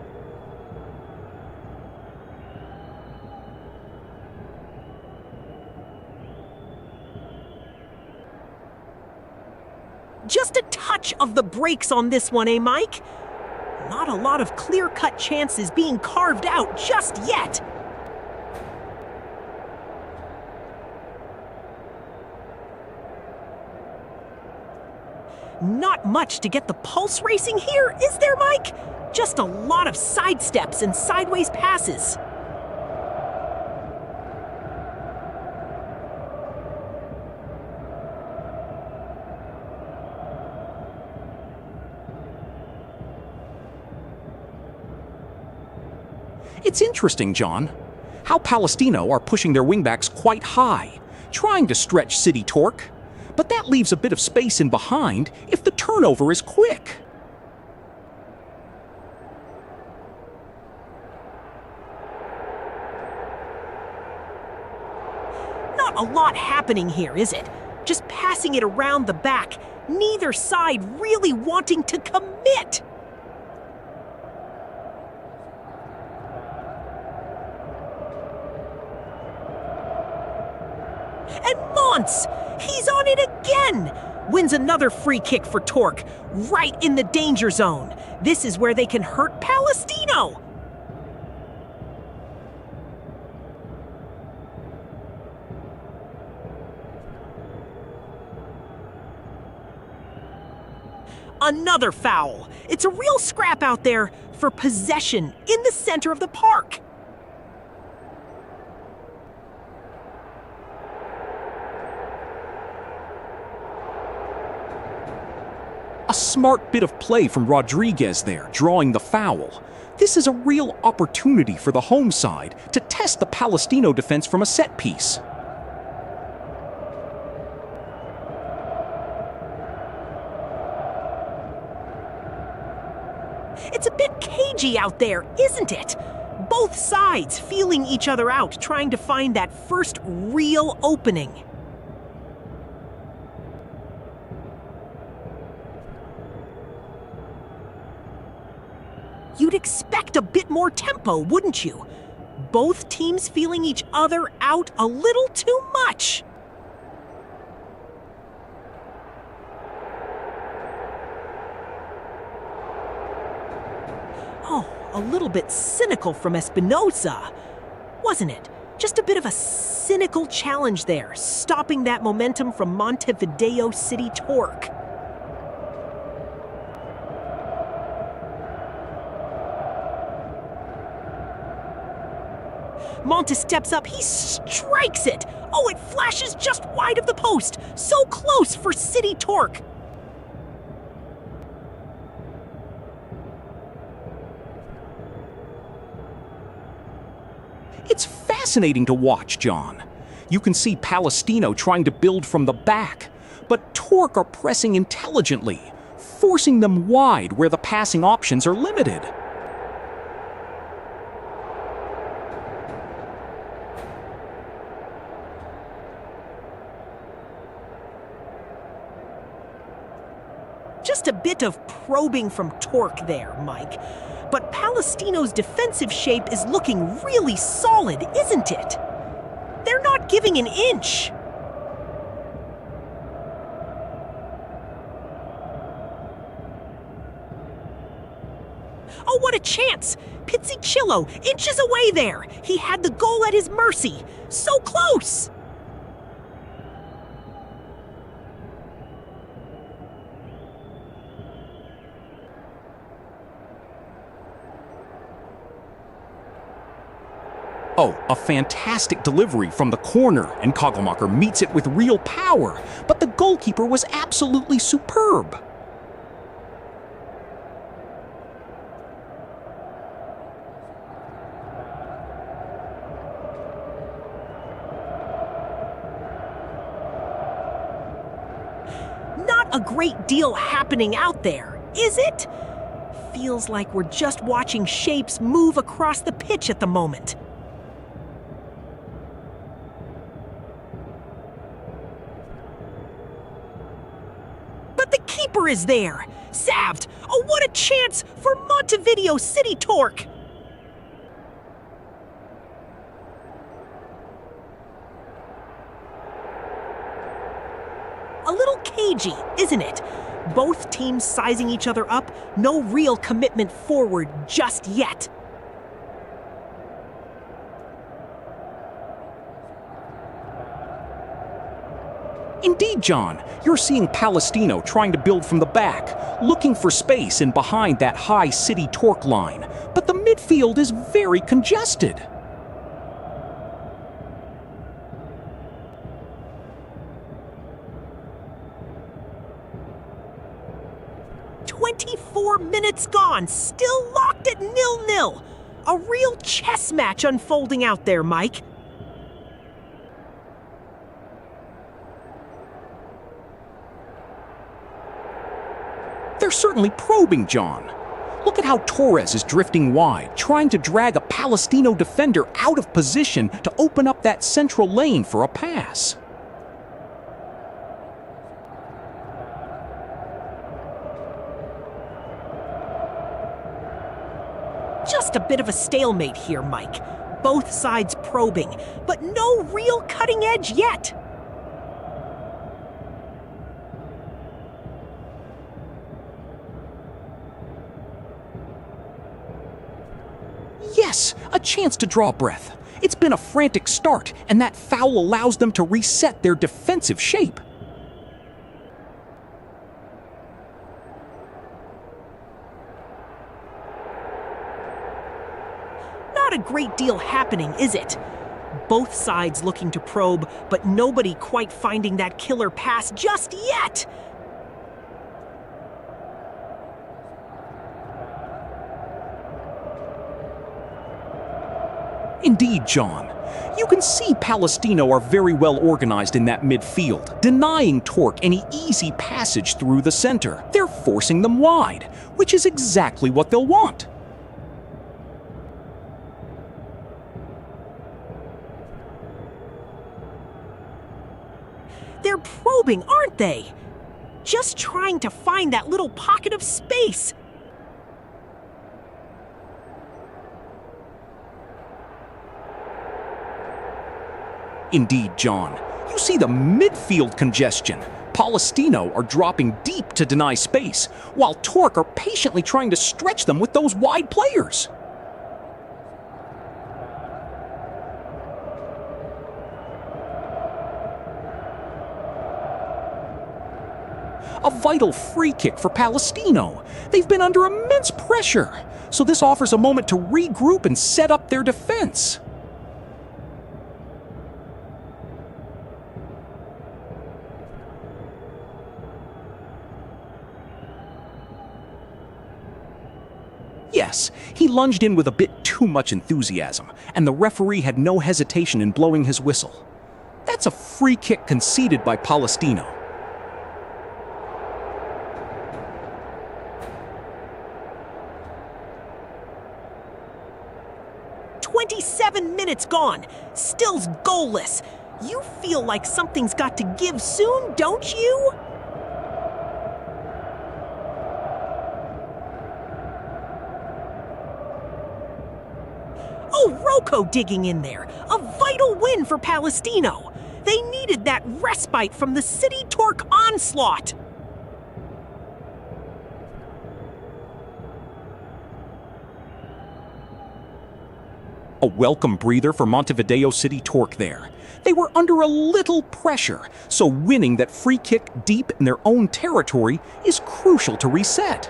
Just a touch of the brakes on this one, eh, Mike? Not a lot of clear-cut chances being carved out just yet. Not much to get the pulse racing here, is there, Mike? Just a lot of sidesteps and sideways passes. It's interesting, John, how Palestino are pushing their wingbacks quite high, trying to stretch City Torque, but that leaves a bit of space in behind if the turnover is quick. Not a lot happening here, is it? Just passing it around the back, neither side really wanting to commit. And Mons, he's on it again! Wins another free kick for Torque, right in the danger zone. This is where they can hurt Palestino. Another foul. It's a real scrap out there for possession in the center of the park. A smart bit of play from Rodriguez there, drawing the foul. This is a real opportunity for the home side to test the Palestino defense from a set piece. cagey out there, isn't it? Both sides feeling each other out, trying to find that first real opening. You'd expect a bit more tempo, wouldn't you? Both teams feeling each other out a little too much. Oh, a little bit cynical from Espinosa, wasn't it? Just a bit of a cynical challenge there, stopping that momentum from Montevideo City Torque. Monte steps up, he strikes it! Oh, it flashes just wide of the post! So close for City Torque! It's fascinating to watch, John. You can see Palestino trying to build from the back, but Torque are pressing intelligently, forcing them wide where the passing options are limited. Just a bit of probing from Torque there, Mike. But Palestino's defensive shape is looking really solid, isn't it? They're not giving an inch. Oh, what a chance! Pizzicillo, inches away there. He had the goal at his mercy. So close! Oh, a fantastic delivery from the corner, and Kogelmacher meets it with real power, but the goalkeeper was absolutely superb. Not a great deal happening out there, is it? Feels like we're just watching shapes move across the pitch at the moment. Keeper is there! Saved! Oh, what a chance for Montevideo City Torque! A little cagey, isn't it? Both teams sizing each other up, no real commitment forward just yet. Indeed, John, you're seeing Palestino trying to build from the back, looking for space in behind that high City Torque line, but the midfield is very congested. Minutes gone, still locked at 0-0. A real chess match unfolding out there, Mike. They're certainly probing, John. Look at how Torres is drifting wide, trying to drag a Palestino defender out of position to open up that central lane for a pass. Just a bit of a stalemate here, Mike. Both sides probing, but no real cutting edge yet. Yes, a chance to draw breath. It's been a frantic start, and that foul allows them to reset their defensive shape. Not a great deal happening, is it? Both sides looking to probe, but nobody quite finding that killer pass just yet. Indeed, John. You can see Palestino are very well organized in that midfield, denying Torque any easy passage through the center. They're forcing them wide, which is exactly what they'll want. They're probing, aren't they? Just trying to find that little pocket of space. Indeed, John. You see the midfield congestion. Palestino are dropping deep to deny space, while Torque are patiently trying to stretch them with those wide players. A vital free kick for Palestino. They've been under immense pressure, so this offers a moment to regroup and set up their defense. Yes, he lunged in with a bit too much enthusiasm, and the referee had no hesitation in blowing his whistle. That's a free kick conceded by Palestino. 27 minutes gone, still's goalless. You feel like something's got to give soon, don't you? Oh, Rocco digging in there. A vital win for Palestino. They needed that respite from the City Torque onslaught. A welcome breather for Montevideo City Torque there. They were under a little pressure, so winning that free kick deep in their own territory is crucial to reset.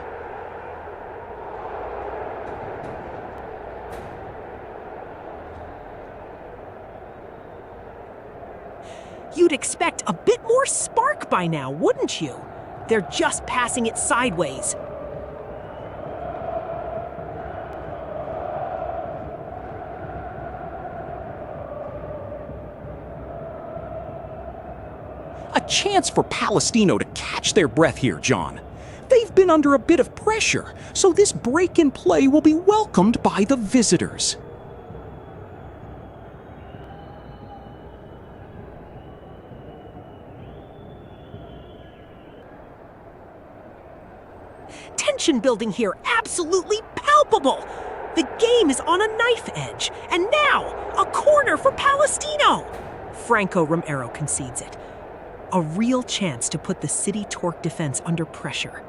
You'd expect a bit more spark by now, wouldn't you? They're just passing it sideways. A chance for Palestino to catch their breath here, John. They've been under a bit of pressure, so this break in play will be welcomed by the visitors. Tension building here, absolutely palpable. The game is on a knife edge, and now a corner for Palestino. Franco Romero concedes it. A real chance to put the City Torque defense under pressure.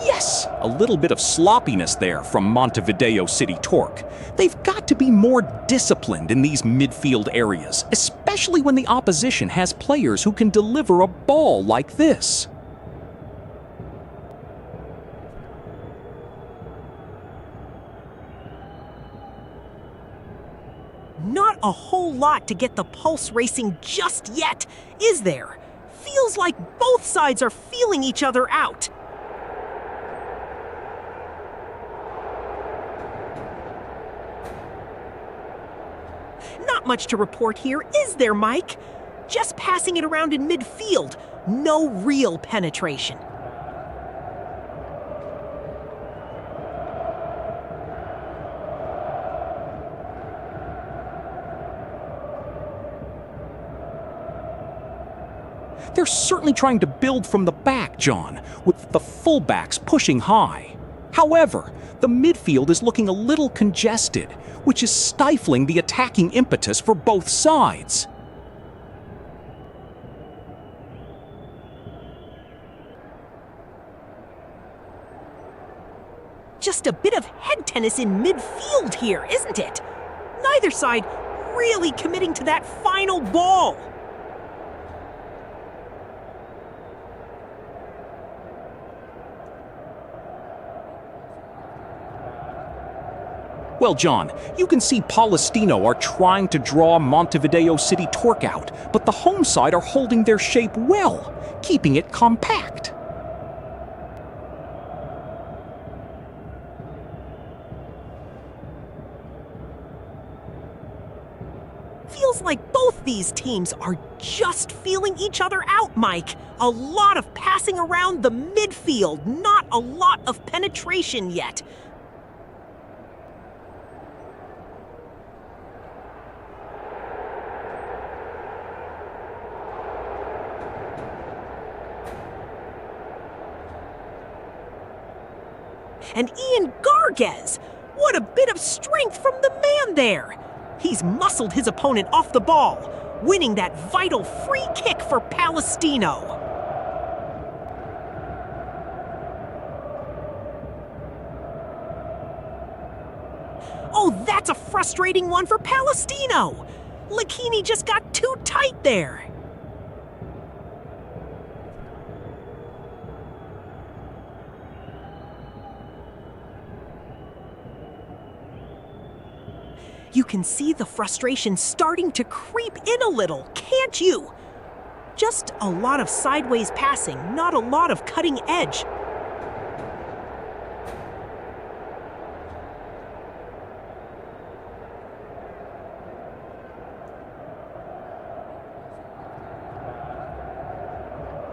Yes, a little bit of sloppiness there from Montevideo City Torque. They've got to be more disciplined in these midfield areas, especially when the opposition has players who can deliver a ball like this. Not a whole lot to get the pulse racing just yet, is there? Feels like both sides are feeling each other out. Not much to report here, is there, Mike? Just passing it around in midfield. No real penetration. They're certainly trying to build from the back, John, with the fullbacks pushing high. However, the midfield is looking a little congested, which is stifling the attacking impetus for both sides. Just a bit of head tennis in midfield here, isn't it? Neither side really committing to that final ball. Well, John, you can see Palestino are trying to draw Montevideo City Torque out, but the home side are holding their shape well, keeping it compact. Feels like both these teams are just feeling each other out, Mike. A lot of passing around the midfield, not a lot of penetration yet. And Ian Garges! What a bit of strength from the man there! He's muscled his opponent off the ball, winning that vital free kick for Palestino. Oh, that's a frustrating one for Palestino! Lakini just got too tight there. You can see the frustration starting to creep in a little, can't you? Just a lot of sideways passing, not a lot of cutting edge.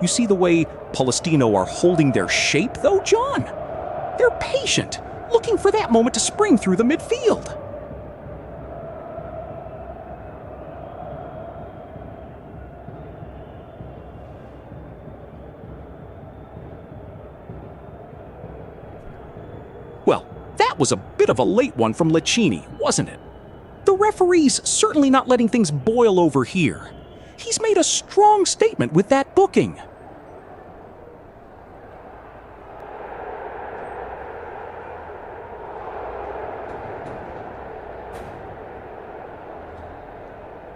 You see the way Palestino are holding their shape, though, John? They're patient, looking for that moment to spring through the midfield. Well, that was a bit of a late one from Lecchini, wasn't it? The referee's certainly not letting things boil over here. He's made a strong statement with that booking.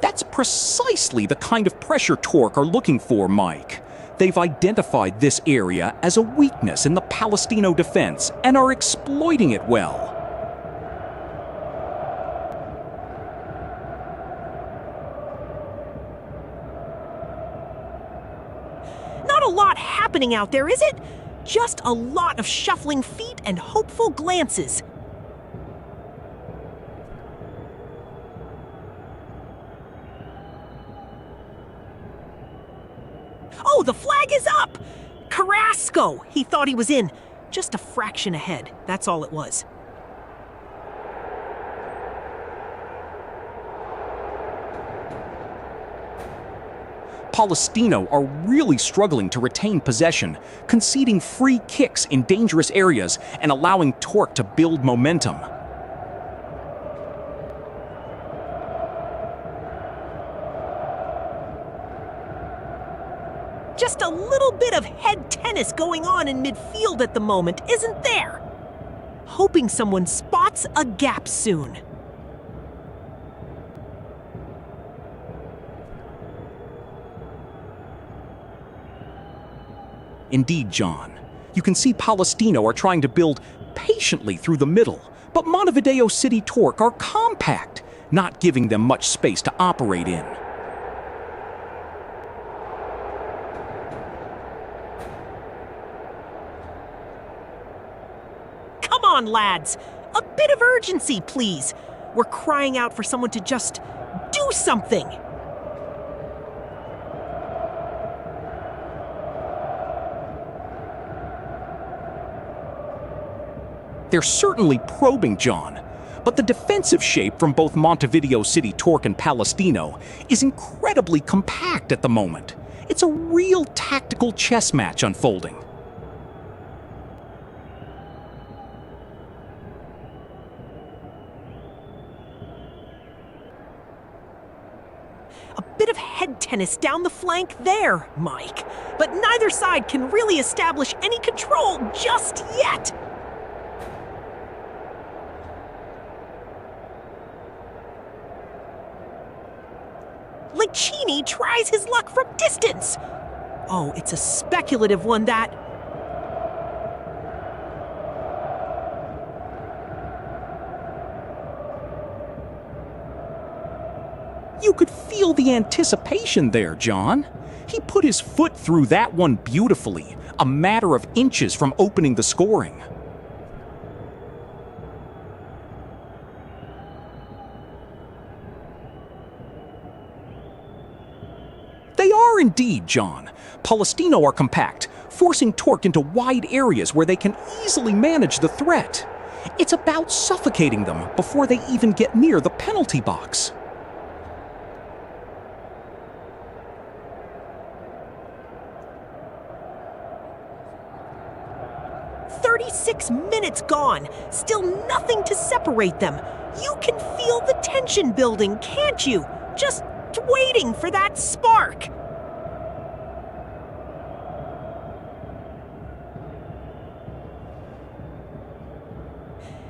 That's precisely the kind of pressure Torque are looking for, Mike. They've identified this area as a weakness in the Palestino defense and are exploiting it well. Not a lot happening out there, is it? Just a lot of shuffling feet and hopeful glances. Oh, the flag is up! Carrasco! He thought he was in. Just a fraction ahead. That's all it was. Palestino are really struggling to retain possession, conceding free kicks in dangerous areas and allowing Torque to build momentum. Just a little bit of head tennis going on in midfield at the moment, isn't there? Hoping someone spots a gap soon. Indeed, John. You can see Palestino are trying to build patiently through the middle, but Montevideo City Torque are compact, not giving them much space to operate in. Come on, lads! A bit of urgency, please. We're crying out for someone to just do something. They're certainly probing, John, but the defensive shape from both Montevideo City Torque and Palestino is incredibly compact at the moment. It's a real tactical chess match unfolding. A bit of head tennis down the flank there, Mike. But neither side can really establish any control just yet. Lecchini tries his luck from distance. Oh, it's a speculative one, that. You could feel the anticipation there, John. He put his foot through that one beautifully, a matter of inches from opening the scoring. They are indeed, John. Palestino are compact, forcing Torque into wide areas where they can easily manage the threat. It's about suffocating them before they even get near the penalty box. 36 minutes gone, still nothing to separate them. You can feel the tension building, can't you? Just waiting for that spark.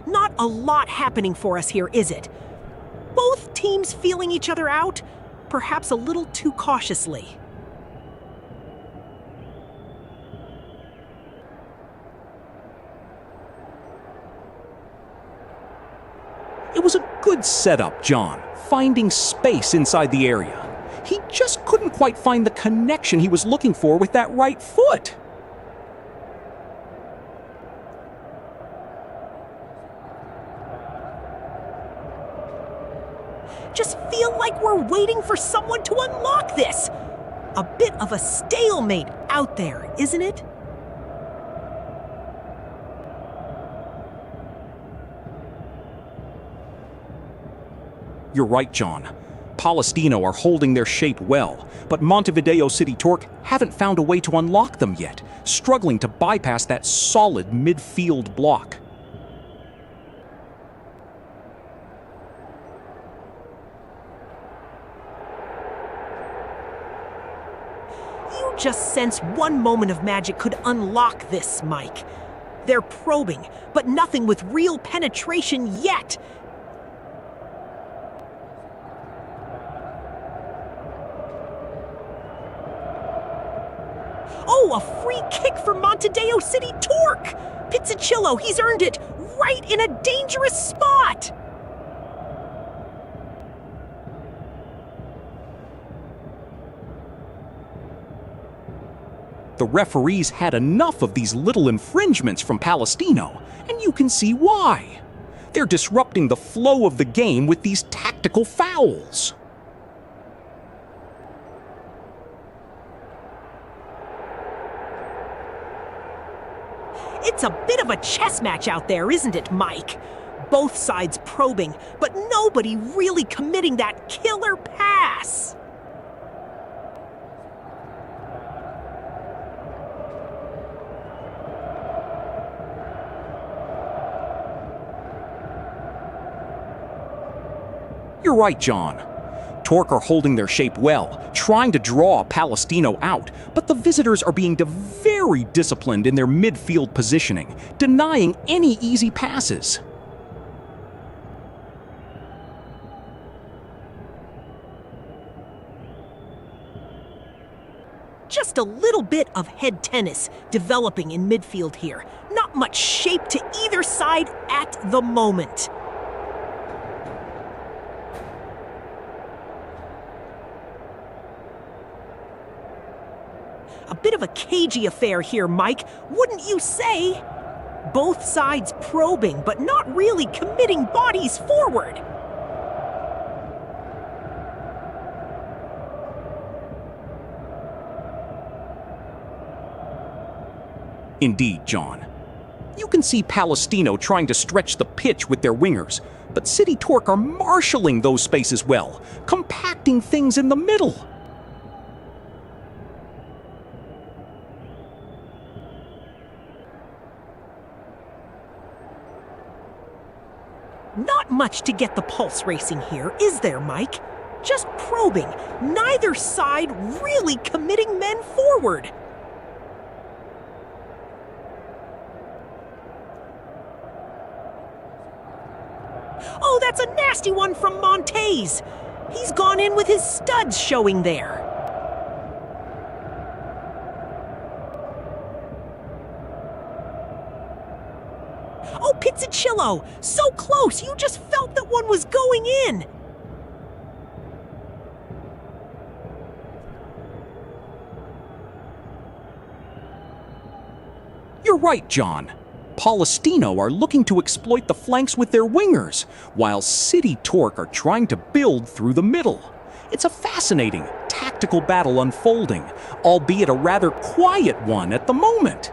Not a lot happening for us here, is it? Both teams feeling each other out, perhaps a little too cautiously. It was a good setup, John, finding space inside the area. He just couldn't quite find the connection he was looking for with that right foot. Just feel like we're waiting for someone to unlock this. A bit of a stalemate out there, isn't it? You're right, John. Palestino are holding their shape well, but Montevideo City Torque haven't found a way to unlock them yet, struggling to bypass that solid midfield block. You just sense one moment of magic could unlock this, Mike. They're probing, but nothing with real penetration yet. Oh, a free kick for Montevideo City Torque! Pizzichillo, he's earned it, right in a dangerous spot! The referees had enough of these little infringements from Palestino, and you can see why. They're disrupting the flow of the game with these tactical fouls. It's a bit of a chess match out there, isn't it, Mike? Both sides probing, but nobody really committing that killer pass. You're right, John. Torque are holding their shape well, trying to draw Palestino out, but the visitors are being very disciplined in their midfield positioning, denying any easy passes. Just a little bit of head tennis developing in midfield here. Not much shape to either side at the moment. A bit of a cagey affair here, Mike, wouldn't you say? Both sides probing, but not really committing bodies forward. Indeed, John. You can see Palestino trying to stretch the pitch with their wingers, but City Torque are marshalling those spaces well, compacting things in the middle. Not much to get the pulse racing here, is there, Mike? Just probing, neither side really committing men forward. Oh, that's a nasty one from Montez. He's gone in with his studs showing there. Oh, Pizzichillo! So close, you just felt that one was going in! You're right, John. Palestino are looking to exploit the flanks with their wingers, while City Torque are trying to build through the middle. It's a fascinating, tactical battle unfolding, albeit a rather quiet one at the moment.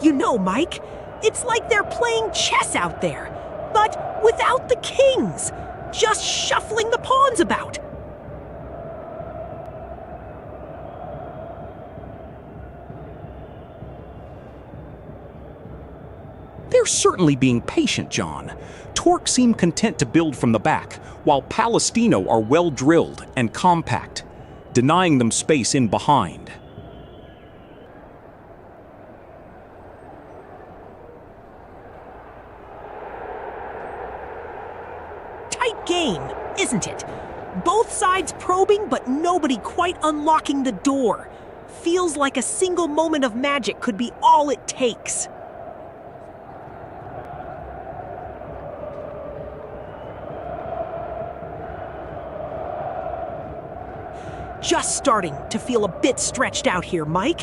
You know, Mike, it's like they're playing chess out there, but without the kings. just shuffling the pawns about. They're certainly being patient, John. Torque seem content to build from the back, while Palestino are well drilled and compact, denying them space in behind. Tight game, isn't it? Both sides probing, but nobody quite unlocking the door. Feels like a single moment of magic could be all it takes. Just starting to feel a bit stretched out here, Mike.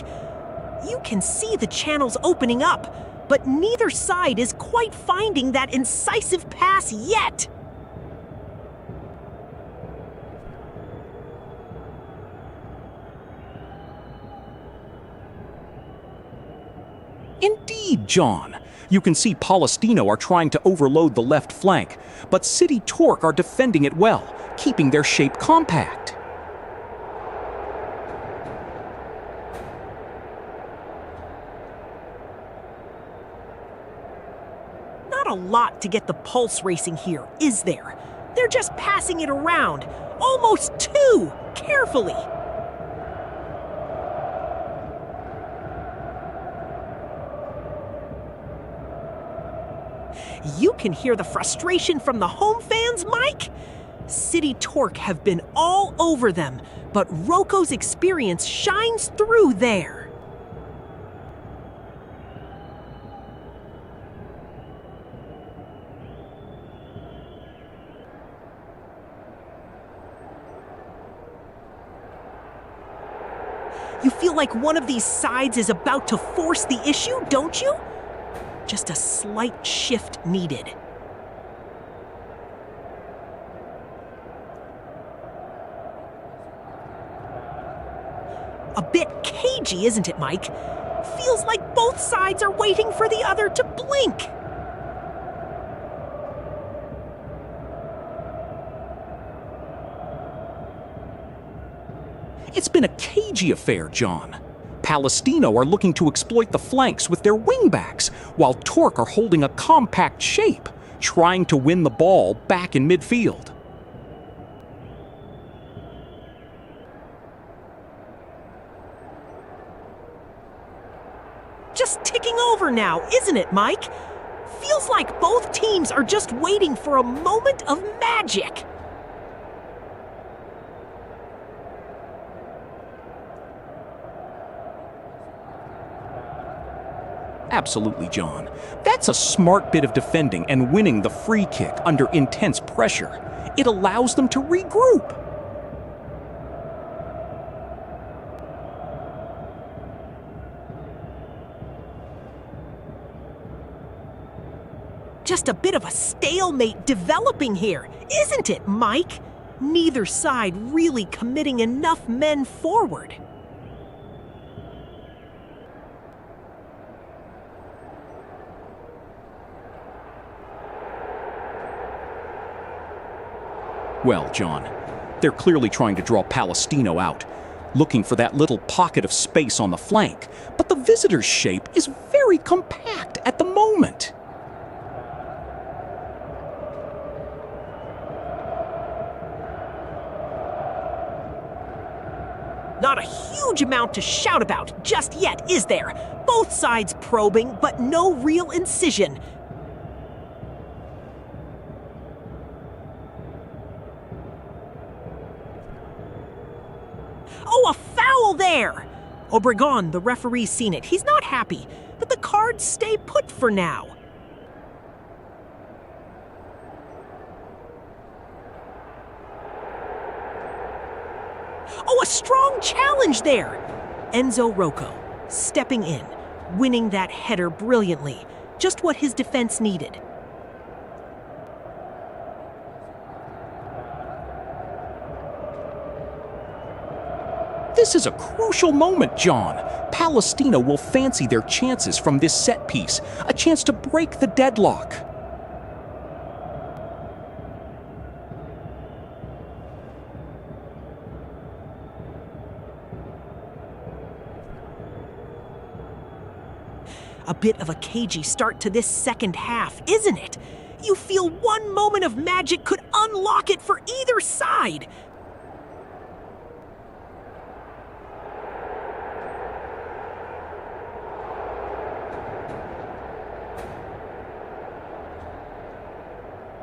You can see the channels opening up, but neither side is quite finding that incisive pass yet. Indeed, John. You can see Palestino are trying to overload the left flank, but City Torque are defending it well, keeping their shape compact. Not a lot to get the pulse racing here, is there? They're just passing it around, almost too carefully. You can hear the frustration from the home fans, Mike? City Torque have been all over them, but Rocco's experience shines through there. You feel like one of these sides is about to force the issue, don't you? Just a slight shift needed. A bit cagey, isn't it, Mike? Feels like both sides are waiting for the other to blink. It's been a cagey affair, John. Palestino are looking to exploit the flanks with their wingbacks, while Torque are holding a compact shape, trying to win the ball back in midfield. Just ticking over now, isn't it, Mike? Feels like both teams are just waiting for a moment of magic. Absolutely, John. That's a smart bit of defending and winning the free kick under intense pressure. It allows them to regroup. Just a bit of a stalemate developing here, isn't it, Mike? Neither side really committing enough men forward. Well, John, they're clearly trying to draw Palestino out, looking for that little pocket of space on the flank, but the visitors' shape is very compact at the moment. Not a huge amount to shout about just yet, is there? Both sides probing, but no real incision. Oh, a foul there! Obregon, the referee's seen it. He's not happy, but the cards stay put for now. Oh, a strong challenge there! Enzo Rocco, stepping in, winning that header brilliantly. Just what his defense needed. This is a crucial moment, John. Palestino will fancy their chances from this set piece, a chance to break the deadlock. A bit of a cagey start to this second half, isn't it? You feel one moment of magic could unlock it for either side.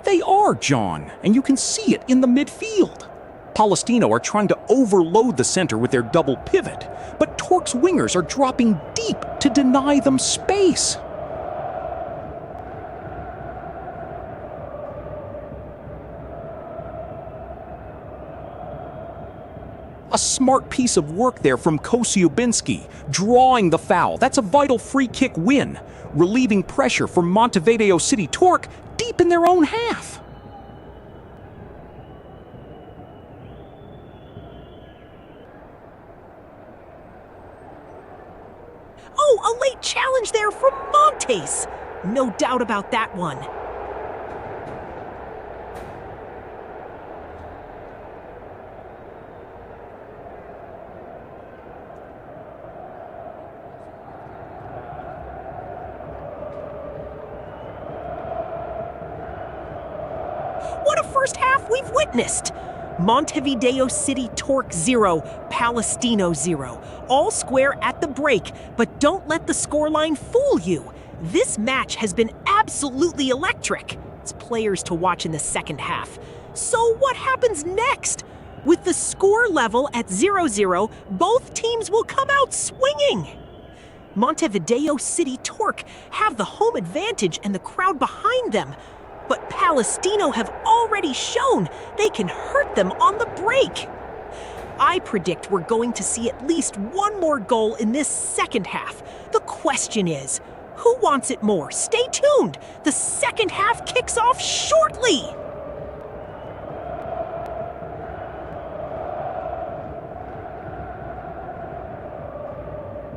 They are, John, and you can see it in the midfield. Palestino are trying to overload the center with their double pivot, but Torque's wingers are dropping deep to deny them space. A smart piece of work there from Kosciuszynski, drawing the foul. That's a vital free kick win, relieving pressure from Montevideo City Torque deep in their own half. Oh, a late challenge there from Montes. No doubt about that one. What a first half we've witnessed! Montevideo City Torque 0, Palestino 0. All square at the break, but don't let the scoreline fool you. This match has been absolutely electric. It's players to watch in the second half. So what happens next? With the score level at 0-0, both teams will come out swinging. Montevideo City Torque have the home advantage and the crowd behind them. But Palestino have already shown they can hurt them on the break. I predict we're going to see at least one more goal in this second half. The question is, who wants it more? Stay tuned. The second half kicks off shortly.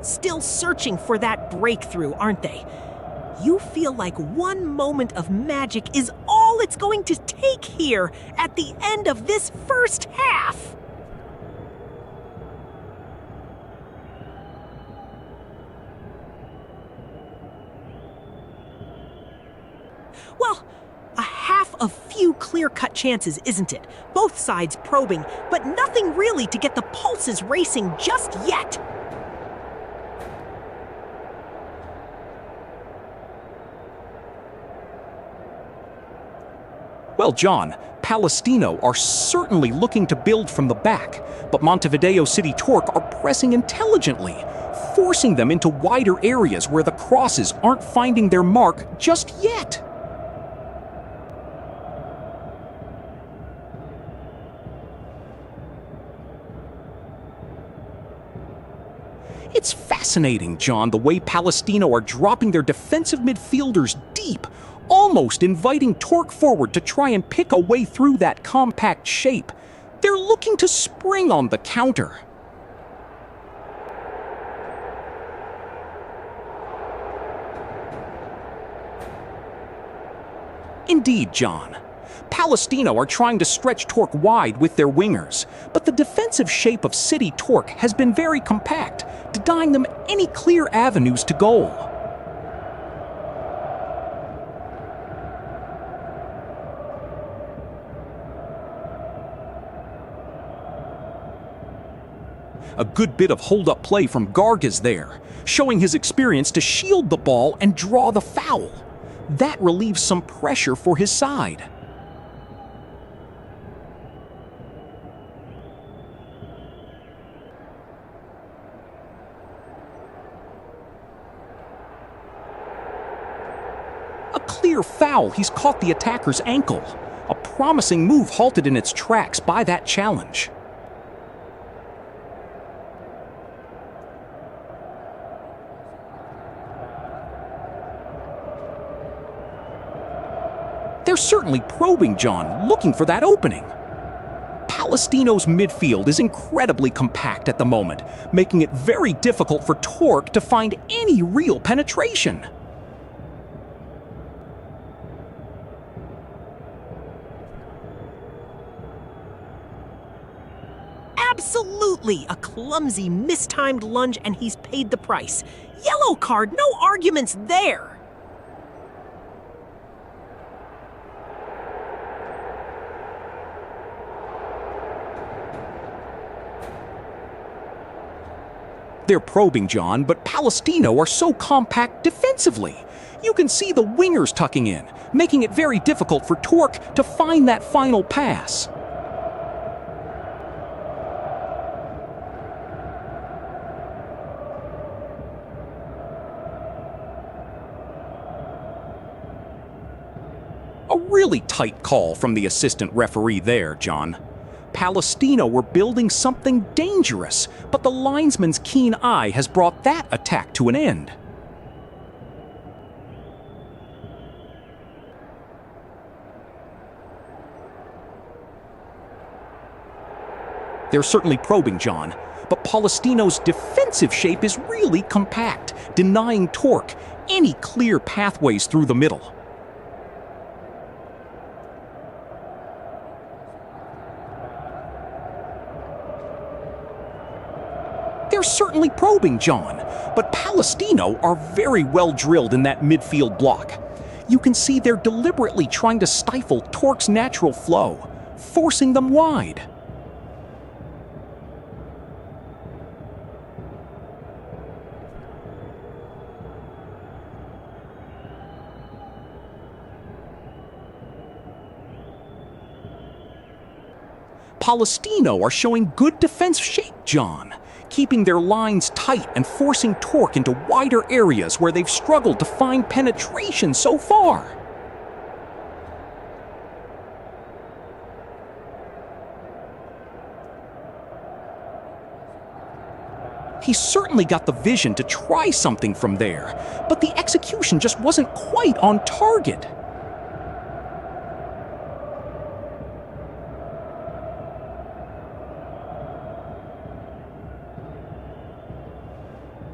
Still searching for that breakthrough, aren't they? You feel like one moment of magic is all it's going to take here at the end of this first half. Well, a half of few clear-cut chances, isn't it? Both sides probing, but nothing really to get the pulses racing just yet. Well, John, Palestino are certainly looking to build from the back, but Montevideo City Torque are pressing intelligently, forcing them into wider areas where the crosses aren't finding their mark just yet. It's fascinating, John, the way Palestino are dropping their defensive midfielders deep, almost inviting Torque forward to try and pick a way through that compact shape. They're looking to spring on the counter. Indeed, John. Palestino are trying to stretch Torque wide with their wingers, but the defensive shape of City Torque has been very compact, denying them any clear avenues to goal. A good bit of hold-up play from Gargas there, showing his experience to shield the ball and draw the foul. That relieves some pressure for his side. A clear foul, he's caught the attacker's ankle. A promising move halted in its tracks by that challenge. They're certainly probing, John, looking for that opening. Palestino's midfield is incredibly compact at the moment, making it very difficult for Torque to find any real penetration. Absolutely! A clumsy, mistimed lunge, and he's paid the price. Yellow card, no arguments there! They're probing John, but Palestino are so compact defensively. You can see the wingers tucking in, making it very difficult for Torque to find that final pass. A really tight call from the assistant referee there, John. Palestino were building something dangerous, but the linesman's keen eye has brought that attack to an end. They're certainly probing John, but Palestino's defensive shape is really compact, denying Torque any clear pathways through the middle. They're certainly probing John, but Palestino are very well drilled in that midfield block. You can see they're deliberately trying to stifle Torque's natural flow, forcing them wide. Palestino are showing good defense shape, John, keeping their lines tight and forcing Torque into wider areas where they've struggled to find penetration so far. He certainly got the vision to try something from there, but the execution just wasn't quite on target.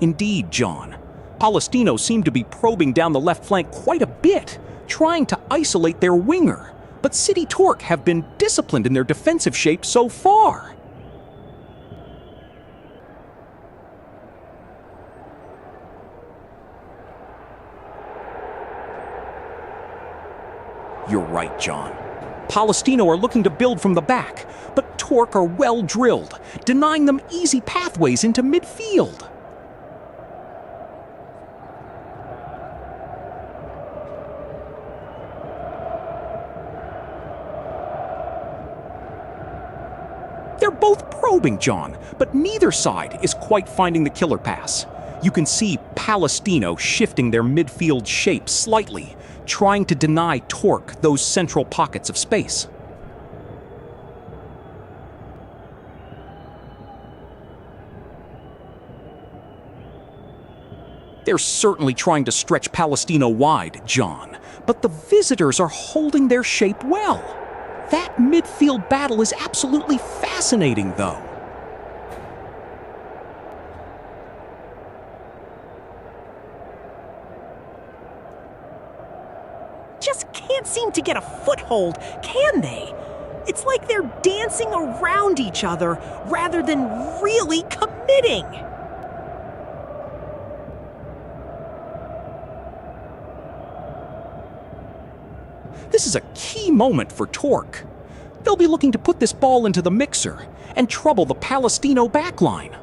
Indeed, John. Palestino seemed to be probing down the left flank quite a bit, trying to isolate their winger, but City Torque have been disciplined in their defensive shape so far. You're right, John. Palestino are looking to build from the back, but Torque are well drilled, denying them easy pathways into midfield. They're both probing John, but neither side is quite finding the killer pass. You can see Palestino shifting their midfield shape slightly, trying to deny Torque those central pockets of space. They're certainly trying to stretch Palestino wide, John, but the visitors are holding their shape well. That midfield battle is absolutely fascinating, though. Just can't seem to get a foothold, can they? It's like they're dancing around each other rather than really committing. This is a key moment for Torque. They'll be looking to put this ball into the mixer and trouble the Palestino backline.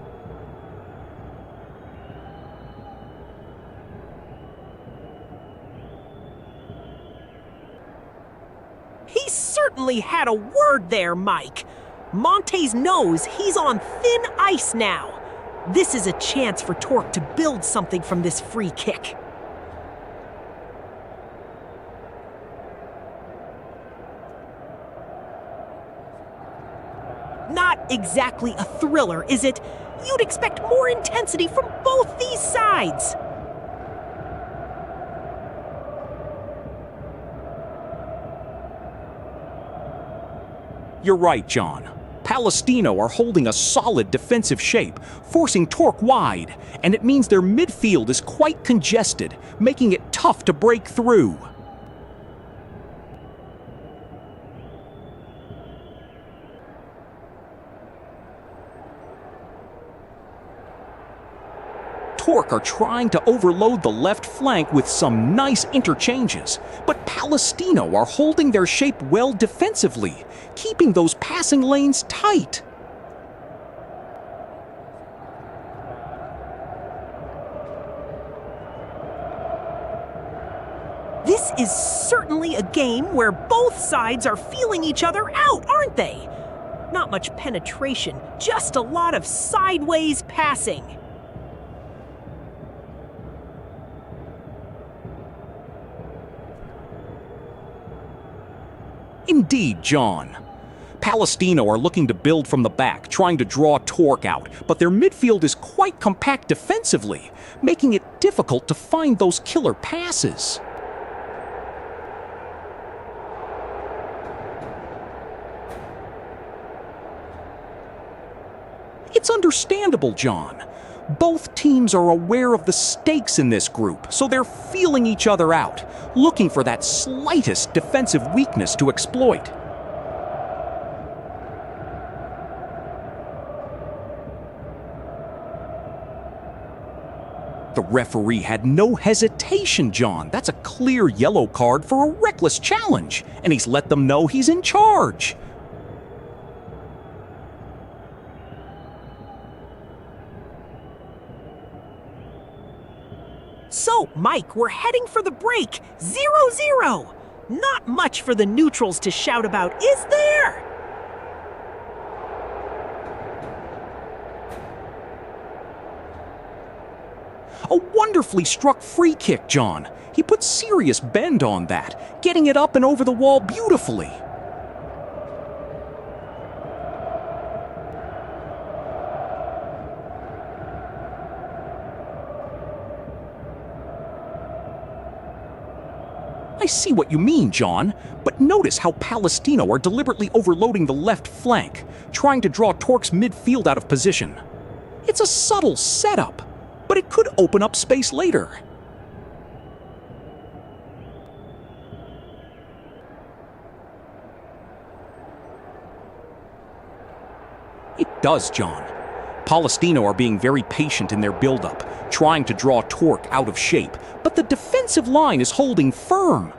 He certainly had a word there, Mike. Montes knows he's on thin ice now. This is a chance for Torque to build something from this free kick. Not exactly a thriller, is it? You'd expect more intensity from both these sides. You're right, John. Palestino are holding a solid defensive shape, forcing Torque wide, and it means their midfield is quite congested, making it tough to break through. Torque are trying to overload the left flank with some nice interchanges, but Palestino are holding their shape well defensively, keeping those passing lanes tight. This is certainly a game where both sides are feeling each other out, aren't they? Not much penetration, just a lot of sideways passing. Indeed, John. Palestino are looking to build from the back, trying to draw Torque out, but their midfield is quite compact defensively, making it difficult to find those killer passes. It's understandable, John. Both teams are aware of the stakes in this group, so they're feeling each other out, looking for that slightest defensive weakness to exploit. The referee had no hesitation, John. That's a clear yellow card for a reckless challenge, and he's let them know he's in charge. So, Mike, we're heading for the break. 0-0. Not much for the neutrals to shout about, is there? A wonderfully struck free kick, John. He put serious bend on that, getting it up and over the wall beautifully. I see what you mean, John, but notice how Palestino are deliberately overloading the left flank, trying to draw Torque's midfield out of position. It's a subtle setup, but it could open up space later. It does, John. Palestino are being very patient in their build-up, trying to draw Torque out of shape, but the defensive line is holding firm.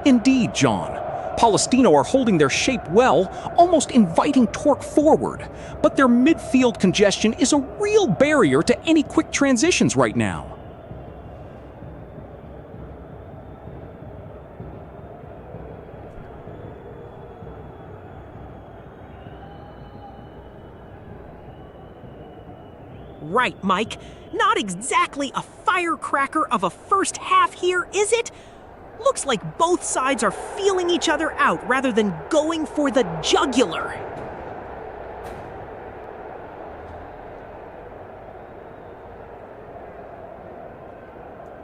Indeed, John. Palestino are holding their shape well, almost inviting Torque forward, but their midfield congestion is a real barrier to any quick transitions right now. Right, Mike. Not exactly a firecracker of a first half here, is it? Looks like both sides are feeling each other out rather than going for the jugular.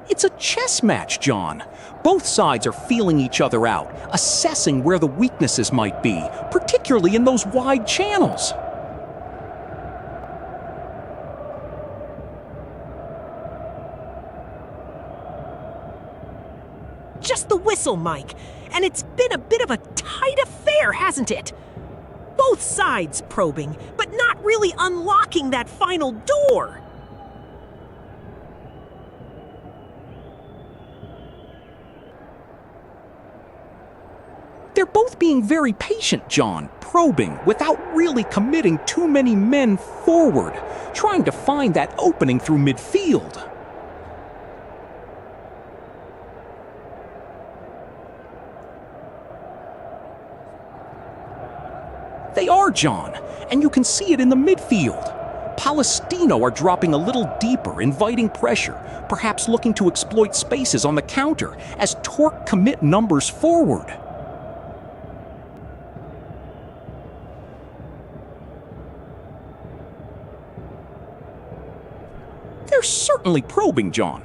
It's a chess match, John. Both sides are feeling each other out, assessing where the weaknesses might be, particularly in those wide channels. Just the whistle, Mike. And it's been a bit of a tight affair, hasn't it? Both sides probing, but not really unlocking that final door. They're both being very patient, John, probing without really committing too many men forward, trying to find that opening through midfield. They are, John, and you can see it in the midfield. Palestino are dropping a little deeper, inviting pressure, perhaps looking to exploit spaces on the counter as Torque commit numbers forward. They're certainly probing, John.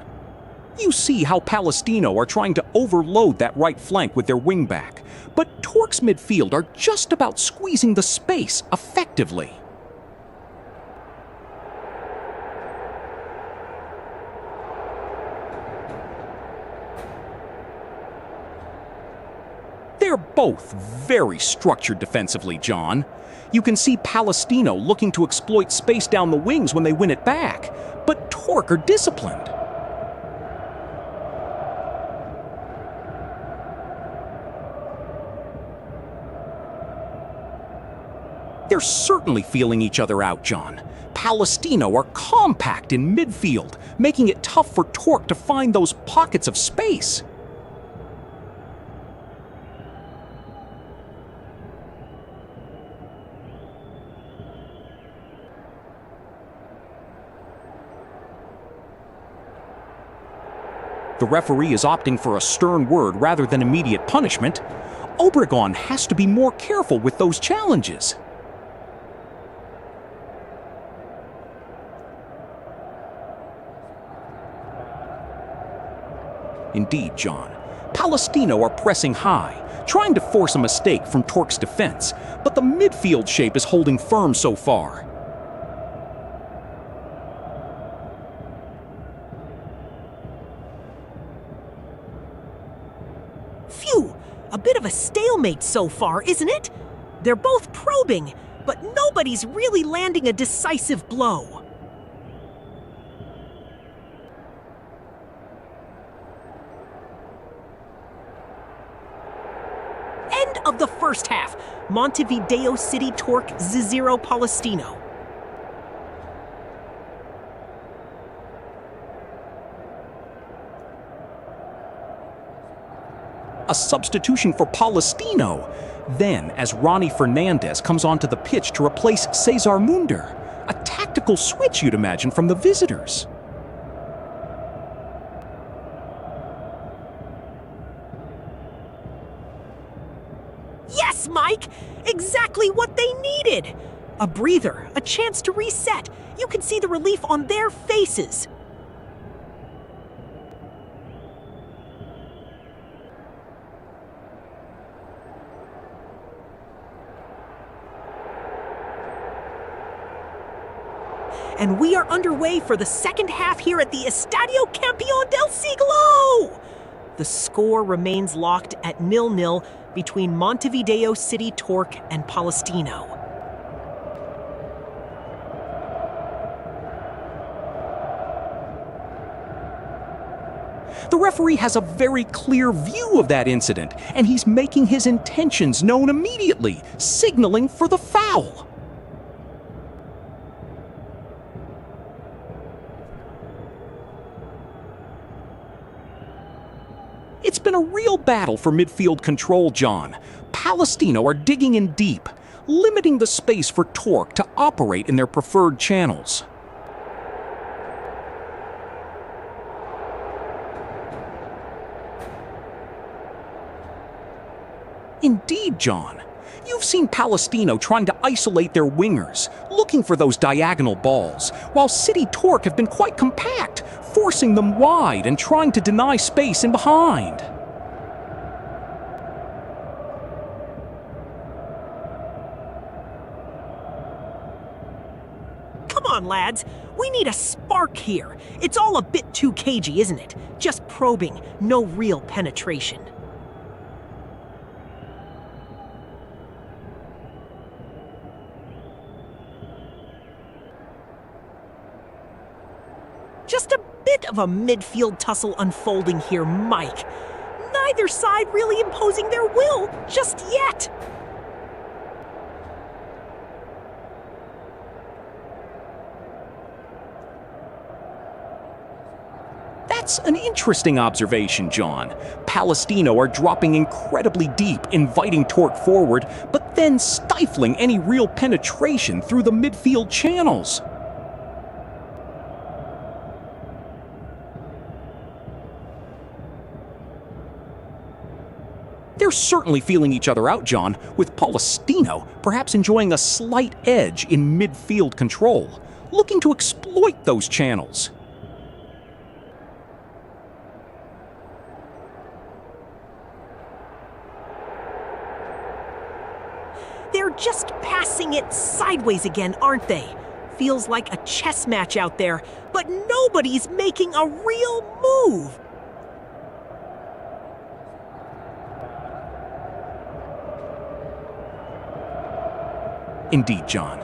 You see how Palestino are trying to overload that right flank with their wingback, but Torque's midfield are just about squeezing the space effectively. They're both very structured defensively, John. You can see Palestino looking to exploit space down the wings when they win it back, but Torque are disciplined. They're certainly feeling each other out, John. Palestino are compact in midfield, making it tough for Torque to find those pockets of space. The referee is opting for a stern word rather than immediate punishment. Obregon has to be more careful with those challenges. Indeed, John. Palestino are pressing high, trying to force a mistake from Torque's defense, but the midfield shape is holding firm so far. Phew! A bit of a stalemate so far, isn't it? They're both probing, but nobody's really landing a decisive blow. End of the first half. Montevideo City Torque 0 Palestino. A substitution for Palestino. Then, as Ronnie Fernandez comes onto the pitch to replace Cesar Munder. A tactical switch, you'd imagine, from the visitors. Yes, Mike! Exactly what they needed! A breather, a chance to reset. You can see the relief on their faces. And we are underway for the second half here at the Estadio Campeón del Siglo! The score remains locked at 0-0 between Montevideo City Torque and Palestino. The referee has a very clear view of that incident, and he's making his intentions known immediately, signaling for the foul. It's been a real battle for midfield control, John. Palestino are digging in deep, limiting the space for Torque to operate in their preferred channels. Indeed, John. You've seen Palestino trying to isolate their wingers, looking for those diagonal balls, while City Torque have been quite compact, forcing them wide and trying to deny space in behind. Come on, lads. We need a spark here. It's all a bit too cagey, isn't it? Just probing, no real penetration. Just a bit of a midfield tussle unfolding here, Mike. Neither side really imposing their will just yet. That's an interesting observation, John. Palestino are dropping incredibly deep, inviting Torque forward, but then stifling any real penetration through the midfield channels. They're certainly feeling each other out, John, with Palestino perhaps enjoying a slight edge in midfield control, looking to exploit those channels. They're just passing it sideways again, aren't they? Feels like a chess match out there, but nobody's making a real move. Indeed, John.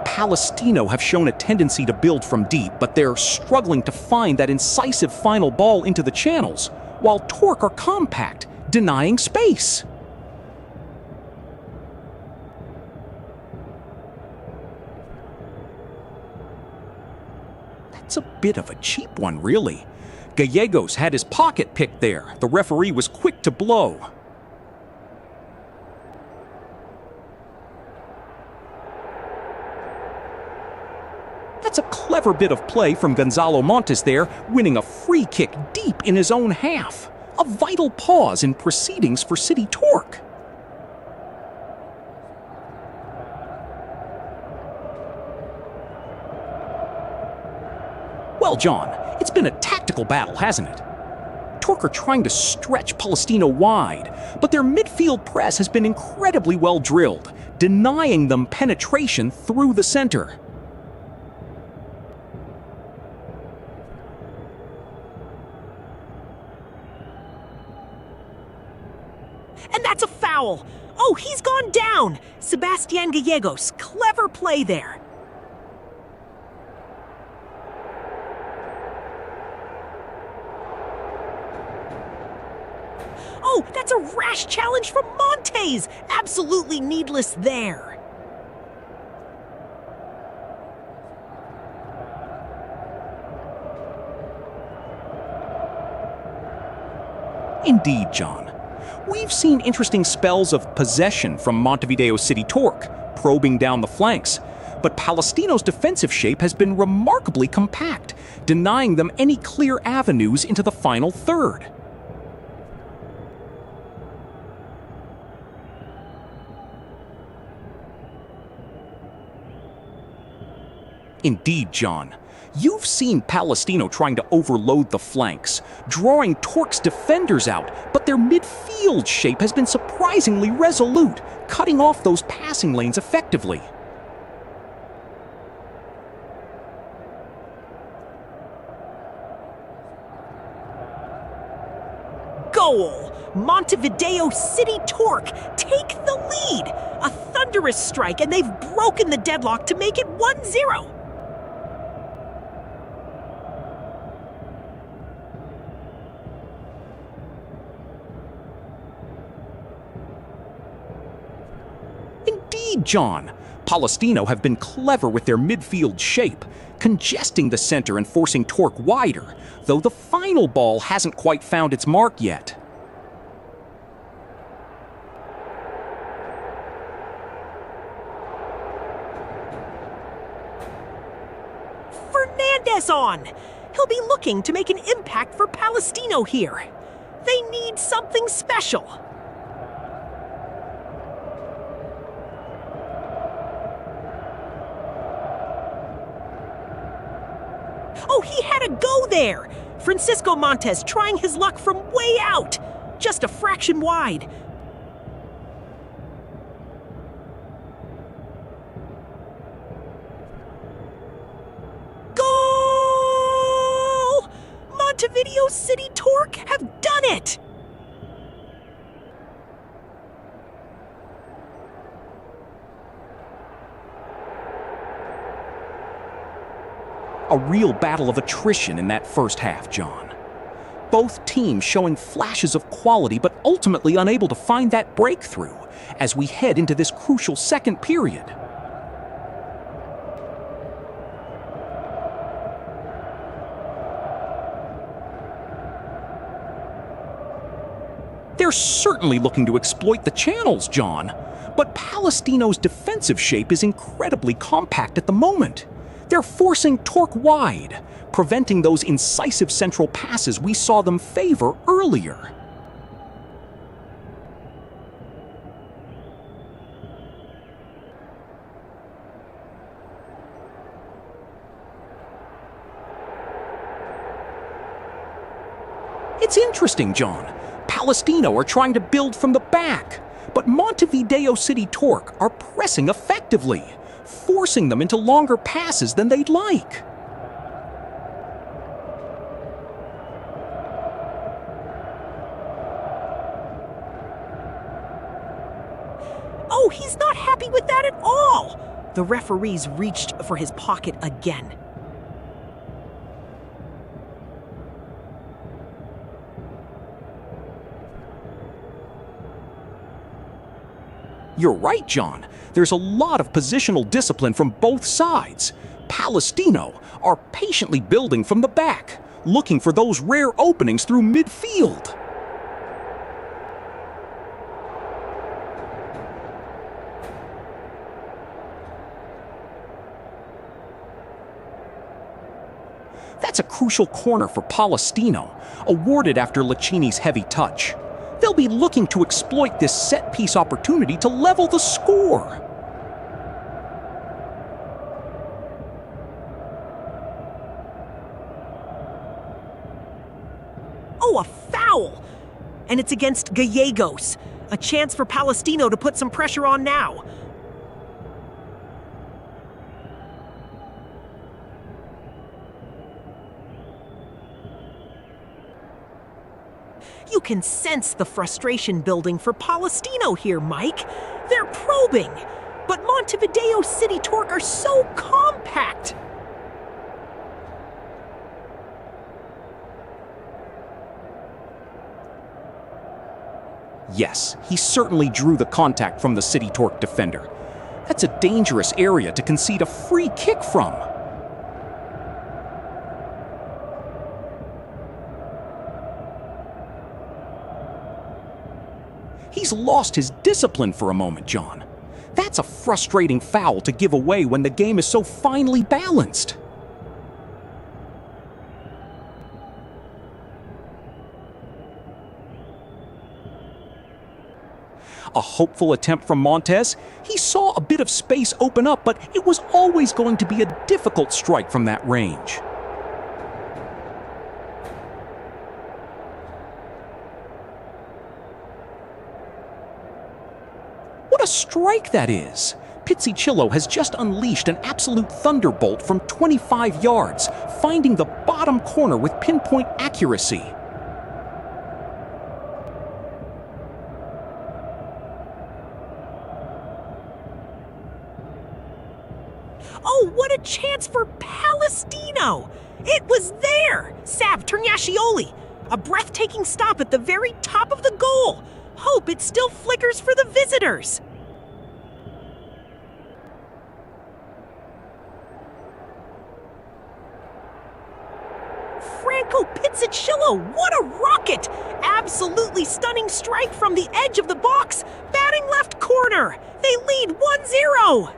Palestino have shown a tendency to build from deep, but they're struggling to find that incisive final ball into the channels, while Torque are compact, denying space. That's a bit of a cheap one, really. Gallegos had his pocket picked there. The referee was quick to blow. That's a clever bit of play from Gonzalo Montes there, winning a free kick deep in his own half. A vital pause in proceedings for City Torque. Well, John, it's been a tactical battle, hasn't it? Torque are trying to stretch Palestino wide, but their midfield press has been incredibly well drilled, denying them penetration through the center. And that's a foul! Oh, he's gone down! Sebastian Gallegos, clever play there. Oh, that's a rash challenge from Montes! Absolutely needless there. Indeed, John. We've seen interesting spells of possession from Montevideo City Torque, probing down the flanks, but Palestino's defensive shape has been remarkably compact, denying them any clear avenues into the final third. Indeed, John. You've seen Palestino trying to overload the flanks, drawing Torque's defenders out, but their midfield shape has been surprisingly resolute, cutting off those passing lanes effectively. Goal! Montevideo City Torque take the lead! A thunderous strike, and they've broken the deadlock to make it 1-0. John, Palestino have been clever with their midfield shape, congesting the center and forcing Torque wider, though the final ball hasn't quite found its mark yet. Fernandez on! He'll be looking to make an impact for Palestino here. They need something special. Oh, he had a go there! Francisco Montes trying his luck from way out! Just a fraction wide. Goal! Montevideo City Torque have done it! A real battle of attrition in that first half, John. Both teams showing flashes of quality but ultimately unable to find that breakthrough as we head into this crucial second period. They're certainly looking to exploit the channels, John, but Palestino's defensive shape is incredibly compact at the moment. They're forcing Torque wide, preventing those incisive central passes we saw them favor earlier. It's interesting, John. Palestino are trying to build from the back, but Montevideo City Torque are pressing effectively, forcing them into longer passes than they'd like. Oh, he's not happy with that at all! The referees reached for his pocket again. You're right, John. There's a lot of positional discipline from both sides. Palestino are patiently building from the back, looking for those rare openings through midfield. That's a crucial corner for Palestino, awarded after Lacini's heavy touch. They'll be looking to exploit this set-piece opportunity to level the score. Oh, a foul! And it's against Gallegos. A chance for Palestino to put some pressure on now. You can sense the frustration building for Palestino here, Mike. They're probing, but Montevideo City Torque are so compact. Yes, he certainly drew the contact from the City Torque defender. That's a dangerous area to concede a free kick from. He's lost his discipline for a moment, John. That's a frustrating foul to give away when the game is so finely balanced. A hopeful attempt from Montez. He saw a bit of space open up, but it was always going to be a difficult strike from that range. What a strike that is! Pizzicillo has just unleashed an absolute thunderbolt from 25 yards, finding the bottom corner with pinpoint accuracy. Oh, what a chance for Palestino! It was there! Sav Ternyascioli! A breathtaking stop at the very top of the goal! Hope it still flickers for the visitors! Franco Pizzicillo, what a rocket! Absolutely stunning strike from the edge of the box! Batting left corner! They lead 1-0!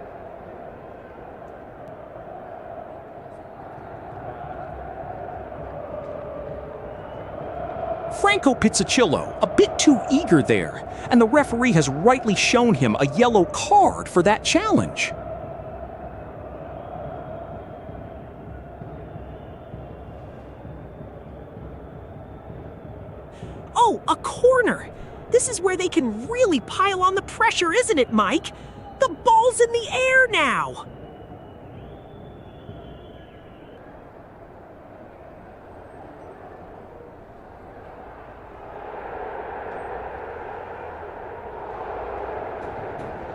Franco Pizzicillo, a bit too eager there, and the referee has rightly shown him a yellow card for that challenge. Oh, a corner! This is where they can really pile on the pressure, isn't it, Mike? The ball's in the air now!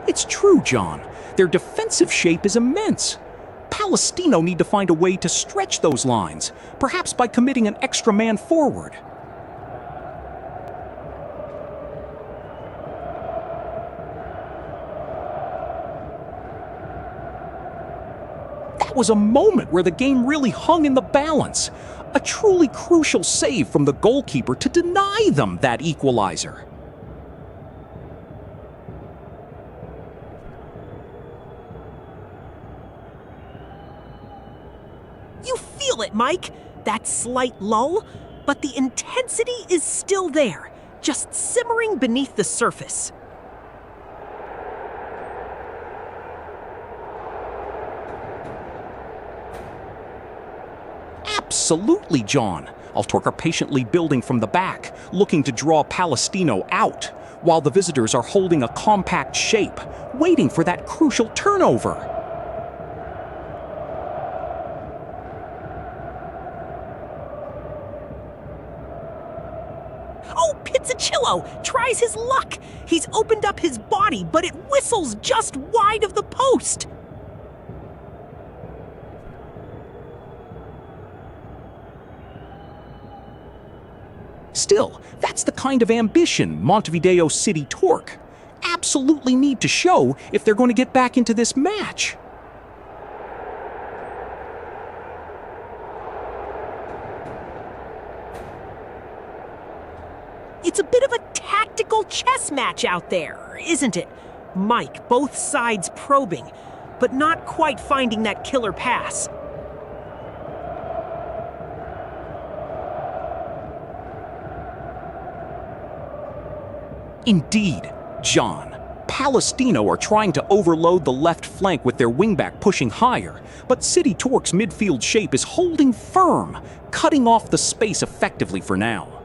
It's true, John. Their defensive shape is immense. Palestino need to find a way to stretch those lines, perhaps by committing an extra man forward. That was a moment where the game really hung in the balance. A truly crucial save from the goalkeeper to deny them that equalizer. You feel it, Mike. That slight lull, but the intensity is still there, just simmering beneath the surface. Absolutely, John. Altork are patiently building from the back, looking to draw Palestino out, while the visitors are holding a compact shape, waiting for that crucial turnover. Oh, Pizzicillo tries his luck. He's opened up his body, but it whistles just wide of the post. Still, that's the kind of ambition Montevideo City Torque absolutely need to show if they're going to get back into this match. It's a bit of a tactical chess match out there, isn't it? Mike, both sides probing, but not quite finding that killer pass. Indeed, John. Palestino are trying to overload the left flank with their wingback pushing higher, but City Torque's midfield shape is holding firm, cutting off the space effectively for now.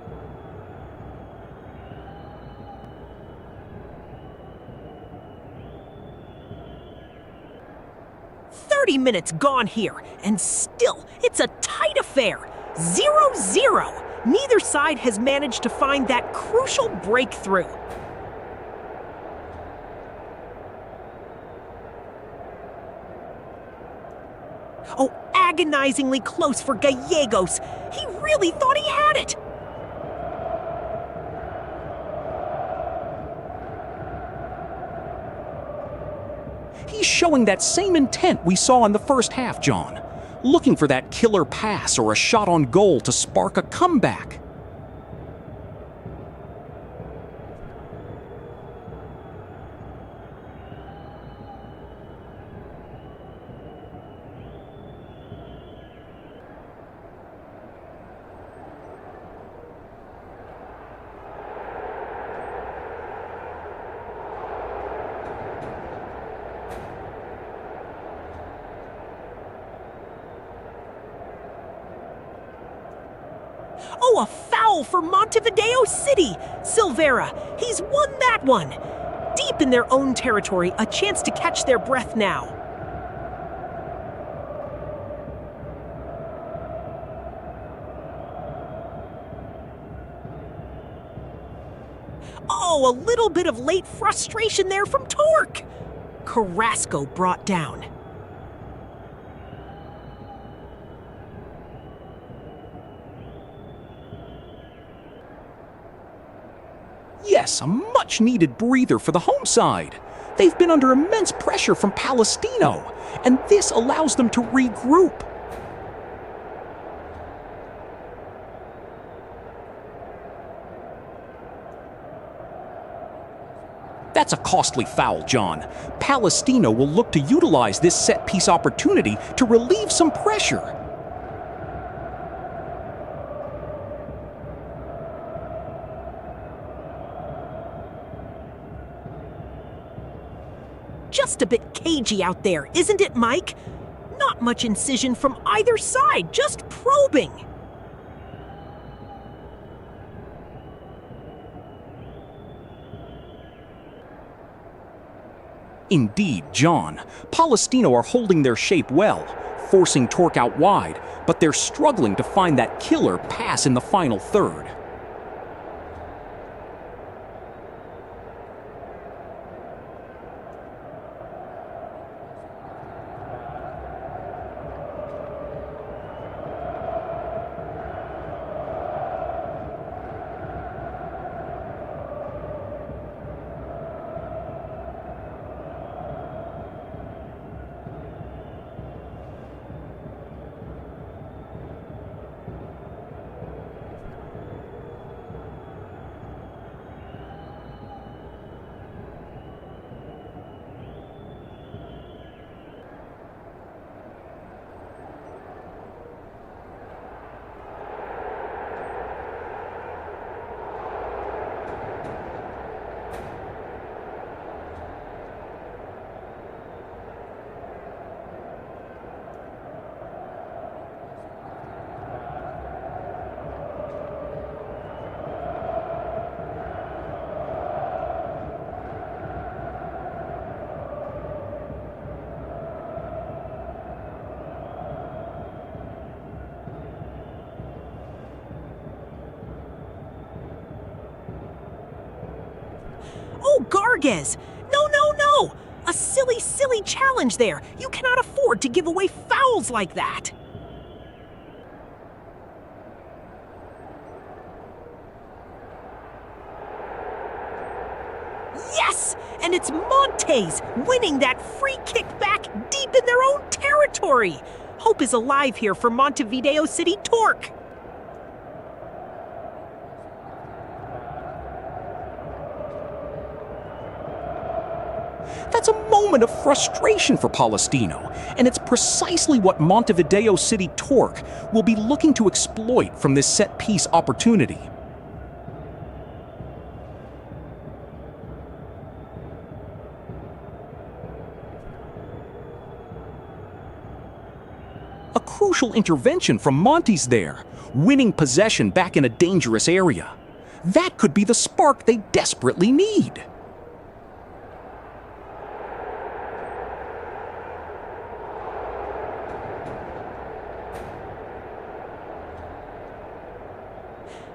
Minutes gone here, and still, it's a tight affair. 0-0. Neither side has managed to find that crucial breakthrough. Oh, agonizingly close for Gallegos. He really thought he had it. He's showing that same intent we saw in the first half, John. Looking for that killer pass or a shot on goal to spark a comeback. Oh, a foul for Montevideo City! Silvera, he's won that one! Deep in their own territory, a chance to catch their breath now. Oh, a little bit of late frustration there from Torque. Carrasco brought down. Yes, a much-needed breather for the home side. They've been under immense pressure from Palestino, and this allows them to regroup. That's a costly foul, John. Palestino will look to utilize this set-piece opportunity to relieve some pressure. Just a bit cagey out there, isn't it, Mike? Not much incision from either side, just probing. Indeed, John. Palestino are holding their shape well, forcing Torque out wide, but they're struggling to find that killer pass in the final third. Oh, Garges! No! A silly challenge there. You cannot afford to give away fouls like that. and it's Montes winning that free kick back deep in their own territory. Hope is alive here for Montevideo City Torque. That's a moment of frustration for Palestino, and it's precisely what Montevideo City Torque will be looking to exploit from this set-piece opportunity. A crucial intervention from Montes there, winning possession back in a dangerous area. That could be the spark they desperately need.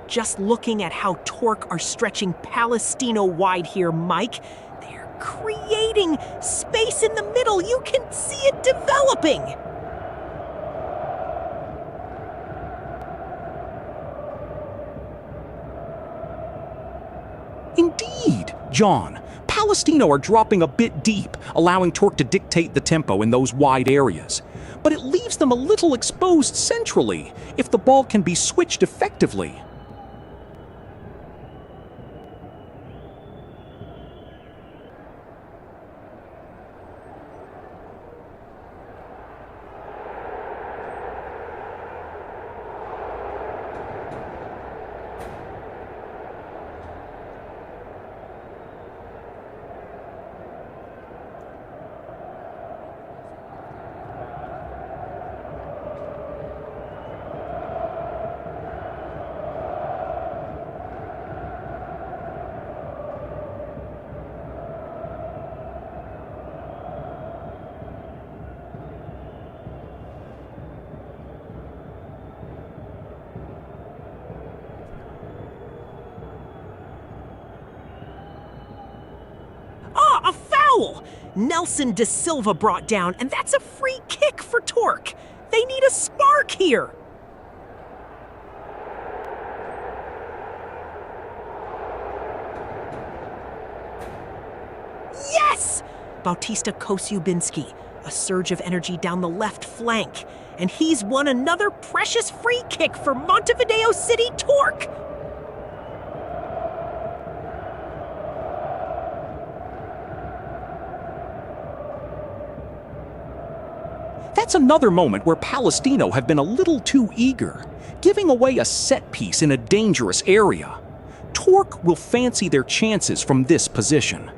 Just looking at how Torque are stretching Palestino wide here, Mike. They're creating space in the middle. You can see it developing. Indeed, John. Palestino are dropping a bit deep, allowing Torque to dictate the tempo in those wide areas. But it leaves them a little exposed centrally, if the ball can be switched effectively. A foul! Nelson De Silva brought down, and that's a free kick for Torque. They need a spark here. Yes! Bautista Kosciuszynski, a surge of energy down the left flank, and he's won another precious free kick for Montevideo City Torque. That's another moment where Palestino have been a little too eager, giving away a set piece in a dangerous area. Torque will fancy their chances from this position.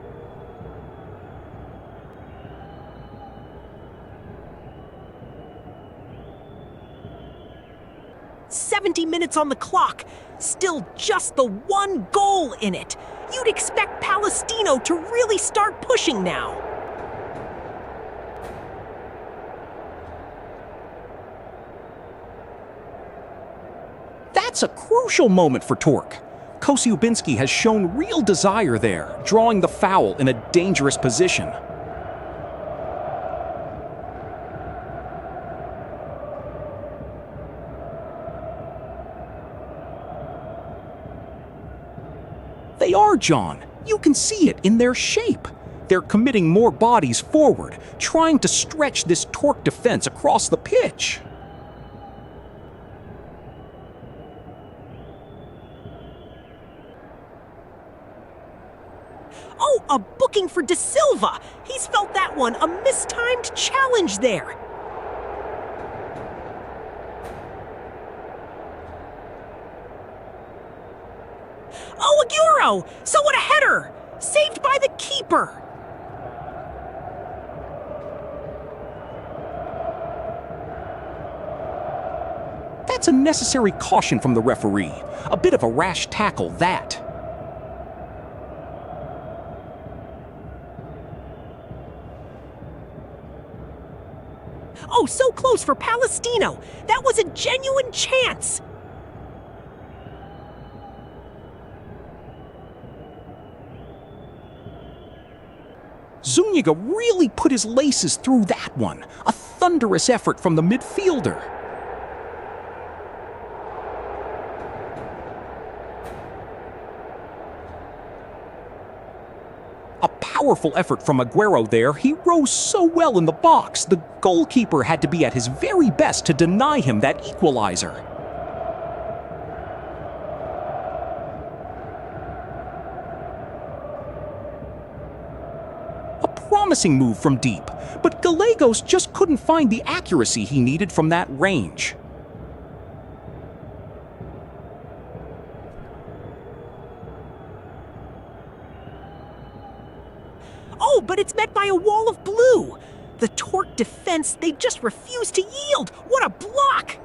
Minutes on the clock, still just the one goal in it. You'd expect Palestino to really start pushing now. That's a crucial moment for Torque. Kosciuszynski has shown real desire there, drawing the foul in a dangerous position. They are, John. You can see it in their shape. They're committing more bodies forward, trying to stretch this Torque defense across the pitch. Oh, a booking for De Silva. He's felt that one, a mistimed challenge there. Oh, Aguero! So what a header! Saved by the keeper. That's a necessary caution from the referee. A bit of a rash tackle, that. Oh, so close for Palestino. That was a genuine chance. Zúñiga really put his laces through that one. A thunderous effort from the midfielder. A powerful effort from Aguero there. He rose so well in the box. The goalkeeper had to be at his very best to deny him that equalizer. A promising move from deep, but Gallegos just couldn't find the accuracy he needed from that range. Oh, but it's met by a wall of blue. The Torque defense, they just refuse to yield. What a block!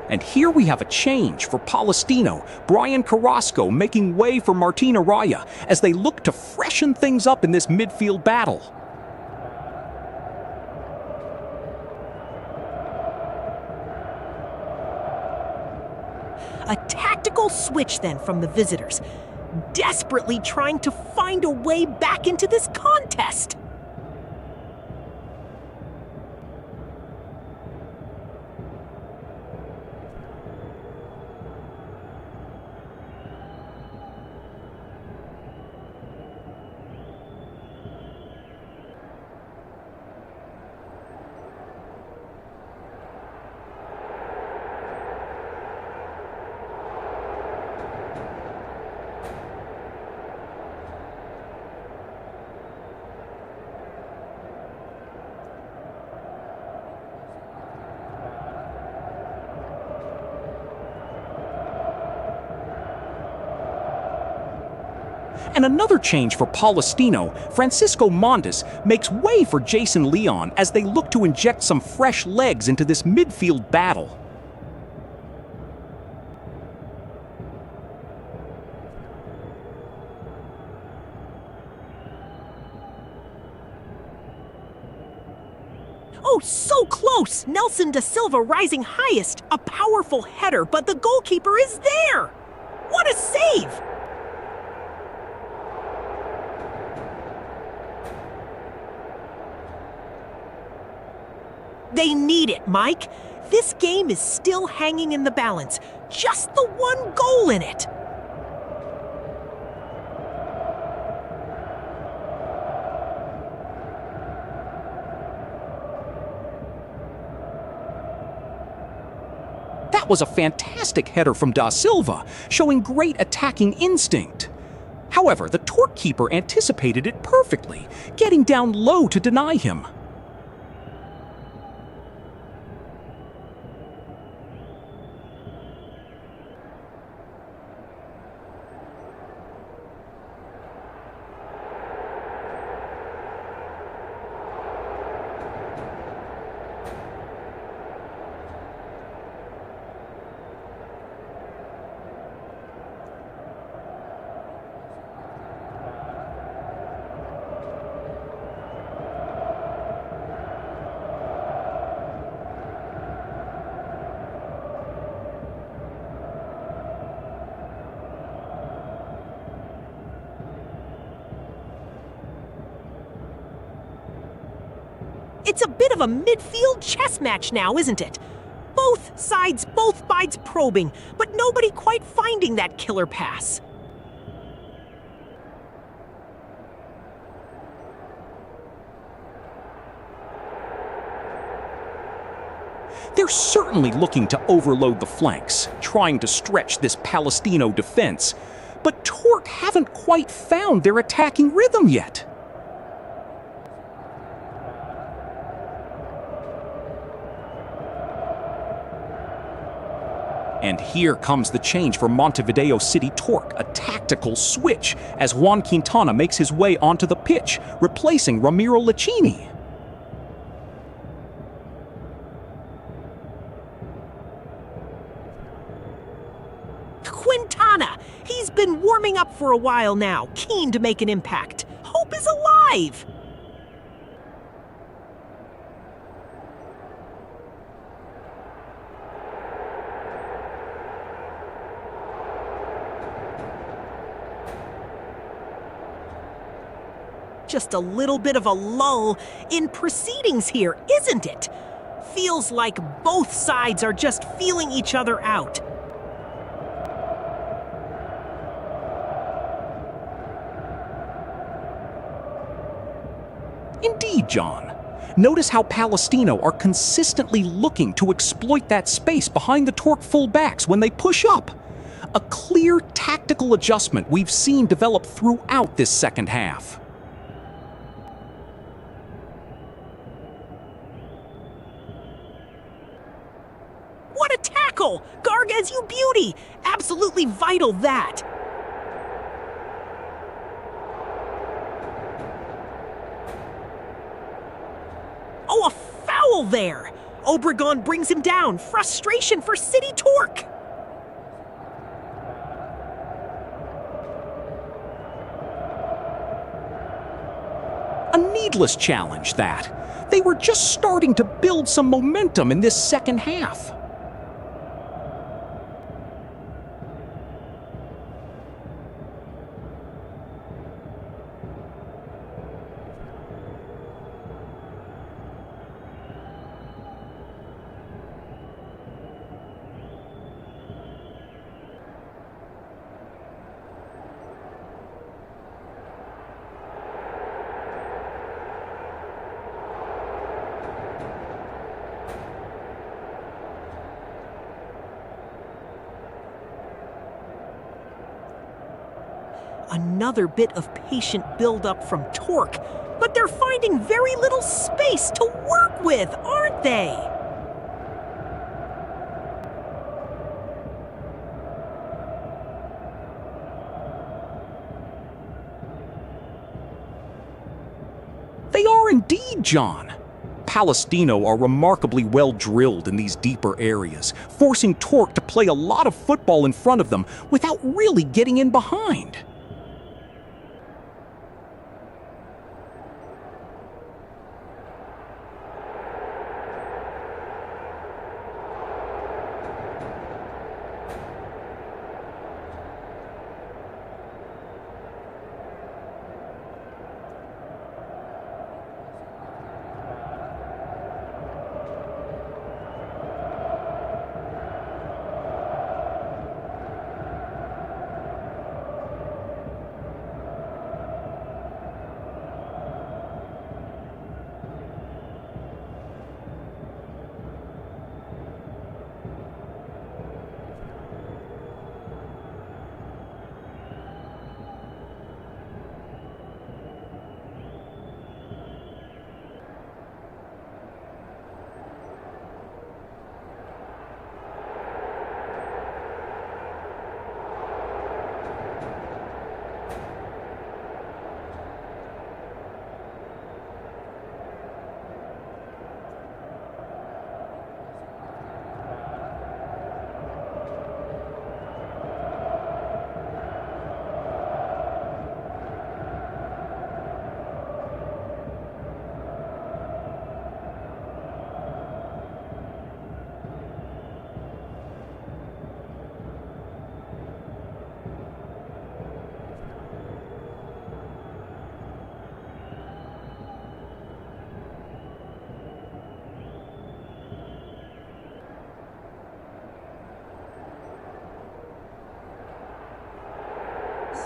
And here we have a change for Palestino. Brian Carrasco making way for Martin Araya as they look to freshen things up in this midfield battle. A tactical switch then from the visitors, desperately trying to find a way back into this contest. And another change for Palestino. Francisco Mondes makes way for Jason Leon as they look to inject some fresh legs into this midfield battle. Oh, so close! Nelson da Silva rising highest. A powerful header, but the goalkeeper is there! What a save! They need it, Mike. This game is still hanging in the balance. Just the one goal in it. That was a fantastic header from Da Silva, showing great attacking instinct. However, the Torque keeper anticipated it perfectly, getting down low to deny him. It's a bit of a midfield chess match now, isn't it? Both sides probing, but nobody quite finding that killer pass. They're certainly looking to overload the flanks, trying to stretch this Palestino defense, but Torque haven't quite found their attacking rhythm yet. And here comes the change for Montevideo City Torque, a tactical switch, as Juan Quintana makes his way onto the pitch, replacing Ramiro Lacchini. Quintana! He's been warming up for a while now, keen to make an impact. Hope is alive! Just a little bit of a lull in proceedings here, isn't it? Feels like both sides are just feeling each other out. Indeed, John. Notice how Palestino are consistently looking to exploit that space behind the Torque fullbacks when they push up. A clear tactical adjustment we've seen develop throughout this second half. What a tackle! Gargas, you beauty! Absolutely vital, that! Oh, a foul there! Obregon brings him down. Frustration for City Torque! A needless challenge, that. They were just starting to build some momentum in this second half. Another bit of patient build-up from Torque, but they're finding very little space to work with, aren't they? They are indeed, John. Palestino are remarkably well drilled in these deeper areas, forcing Torque to play a lot of football in front of them without really getting in behind.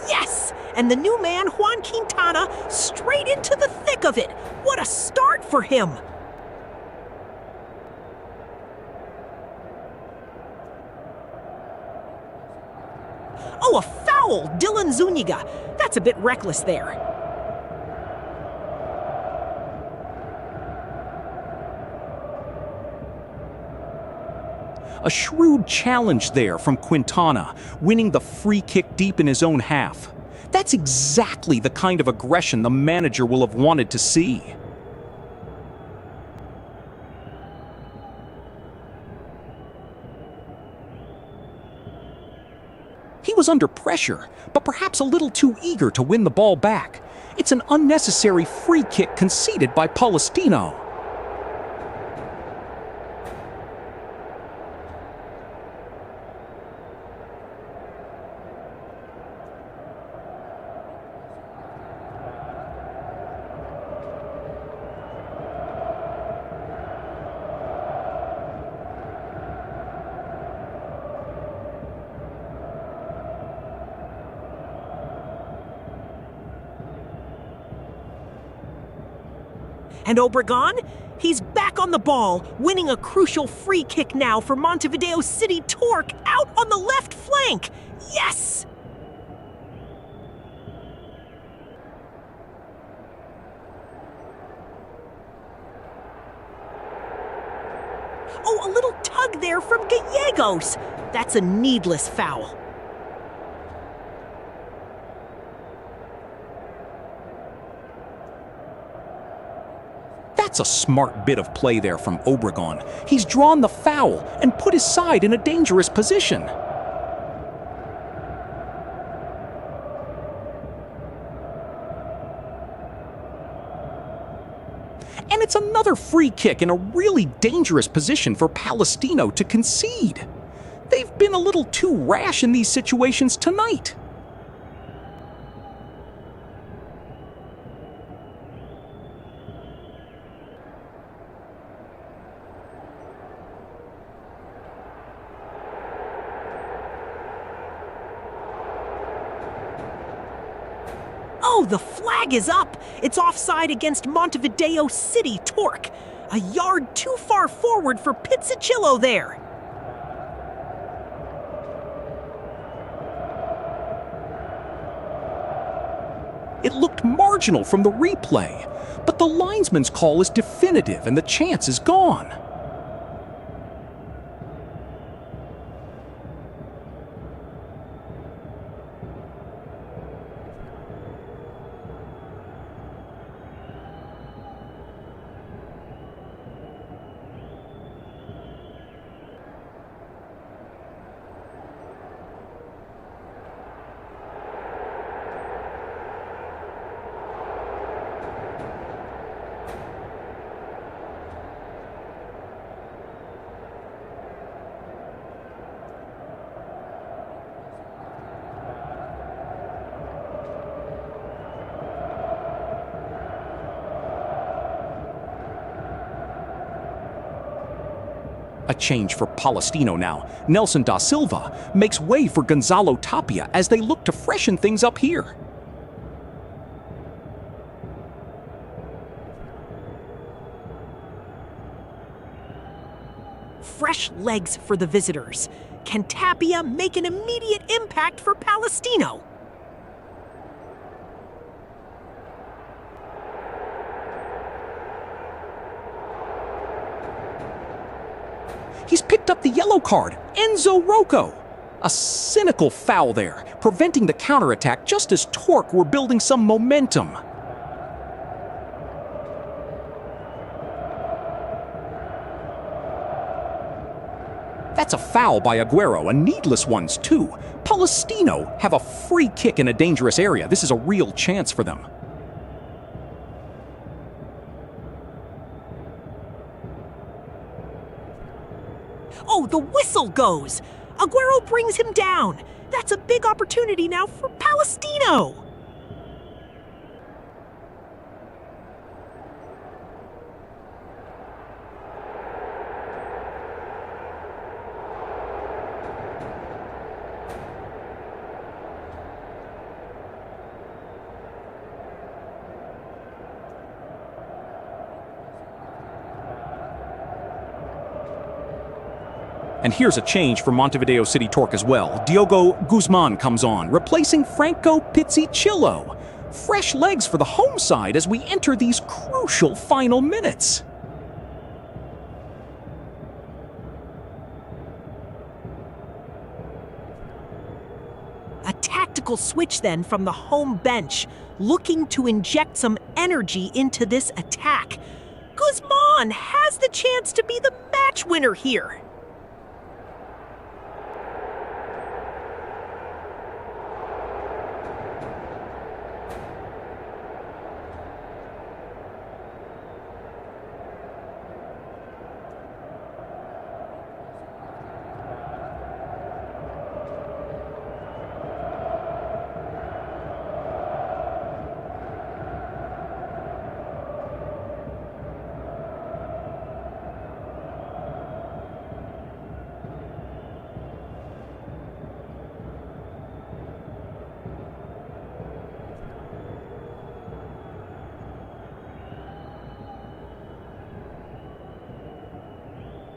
Yes! And the new man, Juan Quintana, straight into the thick of it. What a start for him! Oh, a foul! Dylan Zuniga. That's a bit reckless there. A shrewd challenge there from Quintana, winning the free kick deep in his own half. That's exactly the kind of aggression the manager will have wanted to see. He was under pressure, but perhaps a little too eager to win the ball back. It's an unnecessary free kick conceded by Palestino. And Obregon? He's back on the ball, winning a crucial free kick now for Montevideo City Torque out on the left flank. Yes! Oh, a little tug there from Gallegos. That's a needless foul. That's a smart bit of play there from Obregon. He's drawn the foul and put his side in a dangerous position. And it's another free kick in a really dangerous position for Palestino to concede. They've been a little too rash in these situations tonight. Oh, the flag is up! It's offside against Montevideo City Torque. A yard too far forward for Pizzichillo there. It looked marginal from the replay, but the linesman's call is definitive and the chance is gone. A change for Palestino now. Nelson da Silva makes way for Gonzalo Tapia as they look to freshen things up here. Fresh legs for the visitors. Can Tapia make an immediate impact for Palestino? He's picked up the yellow card, Enzo Rocco. A cynical foul there, preventing the counterattack just as Torque were building some momentum. That's a foul by Aguero, a needless one too. Palestino have a free kick in a dangerous area. This is a real chance for them. Oh, the whistle goes! Aguero brings him down! That's a big opportunity now for Palestino! And here's a change for Montevideo City Torque as well. Diogo Guzman comes on, replacing Franco Pizzichillo. Fresh legs for the home side as we enter these crucial final minutes. tactical switch then from the home bench, looking to inject some energy into this attack. Guzman has the chance to be the match winner here.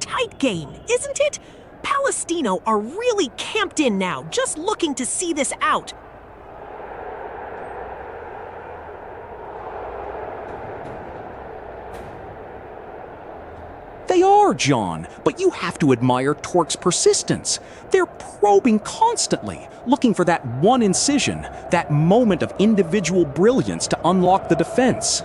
Tight game, isn't it? Palestino are really camped in now, just looking to see this out. They are, John, but you have to admire Torque's persistence. They're probing constantly, looking for that one incision, that moment of individual brilliance to unlock the defense.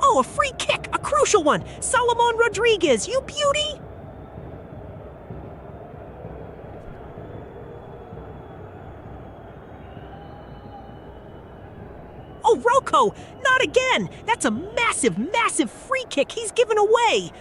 Oh, a free kick, a crucial one. Salomon Rodriguez, you beauty! Oh, Rocco, not again! That's a massive, massive free kick he's given away!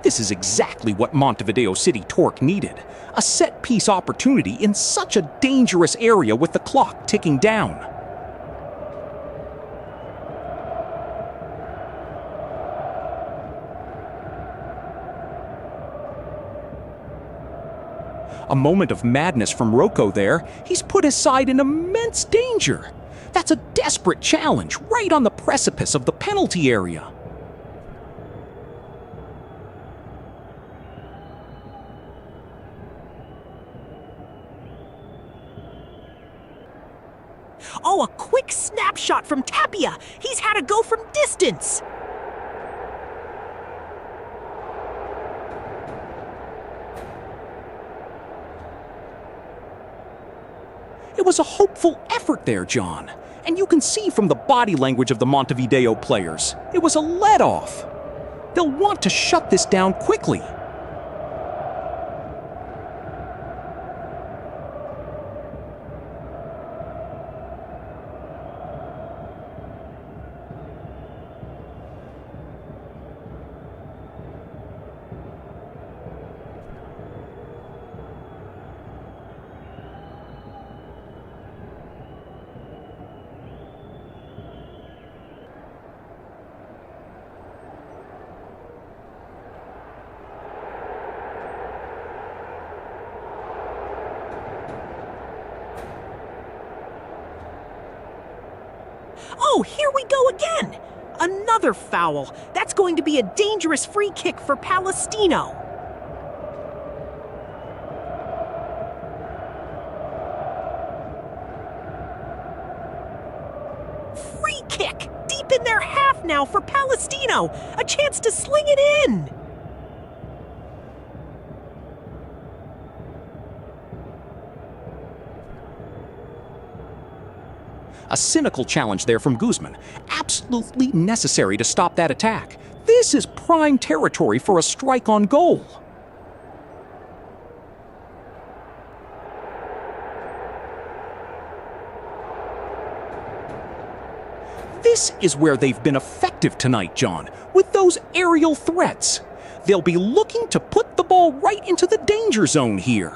This is exactly what Montevideo City Torque needed. A set-piece opportunity in such a dangerous area with the clock ticking down. A moment of madness from Rocco there. He's put his side in immense danger. That's a desperate challenge right on the precipice of the penalty area. Oh, a quick snapshot from Tapia. He's had a go from distance. It was a hopeful effort there, John. And you can see from the body language of the Montevideo players, it was a let-off. They'll want to shut this down quickly. Oh, here we go again! Another foul. That's going to be a dangerous free kick for Palestino. Free kick! Deep in their half now for Palestino. A chance to sling it in. A cynical challenge there from Guzman. Absolutely necessary to stop that attack. This is prime territory for a strike on goal. This is where they've been effective tonight, John, with those aerial threats. They'll be looking to put the ball right into the danger zone here.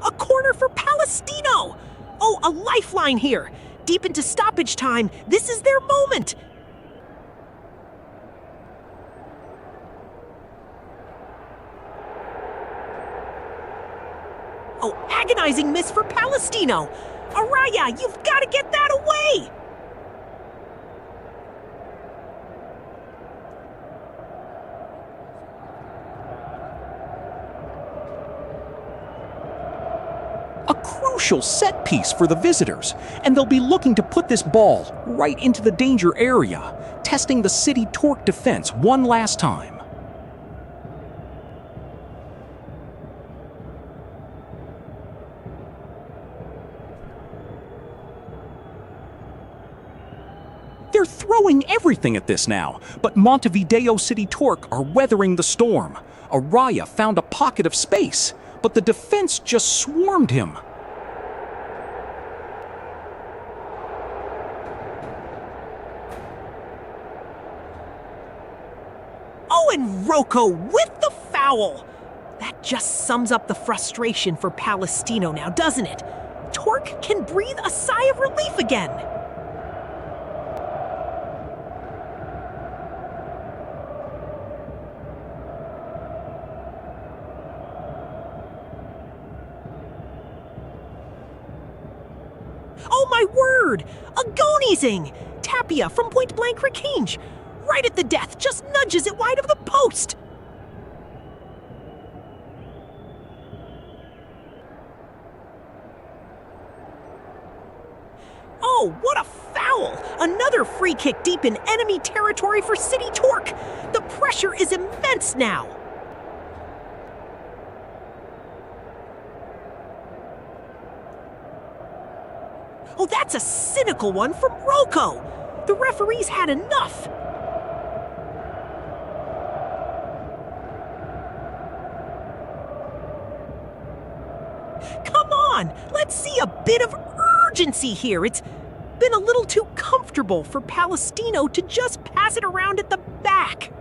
A corner for Palestino! Oh, a lifeline here! Deep into stoppage time, this is their moment! Oh, agonizing miss for Palestino. Araya, you've got to get that away! A crucial set piece for the visitors, and they'll be looking to put this ball right into the danger area, testing the City Torque defense one last time. They're throwing everything at this now, but Montevideo City Torque are weathering the storm. Araya found a pocket of space, but the defense just swarmed him. Oh, and Rocco with the foul! That just sums up the frustration for Palestino now, doesn't it? Torque can breathe a sigh of relief again. Oh my word! Agonizing! Tapia from point blank range! Right at the death, just nudges it wide of the post! Oh, what a foul! Another free kick deep in enemy territory for City Torque! The pressure is immense now! Oh, that's a cynical one from Rocco! The referees had enough! Come on! Let's see a bit of urgency here! It's been a little too comfortable for Palestino to just pass it around at the back!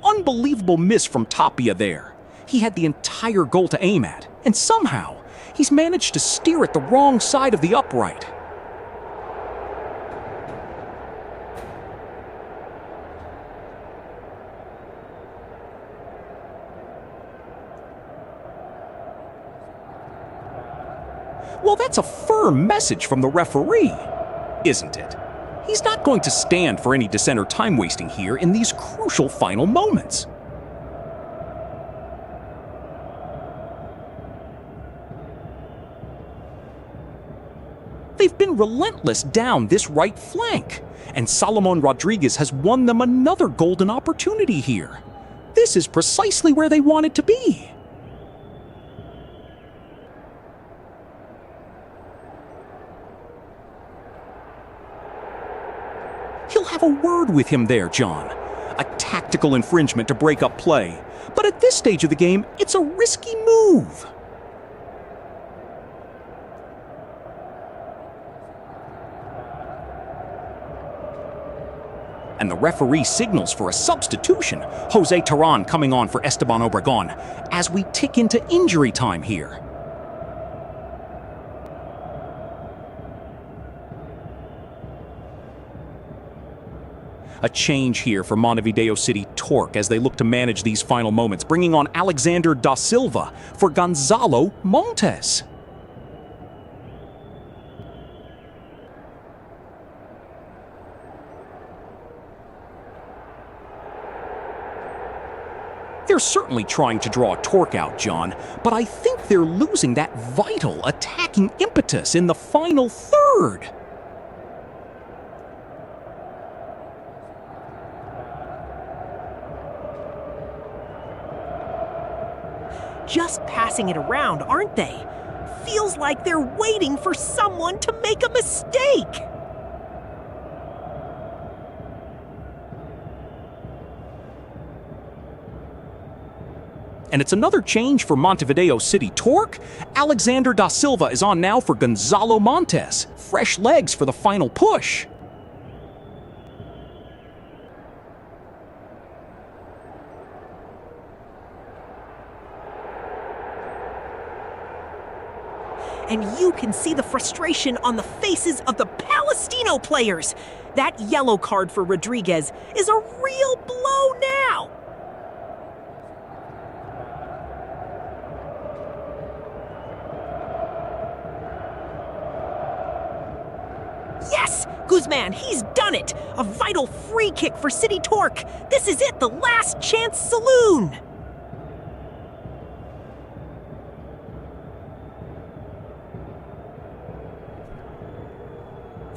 Unbelievable miss from Tapia there. He had the entire goal to aim at, and somehow, he's managed to steer it the wrong side of the upright. Well, that's a firm message from the referee, isn't it? He's not going to stand for any dissent or time wasting here in these crucial final moments. They've been relentless down this right flank, and Salomon Rodriguez has won them another golden opportunity here. This is precisely where they wanted to be. He'll have a word with him there, John. A tactical infringement to break up play. But at this stage of the game, it's a risky move. And the referee signals for a substitution. Jose Terran coming on for Esteban Obregon as we tick into injury time here. A change here for Montevideo City Torque as they look to manage these final moments, bringing on Alexander da Silva for Gonzalo Montes. They're certainly trying to draw Torque out, John, but I think they're losing that vital attacking impetus in the final third. Just passing it around, aren't they? Feels like they're waiting for someone to make a mistake. And it's another change for Montevideo City Torque. Alexander da Silva is on now for Gonzalo Montes. Fresh legs for the final push. and you can see the frustration on the faces of the Palestino players. That yellow card for Rodriguez is a real blow now. Yes, Guzman, he's done it. A vital free kick for City Torque. This is it, the last chance saloon.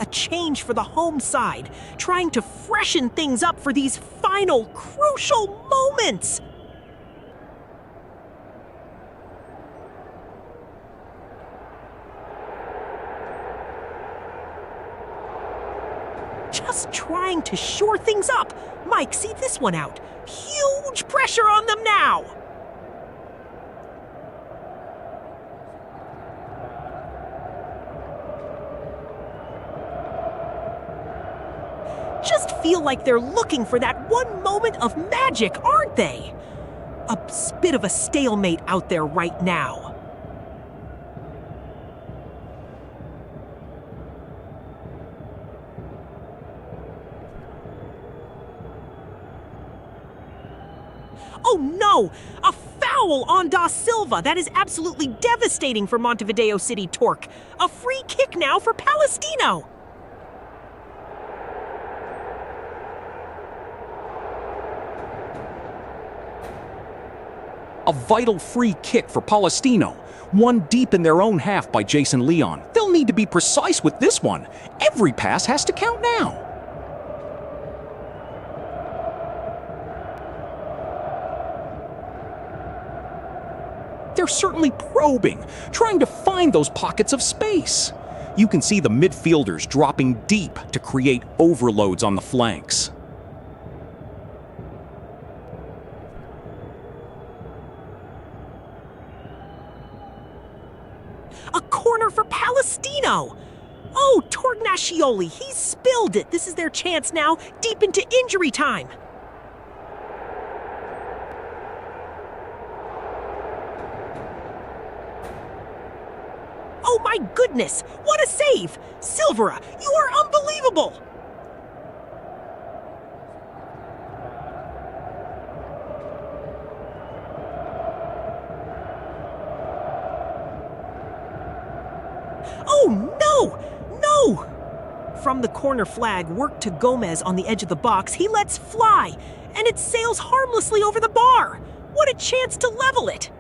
A change for the home side, trying to freshen things up for these final crucial moments. Just trying to shore things up. Mike, see this one out. Huge pressure on them now. Just feel like they're looking for that one moment of magic, aren't they? A bit of a stalemate out there right now. Oh no! A foul on Da Silva! That is absolutely devastating for Montevideo City Torque. A free kick now for Palestino! A vital free kick for Palestino. One deep in their own half by Jason Leon. They'll need to be precise with this one. Every pass has to count now. They're certainly probing, trying to find those pockets of space. You can see the midfielders dropping deep to create overloads on the flanks. A corner for Palestino! Oh, Torgnascioli, he spilled it. This is their chance now, deep into injury time. Oh my goodness, what a save! Silvera, you are unbelievable! Oh no! No! From the corner flag, work to Gomez on the edge of the box, he lets fly, and it sails harmlessly over the bar. What a chance to level it!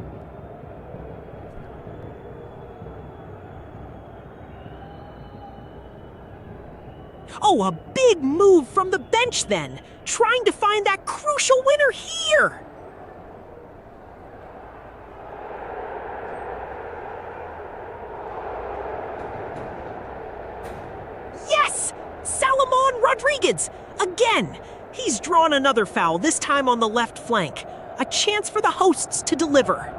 Oh, a big move from the bench then, trying to find that crucial winner here. Yes! Salomon Rodriguez! Again! He's drawn another foul, this time on the left flank. A chance for the hosts to deliver.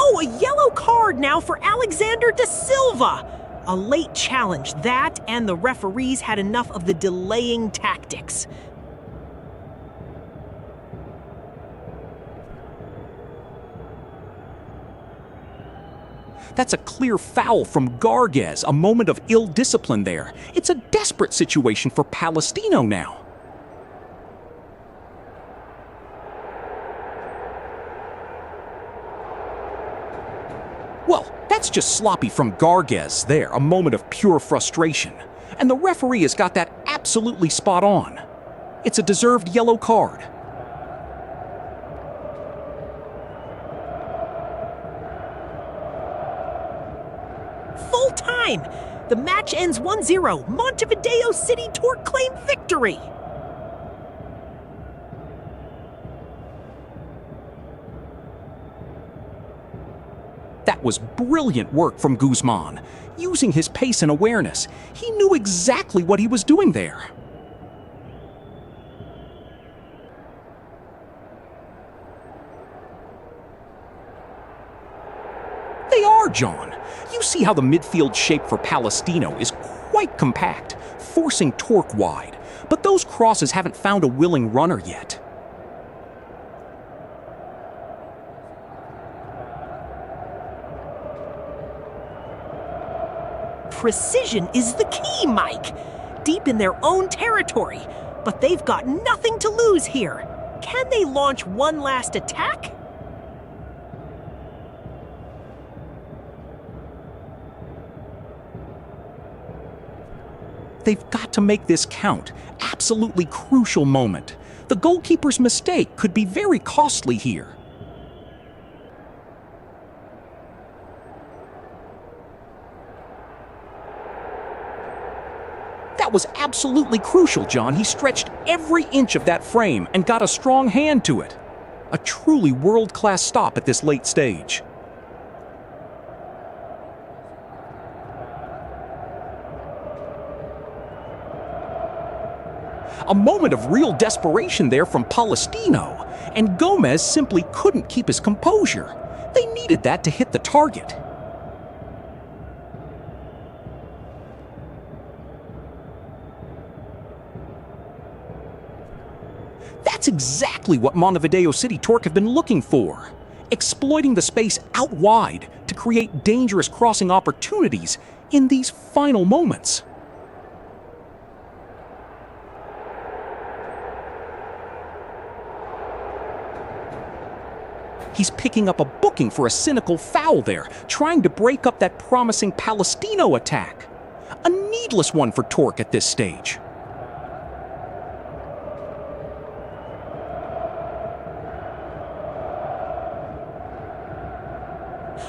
Oh, a yellow card now for Alexander da Silva. A late challenge, that and the referees had enough of the delaying tactics. That's a clear foul from Garges, a moment of ill discipline there. It's a desperate situation for Palestino now. Well, that's just sloppy from Garges there, a moment of pure frustration. And the referee has got that absolutely spot on. It's a deserved yellow card. Full time! The match ends 1-0. Montevideo City Torque claim victory! That was brilliant work from Guzman. Using his pace and awareness, he knew exactly what he was doing there. They are, John. You see how the midfield shape for Palestino is quite compact, forcing Torque wide. But those crosses haven't found a willing runner yet. Precision is the key, Mike. Deep in their own territory, but they've got nothing to lose here. Can they launch one last attack? They've got to make this count. Absolutely crucial moment. The goalkeeper's mistake could be very costly here. That was absolutely crucial, John. He stretched every inch of that frame and got a strong hand to it. A truly world-class stop at this late stage. A moment of real desperation there from Palestino, and Gomez simply couldn't keep his composure. They needed that to hit the target. That's exactly what Montevideo City Torque have been looking for, exploiting the space out wide to create dangerous crossing opportunities in these final moments. He's picking up a booking for a cynical foul there, trying to break up that promising Palestino attack. A needless one for Torque at this stage.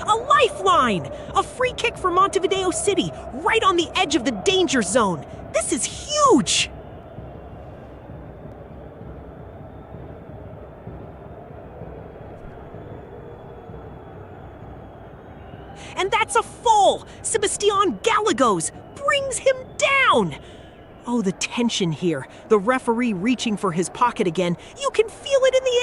A lifeline! A free kick for Montevideo City, right on the edge of the danger zone. This is huge! And that's a full! Sebastian Gallegos brings him down! Oh, the tension here. The referee reaching for his pocket again. You can feel it in the